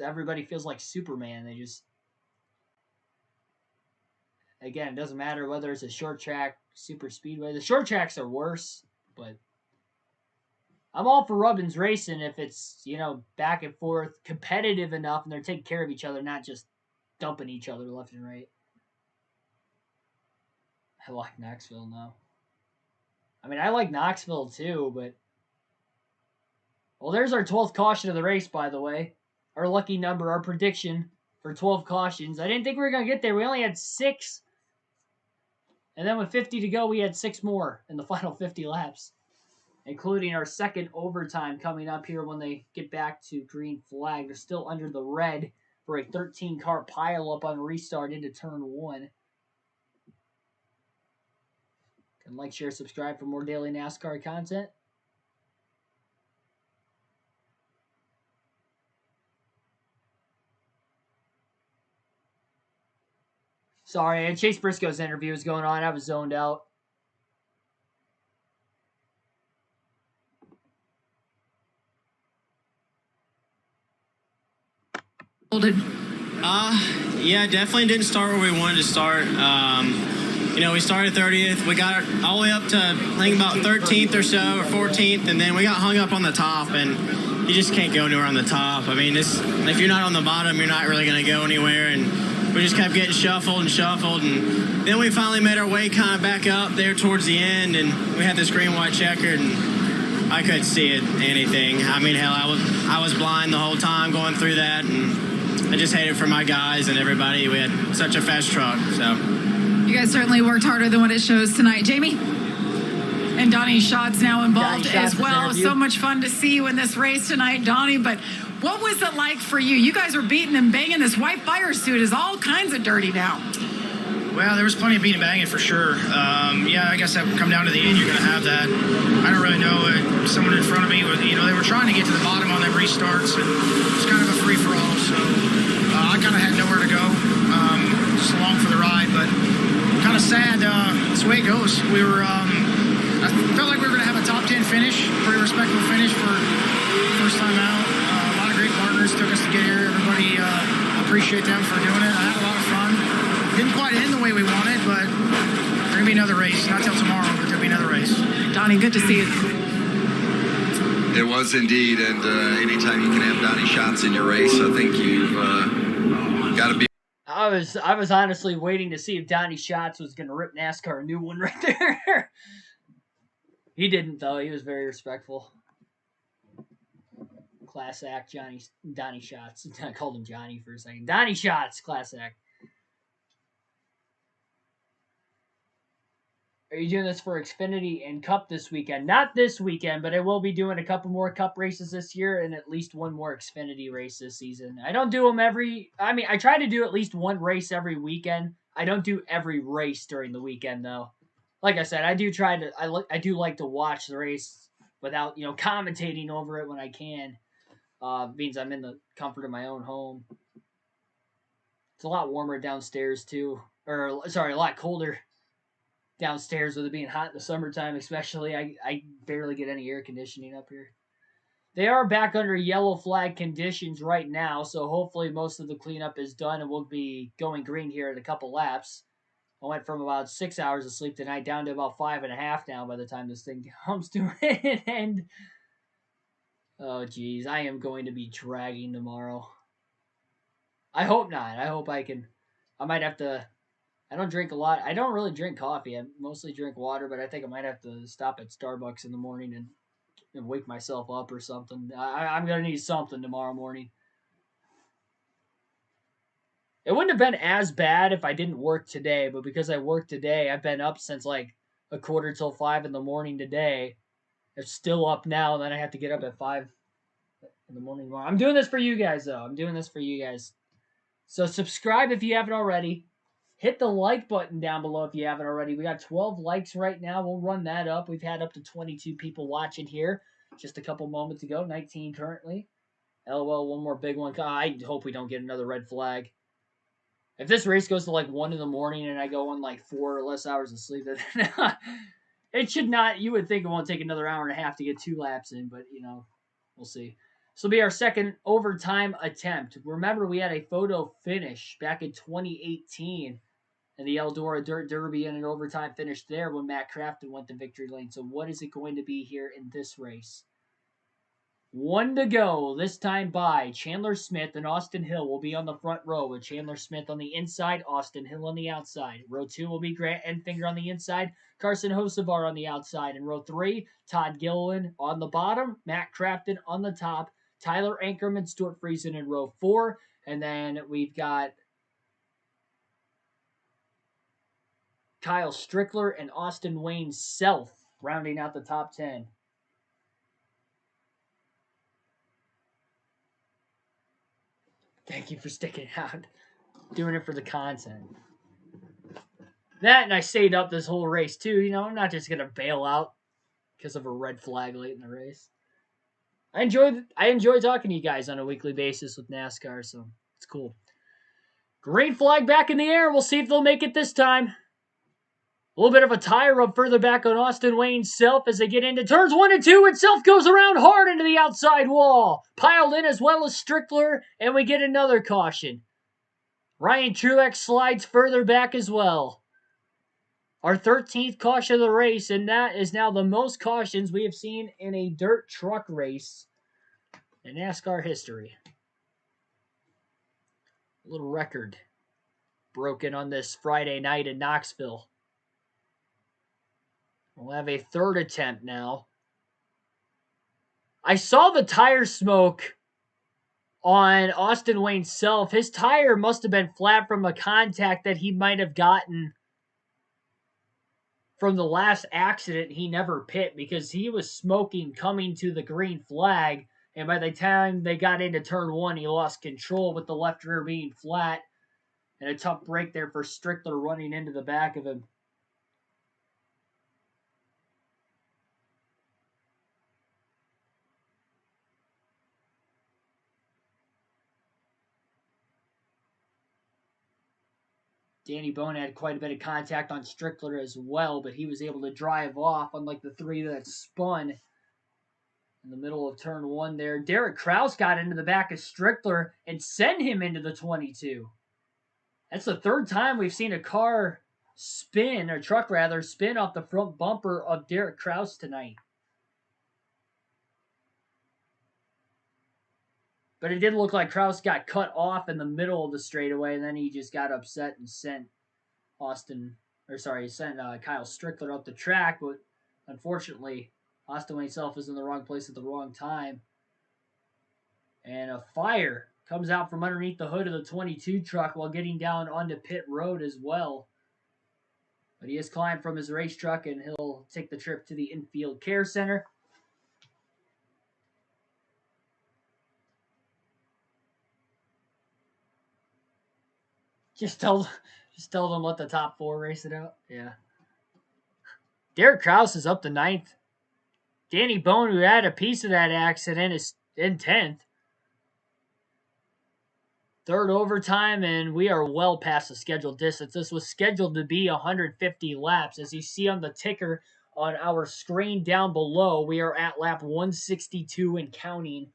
Everybody feels like Superman. Again, it doesn't matter whether it's a short track, super speedway. The short tracks are worse, but I'm all for Rubbins racing if it's, back and forth, competitive enough, and they're taking care of each other, not just dumping each other left and right. I like Knoxville now. I mean, I like Knoxville too, but... Well, there's our 12th caution of the race, by the way. Our lucky number, our prediction for 12 cautions. I didn't think we were going to get there. We only had 6. And then with 50 to go, we had 6 more in the final 50 laps, including our second overtime coming up here when they get back to green flag. They're still under the red for a 13-car pileup on restart into turn 1. And like, share, subscribe for more daily NASCAR content. Sorry, Chase Briscoe's interview was going on. I was zoned out. Yeah, definitely didn't start where we wanted to start. We started 30th. We got all the way up to, I think, about 13th or so, or 14th, and then we got hung up on the top, and you just can't go anywhere on the top. I mean, if you're not on the bottom, you're not really going to go anywhere, and we just kept getting shuffled, and then we finally made our way kind of back up there towards the end, and we had this green-white checkered, and I couldn't see anything. I mean, hell, I was blind the whole time going through that, and I just hate it for my guys and everybody. We had such a fast truck, so. You guys certainly worked harder than what it shows tonight. Jamie? And Donnie Schatz's now involved as well. So much fun to see you in this race tonight, Donnie, but what was it like for you? You guys were beating and banging. This white fire suit is all kinds of dirty now. Well, there was plenty of beating and banging for sure. I guess that would come down to the end. You're going to have that. I don't really know. Someone in front of me, they were trying to get to the bottom on them restarts, and it was kind of a free-for-all. So I kind of had nowhere to go, just along for the ride. But kind of sad. It's the way it goes. I felt like we were going to have a top 10 finish, pretty respectable finish for first time out. A lot of great partners took us to get here. Everybody, appreciate them for doing it. I had a lot of fun. Didn't quite end the way we wanted, but there's going to be another race. Not till tomorrow, but there'll be another race. Donnie, good to see you. It was indeed, and anytime you can have Donnie Schatz in your race, I think you've got to be. I was honestly waiting to see if Donnie Schatz was going to rip NASCAR a new one right there. He didn't, though. He was very respectful. Class act, Donnie Schatz. I called him Johnny for a second. Donnie Schatz, class act. Are you doing this for Xfinity and Cup this weekend? Not this weekend, but I will be doing a couple more Cup races this year and at least one more Xfinity race this season. I don't do them I try to do at least one race every weekend. I don't do every race during the weekend, though. Like I said, I do like to watch the race without, commentating over it when I can. Means I'm in the comfort of my own home. It's a lot warmer downstairs, too. A lot colder downstairs with it being hot in the summertime, especially. I barely get any air conditioning up here. They are back under yellow flag conditions right now, so hopefully most of the cleanup is done and we'll be going green here in a couple laps. I went from about 6 hours of sleep tonight down to about 5.5 now by the time this thing comes to an end. Oh, geez. I am going to be dragging tomorrow. I hope not. I hope I can. I might have to. I don't drink a lot. I don't really drink coffee. I mostly drink water, but I think I might have to stop at Starbucks in the morning and wake myself up or something. I'm going to need something tomorrow morning. It wouldn't have been as bad if I didn't work today, but because I worked today, I've been up since like 4:45 in the morning today. It's still up now, and then I have to get up at 5 in the morning tomorrow. I'm doing this for you guys, though. I'm doing this for you guys. So subscribe if you haven't already. Hit the like button down below if you haven't already. We got 12 likes right now. We'll run that up. We've had up to 22 people watching here just a couple moments ago. 19 currently. LOL, one more big one. I hope we don't get another red flag. If this race goes to like 1 in the morning and I go on like 4 or less hours of sleep, then it should not. You would think it won't take another hour and a half to get 2 laps in, but we'll see. This will be our second overtime attempt. Remember, we had a photo finish back in 2018 in the Eldora Dirt Derby and an overtime finish there when Matt Crafton went to victory lane. So what is it going to be here in this race? 1 to go, this time by Chandler Smith and Austin Hill will be on the front row with Chandler Smith on the inside, Austin Hill on the outside. Row 2 will be Grant Enfinger on the inside, Carson Hocevar on the outside. In row 3, Todd Gilliland on the bottom, Matt Crafton on the top, Tyler Ankerman, Stuart Friesen in row 4, and then we've got Kyle Strickler and Austin Wayne Self rounding out the top 10. Thank you for sticking out. Doing it for the content. That, and I stayed up this whole race too. I'm not just going to bail out because of a red flag late in the race. I enjoy talking to you guys on a weekly basis with NASCAR, so it's cool. Green flag back in the air. We'll see if they'll make it this time. A little bit of a tire rub further back on Austin Wayne Self as they get into turns 1 and 2, and Self goes around hard into the outside wall. Piled in as well as Strickler, and we get another caution. Ryan Truex slides further back as well. Our 13th caution of the race, and that is now the most cautions we have seen in a dirt truck race in NASCAR history. A little record broken on this Friday night in Knoxville. We'll have a third attempt now. I saw the tire smoke on Austin Wayne Self. His tire must have been flat from a contact that he might have gotten from the last accident. He never pit because he was smoking coming to the green flag. And by the time they got into turn 1, he lost control with the left rear being flat. And a tough break there for Strickler running into the back of him. Danny Bone had quite a bit of contact on Strickler as well, but he was able to drive off, unlike the 3 that spun in the middle of turn 1 there. Derek Kraus got into the back of Strickler and sent him into the 22. That's the 3rd time we've seen a car spin, or truck rather, spin off the front bumper of Derek Kraus tonight. But it did look like Kraus got cut off in the middle of the straightaway, and then he just got upset and sent Kyle Strickler up the track. But unfortunately, Austin Wayne Self is in the wrong place at the wrong time. And a fire comes out from underneath the hood of the 22 truck while getting down onto pit road as well. But he has climbed from his race truck, and he'll take the trip to the infield care center. Just tell them let the top 4 race it out. Yeah. Derek Kraus is up to 9th. Danny Bone, who had a piece of that accident, is in 10th. 3rd overtime, and we are well past the scheduled distance. This was scheduled to be 150 laps. As you see on the ticker on our screen down below, we are at lap 162 and counting.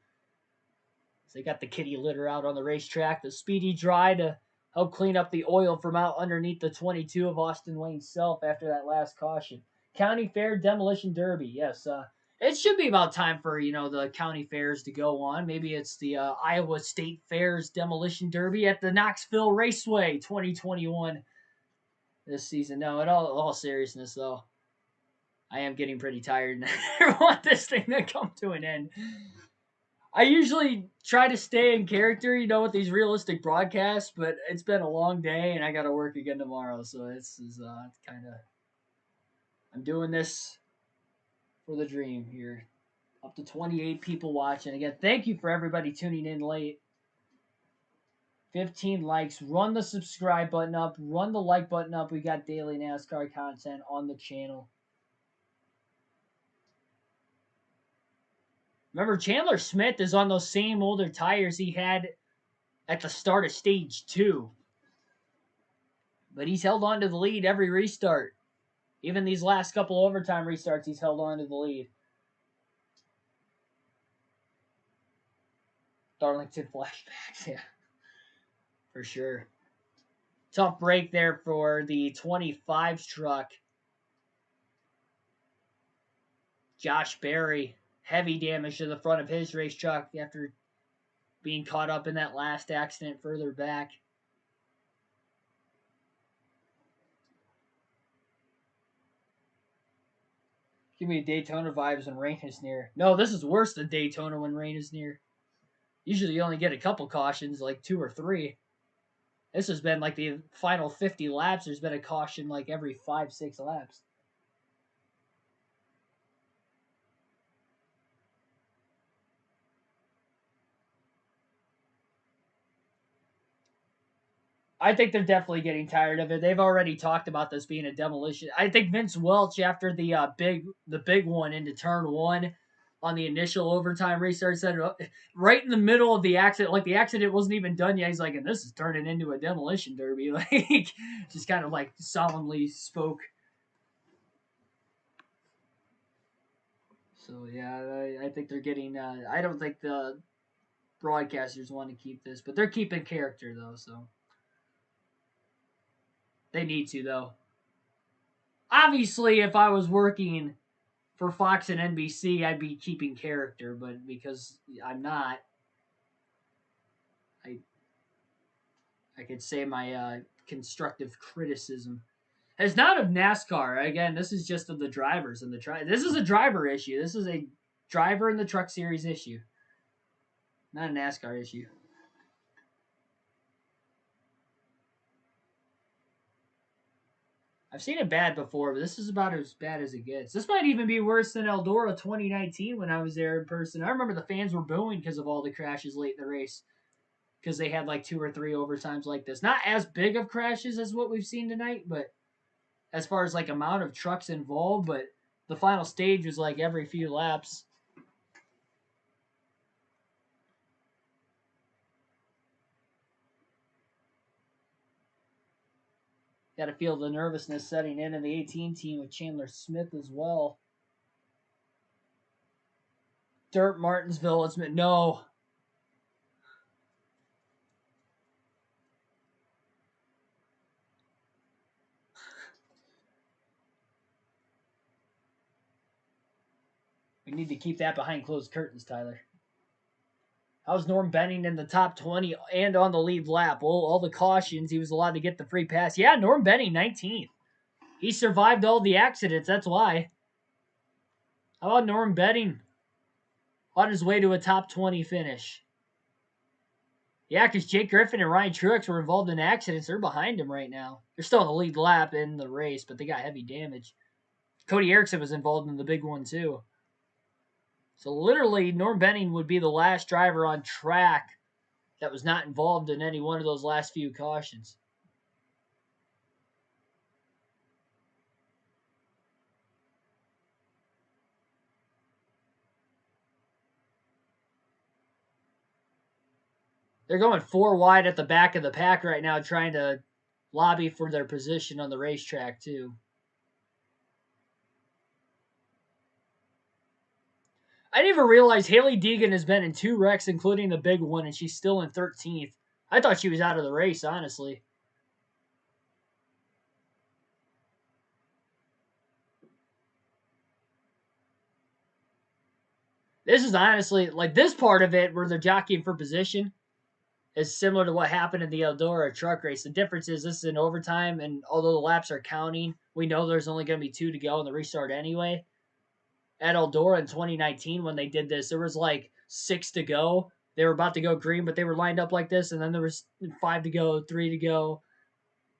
So they got the kitty litter out on the racetrack. The speedy dry to help clean up the oil from out underneath the 22 of Austin Wayne Self after that last caution. County Fair Demolition Derby. Yes, it should be about time for, the county fairs to go on. Maybe it's the Iowa State Fair's Demolition Derby at the Knoxville Raceway 2021 this season. No, in all seriousness, though, I am getting pretty tired and I want this thing to come to an end. I usually try to stay in character, with these realistic broadcasts, but it's been a long day and I got to work again tomorrow. So it's kind of, I'm doing this for the dream here. Up to 28 people watching. Again, thank you for everybody tuning in late. 15 likes. Run the subscribe button up. Run the like button up. We got daily NASCAR content on the channel. Remember, Chandler Smith is on those same older tires he had at the start of stage 2. But he's held on to the lead every restart. Even these last couple overtime restarts, he's held on to the lead. Darlington flashbacks, yeah. For sure. Tough break there for the 25 truck. Josh Berry, heavy damage to the front of his race truck after being caught up in that last accident further back. Give me Daytona vibes when rain is near. No, this is worse than Daytona when rain is near. Usually you only get a couple cautions, like 2 or 3. This has been like the final 50 laps. There's been a caution like every 5-6 laps. I think they're definitely getting tired of it. They've already talked about this being a demolition. I think Vince Welch, after the big one into turn 1 on the initial overtime restart, said right in the middle of the accident, like the accident wasn't even done yet. He's like, and this is turning into a demolition derby. Like, just kind of like solemnly spoke. So yeah, I think they're getting. I don't think the broadcasters want to keep this, but they're keeping character though. So. They need to, though. Obviously, if I was working for Fox and NBC, I'd be keeping character, but because I'm not, I could say my constructive criticism. It's not of NASCAR. Again, this is just of the drivers and this is a driver issue. This is a driver in the Truck Series issue, not a NASCAR issue. I've seen it bad before, but this is about as bad as it gets. This might even be worse than Eldora 2019 when I was there in person. I remember the fans were booing because of all the crashes late in the race because they had like 2 or 3 overtimes like this. Not as big of crashes as what we've seen tonight, but as far as like amount of trucks involved, but the final stage was like every few laps. Got to feel the nervousness setting in the 18 team with Chandler Smith as well. Dirt Martinsville, it's no. We need to keep that behind closed curtains, Tyler. How's Norm Benning in the top 20 and on the lead lap? Well, all the cautions, he was allowed to get the free pass. Yeah, Norm Benning, 19th. He survived all the accidents, that's why. How about Norm Benning on his way to a top 20 finish? Yeah, because Jake Griffin and Ryan Truex were involved in accidents. They're behind him right now. They're still in the lead lap in the race, but they got heavy damage. Cody Erickson was involved in the big one, too. So literally, Norm Benning would be the last driver on track that was not involved in any one of those last few cautions. They're going 4 wide at the back of the pack right now, trying to lobby for their position on the racetrack, too. I didn't even realize Hailie Deegan has been in 2 wrecks, including the big one, and she's still in 13th. I thought she was out of the race, honestly. This is honestly, like this part of it where they're jockeying for position is similar to what happened in the Eldora truck race. The difference is this is an overtime, and although the laps are counting, we know there's only going to be 2 to go in the restart anyway. At Eldora in 2019 when they did this, there was like 6 to go. They were about to go green, but they were lined up like this, and then there was 5 to go, 3 to go,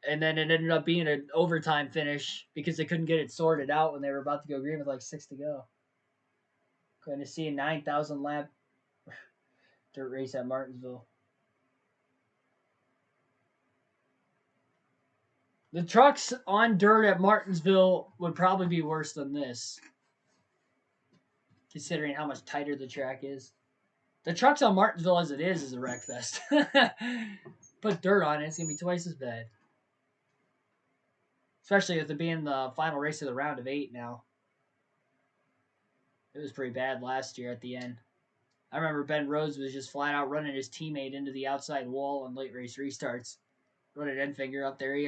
and then it ended up being an overtime finish because they couldn't get it sorted out when they were about to go green with like 6 to go. Going to see a 9,000 lap dirt race at Martinsville. The trucks on dirt at Martinsville would probably be worse than this, considering how much tighter the track is. The trucks on Martinsville as it is a wreck fest. Put dirt on it, it's going to be twice as bad. Especially with it being the final race of the round of 8 now. It was pretty bad last year at the end. I remember Ben Rhodes was just flat out running his teammate into the outside wall on late race restarts. Running end finger up there. He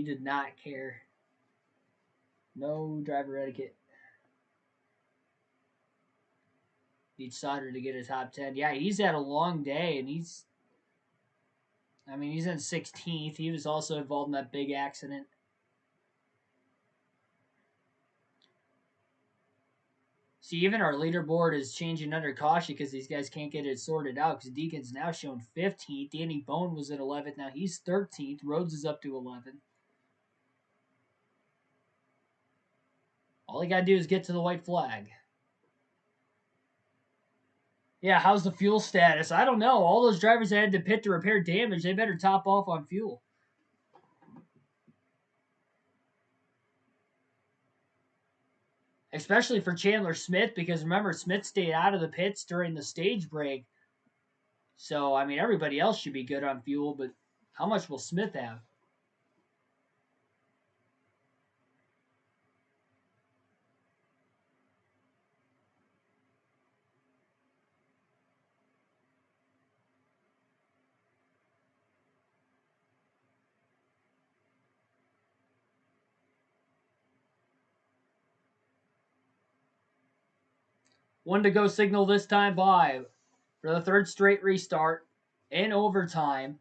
did not care. No driver etiquette. Needs Sauter to get a top 10. Yeah, he's had a long day, and he's in 16th. He was also involved in that big accident. See, even our leaderboard is changing under caution because these guys can't get it sorted out because Deacon's now showing 15th. Danny Bone was at 11th. Now he's 13th. Rhodes is up to 11th. All he got to do is get to the white flag. Yeah, how's the fuel status? I don't know. All those drivers that had to pit to repair damage, they better top off on fuel. Especially for Chandler Smith, because remember, Smith stayed out of the pits during the stage break. So, everybody else should be good on fuel, but how much will Smith have? One to go signal this time by for the third straight restart in overtime.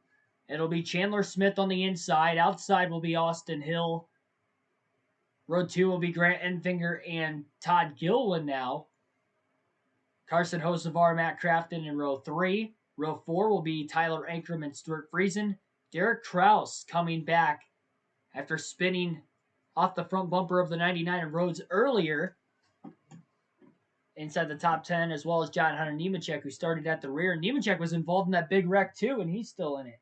It'll be Chandler Smith on the inside. Outside will be Austin Hill. Row 2 will be Grant Enfinger and Todd Gilwin now. Carson Hosevar, Matt Crafton in row 3. Row 4 will be Tyler Ankrum and Stuart Friesen. Derek Kraus coming back after spinning off the front bumper of the 99 in Rhodes earlier inside the top 10, as well as John Hunter Nemechek, who started at the rear. Nemechek was involved in that big wreck too, and he's still in it.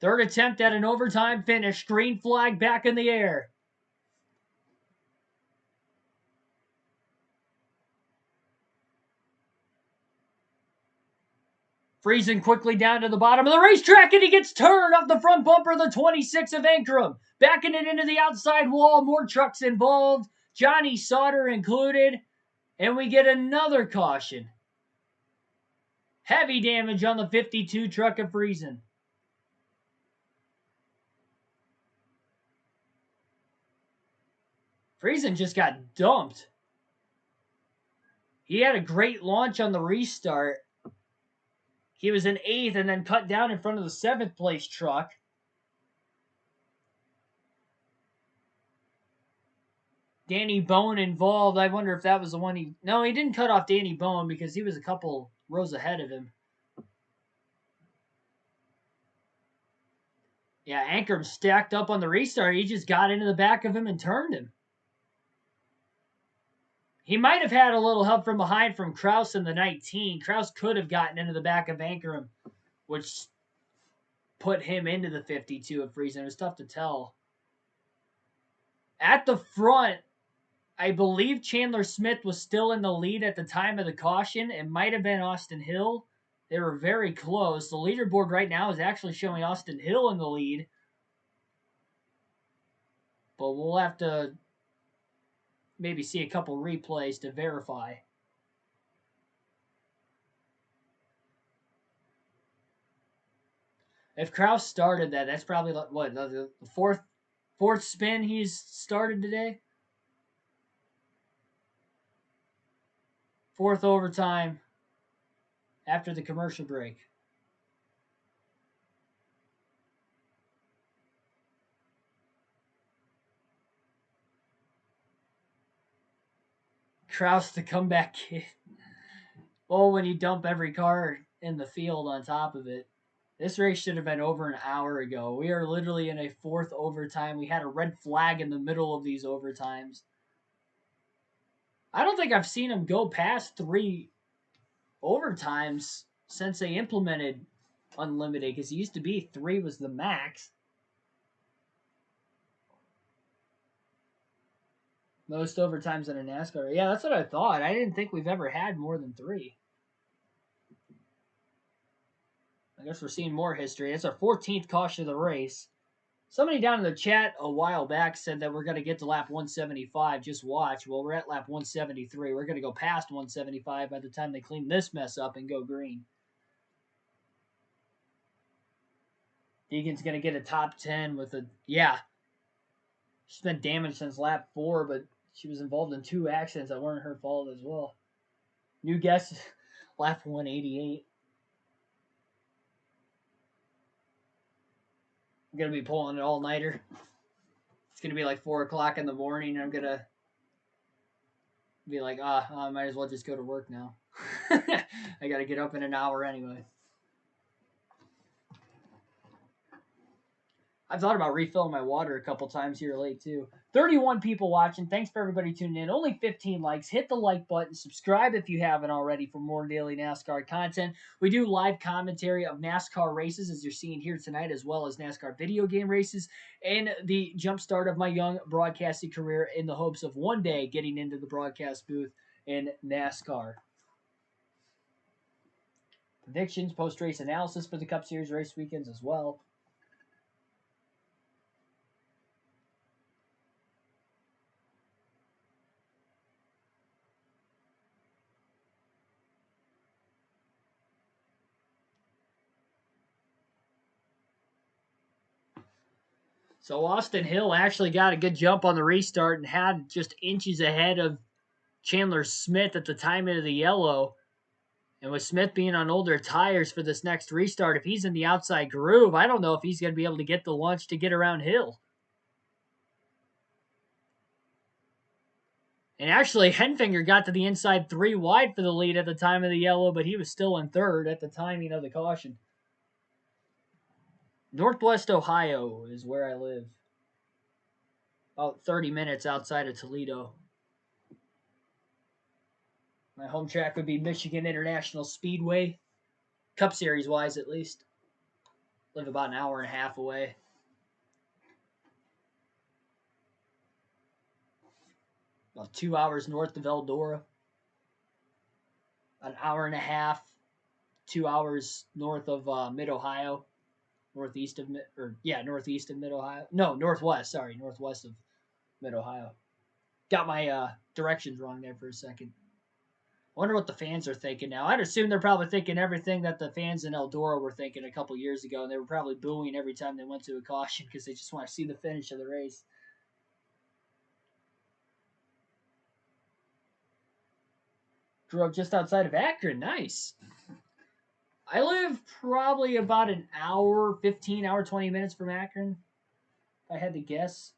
Third attempt at an overtime finish. Green flag back in the air. Friesen quickly down to the bottom of the racetrack, and he gets turned off the front bumper of the 26 of Ankrum. Backing it into the outside wall. More trucks involved. Johnny Sauter included. And we get another caution. Heavy damage on the 52 truck of Friesen. Friesen just got dumped. He had a great launch on the restart. He was in 8th and then cut down in front of the 7th place truck. Danny Bone involved. I wonder if that was the one he... No, he didn't cut off Danny Bone because he was a couple rows ahead of him. Yeah, Ankrum stacked up on the restart. He just got into the back of him and turned him. He might have had a little help from behind from Kraus in the 19. Kraus could have gotten into the back of Ankrum, which put him into the 52 of Friesen. It was tough to tell. At the front, I believe Chandler Smith was still in the lead at the time of the caution. It might have been Austin Hill. They were very close. The leaderboard right now is actually showing Austin Hill in the lead. But we'll have to maybe see a couple replays to verify. If Kraus started that, that's probably what, the fourth spin he's started today? Fourth overtime after the commercial break. Kraus the comeback kid. Oh, when you dump every car in the field on top of it. This race should have been over an hour ago. We are literally in a fourth overtime. We had a red flag in the middle of these overtimes. I don't think I've seen him go past 3 overtimes since they implemented unlimited, because it used to be 3 was the max. Most overtimes in a NASCAR. Yeah, that's what I thought. I didn't think we've ever had more than 3. I guess we're seeing more history. It's our 14th caution of the race. Somebody down in the chat a while back said that we're going to get to lap 175. Just watch. Well, we're at lap 173. We're going to go past 175 by the time they clean this mess up and go green. Deegan's going to get a top 10 with a... Yeah. She's been damaged since lap 4, but she was involved in 2 accidents that weren't her fault as well. New guest, lap 188. I'm going to be pulling an all-nighter. It's going to be like 4 o'clock in the morning. I'm going to be like, I might as well just go to work now. I got to get up in an hour anyway. I've thought about refilling my water a couple times here late, too. 31 people watching. Thanks for everybody tuning in. Only 15 likes. Hit the like button. Subscribe if you haven't already for more daily NASCAR content. We do live commentary of NASCAR races, as you're seeing here tonight, as well as NASCAR video game races, and the jumpstart of my young broadcasting career in the hopes of one day getting into the broadcast booth in NASCAR. Predictions, post-race analysis for the Cup Series race weekends as well. So Austin Hill actually got a good jump on the restart and had just inches ahead of Chandler Smith at the time of the yellow. And with Smith being on older tires for this next restart, if he's in the outside groove, I don't know if he's going to be able to get the launch to get around Hill. And actually, Henfinger got to the inside 3 wide for the lead at the time of the yellow, but he was still in third at the timing of the caution. Northwest Ohio is where I live. About 30 minutes outside of Toledo. My home track would be Michigan International Speedway. Cup Series wise, at least. Live about an hour and a half away. About 2 hours north of Eldora. An hour and a half, 2 hours north of Mid-Ohio. Northeast of Mid-Ohio. No, northwest of Mid-Ohio. Got my directions wrong there for a second. I wonder what the fans are thinking now. I'd assume they're probably thinking everything that the fans in Eldora were thinking a couple years ago, and they were probably booing every time they went to a caution because they just want to see the finish of the race. Grew up just outside of Akron. Nice. I live probably about an hour, 20 minutes from Akron, if I had to guess.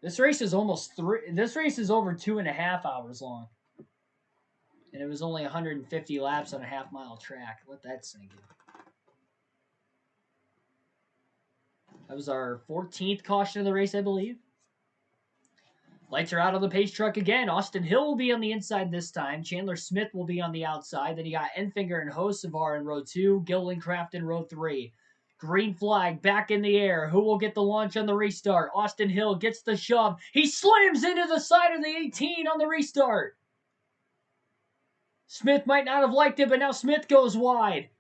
This race is over 2.5 hours long. And it was only 150 laps on a half-mile track. Let that sink in. That was our 14th caution of the race, I believe. Lights are out on the pace truck again. Austin Hill will be on the inside this time. Chandler Smith will be on the outside. Then you got Enfinger and Hocevar in row 2. Gilliland-Craft in row 3. Green flag back in the air. Who will get the launch on the restart? Austin Hill gets the shove. He slams into the side of the 18 on the restart. Smith might not have liked it, but now Smith goes wide.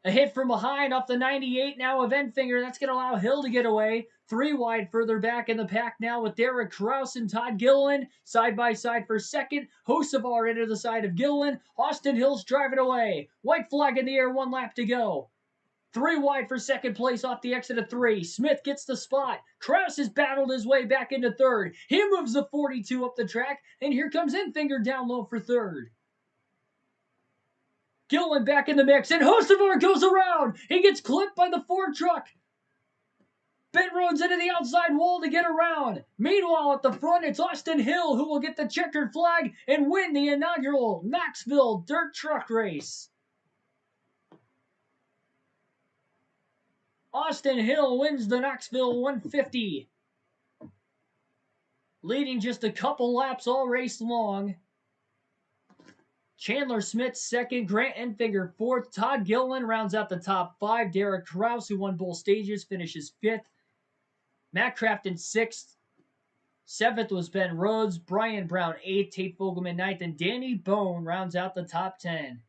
A hit from behind off the 98 now of Enfinger. That's going to allow Hill to get away. 3 wide further back in the pack now with Derek Kraus and Todd Gilliland. Side by side for second. Hocevar into the side of Gilliland. Austin Hill's driving away. White flag in the air, 1 lap to go. 3 wide for second place off the exit of 3. Smith gets the spot. Kraus has battled his way back into third. He moves the 42 up the track. And here comes Enfinger down low for third. Gilliland back in the mix, and Hocevar goes around. He gets clipped by the Ford truck. Pit roads into the outside wall to get around. Meanwhile, at the front, it's Austin Hill who will get the checkered flag and win the inaugural Knoxville Dirt Truck Race. Austin Hill wins the Knoxville 150, leading just a couple laps all race long. Chandler Smith second, Grant Enfinger fourth, Todd Gilliland rounds out the top 5. Derek Kraus, who won both stages, finishes 5th. Matt Crafton 6th. 7th was Ben Rhodes. Brian Brown 8th. Tate Fogelman 9th. And Danny Bone rounds out the top 10.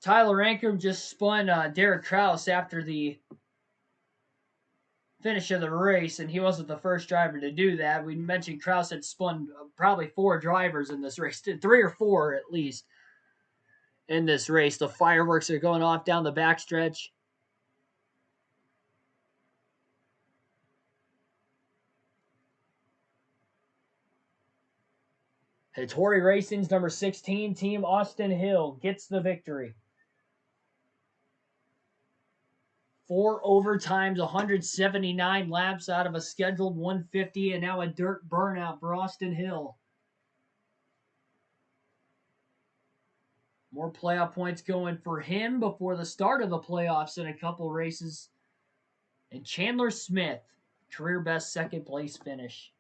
Tyler Ankrum just spun Derek Kraus after the finish of the race, and he wasn't the first driver to do that. We mentioned Kraus had spun probably 4 drivers in this race, 3 or 4 at least in this race. The fireworks are going off down the backstretch. Hattori Racing's number 16 team, Austin Hill, gets the victory. 4 overtimes, 179 laps out of a scheduled 150, and now a dirt burnout for Austin Hill. More playoff points going for him before the start of the playoffs in a couple races. And Chandler Smith, career best second place finish.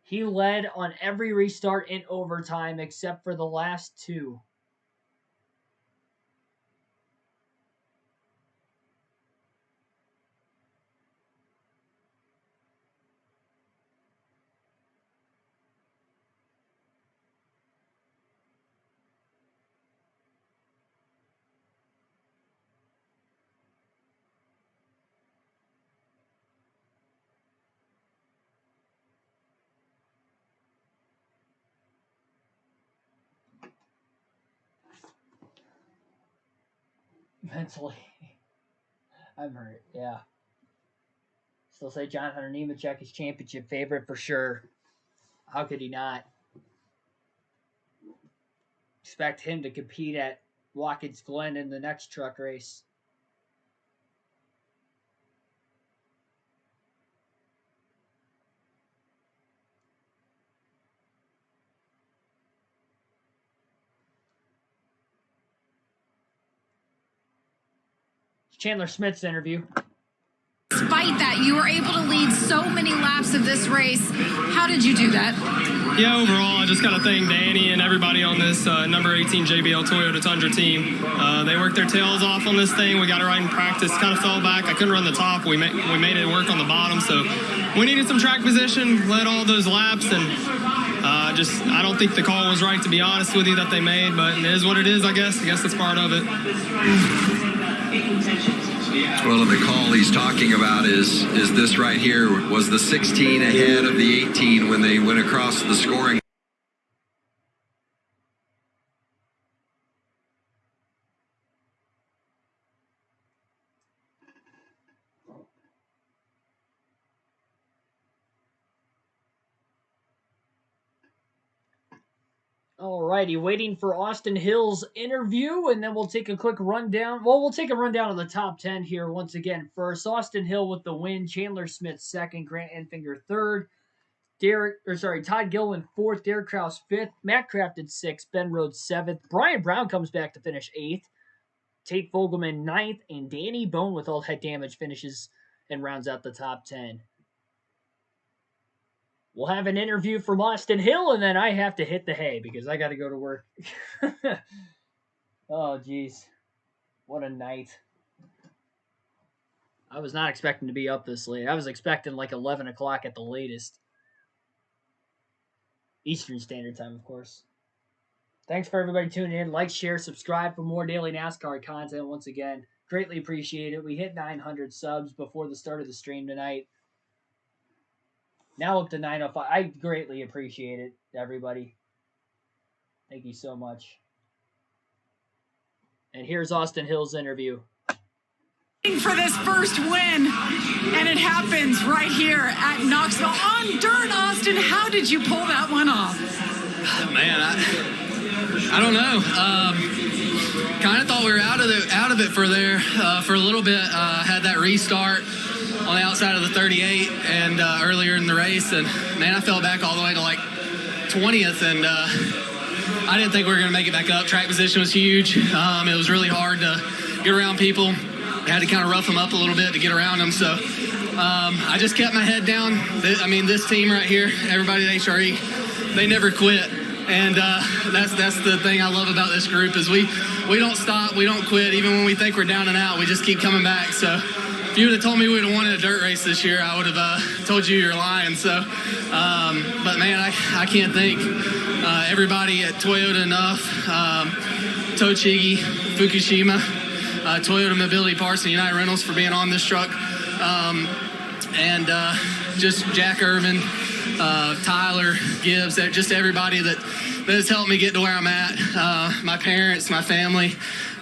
He led on every restart in overtime except for the last 2. Mentally, I'm hurt, yeah. Still say John Hunter Nemechek is championship favorite for sure. How could he not? Expect him to compete at Watkins Glen in the next truck race. Chandler Smith's interview. Despite that, you were able to lead so many laps of this race. How did you do that? Yeah, overall, I just got to thank Danny and everybody on this number 18 JBL Toyota Tundra team. They worked their tails off on this thing. We got it right in practice. Kind of fell back. I couldn't run the top. We made it work on the bottom. So we needed some track position, led all those laps, and I don't think the call was right, to be honest with you, that they made. But it is what it is, I guess. I guess that's part of it. Well, and the call he's talking about is this right here. Was the 16 ahead of the 18 when they went across the scoring? Alrighty, waiting for Austin Hill's interview, and then we'll take a quick rundown. Well, we'll take a rundown of the top 10 here once again. First, Austin Hill with the win, Chandler Smith second, Grant Enfinger third, Todd Gilliland fourth, Derek Kraus fifth, Matt Crafton sixth, Ben Rhodes seventh, Brian Brown comes back to finish eighth, Tate Fogelman ninth, and Danny Bone with all head damage finishes and rounds out the top 10. We'll have an interview from Austin Hill, and then I have to hit the hay because I got to go to work. Oh, geez. What a night. I was not expecting to be up this late. I was expecting like 11 o'clock at the latest. Eastern Standard Time, of course. Thanks for everybody tuning in. Like, share, subscribe for more daily NASCAR content once again. Greatly appreciate it. We hit 900 subs before the start of the stream tonight. Now up to 905. I greatly appreciate it, everybody. Thank you so much. And here's Austin Hill's interview. For this first win, and it happens right here at Knoxville on dirt. Austin, how did you pull that one off? Man, I don't know. Kind of thought we were out of it for a little bit. Had that restart on the outside of the 38 and earlier in the race, and man, I fell back all the way to like 20th, and I didn't think we were going to make it back up. Track position was huge. It was really hard to get around people. I had to kind of rough them up a little bit to get around them. So I just kept my head down. I mean, this team right here, everybody at HRE, they never quit. And that's the thing I love about this group is we don't stop, we don't quit. Even when we think we're down and out, we just keep coming back. So if you would have told me we would have won a dirt race this year, I would have told you you're lying. So, but man, I can't thank everybody at Toyota enough. Tochigi, Fukushima, Toyota Mobility Parts, and United Rentals for being on this truck. And just Jack Irvin, Tyler Gibbs, just everybody that has helped me get to where I'm at. My parents, my family.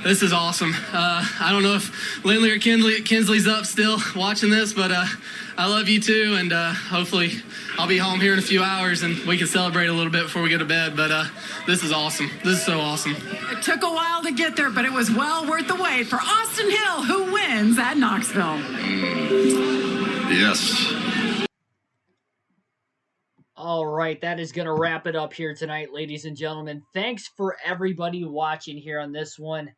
This is awesome. I don't know if Lindley or Kinsley's up still watching this, but I love you too, and hopefully I'll be home here in a few hours and we can celebrate a little bit before we go to bed. But this is awesome. This is so awesome. It took a while to get there, but it was well worth the wait for Austin Hill, who wins at Knoxville. Yes. All right, that is going to wrap it up here tonight, ladies and gentlemen. Thanks for everybody watching here on this one.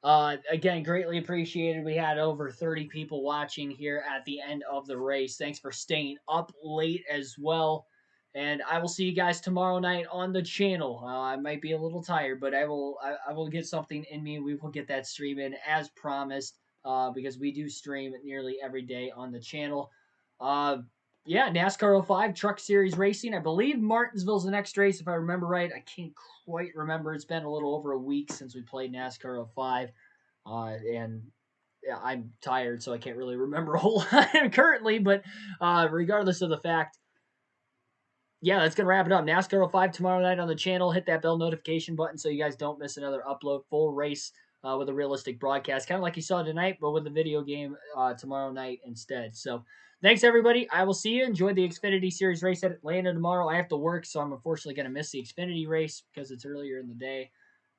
Again, greatly appreciated. We had over 30 people watching here at the end of the race. Thanks for staying up late as well. And I will see you guys tomorrow night on the channel. I might be a little tired, but I will get something in me. We will get that stream in as promised, because we do stream nearly every day on the channel. Yeah, NASCAR 05 Truck Series Racing. I believe Martinsville's the next race, if I remember right. I can't quite remember. It's been a little over a week since we played NASCAR 05. And yeah, I'm tired, so I can't really remember a whole lot currently. But regardless of the fact, yeah, that's going to wrap it up. NASCAR 05 tomorrow night on the channel. Hit that bell notification button so you guys don't miss another upload. Full race with a realistic broadcast. Kind of like you saw tonight, but with the video game tomorrow night instead. So thanks, everybody. I will see you. Enjoy the Xfinity Series race at Atlanta tomorrow. I have to work, so I'm unfortunately going to miss the Xfinity race because it's earlier in the day.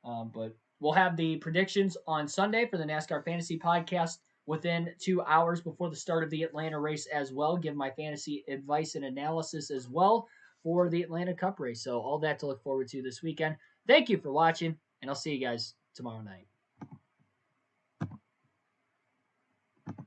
But we'll have the predictions on Sunday for the NASCAR Fantasy Podcast within 2 hours before the start of the Atlanta race as well. Give my fantasy advice and analysis as well for the Atlanta Cup race. So all that to look forward to this weekend. Thank you for watching, and I'll see you guys tomorrow night.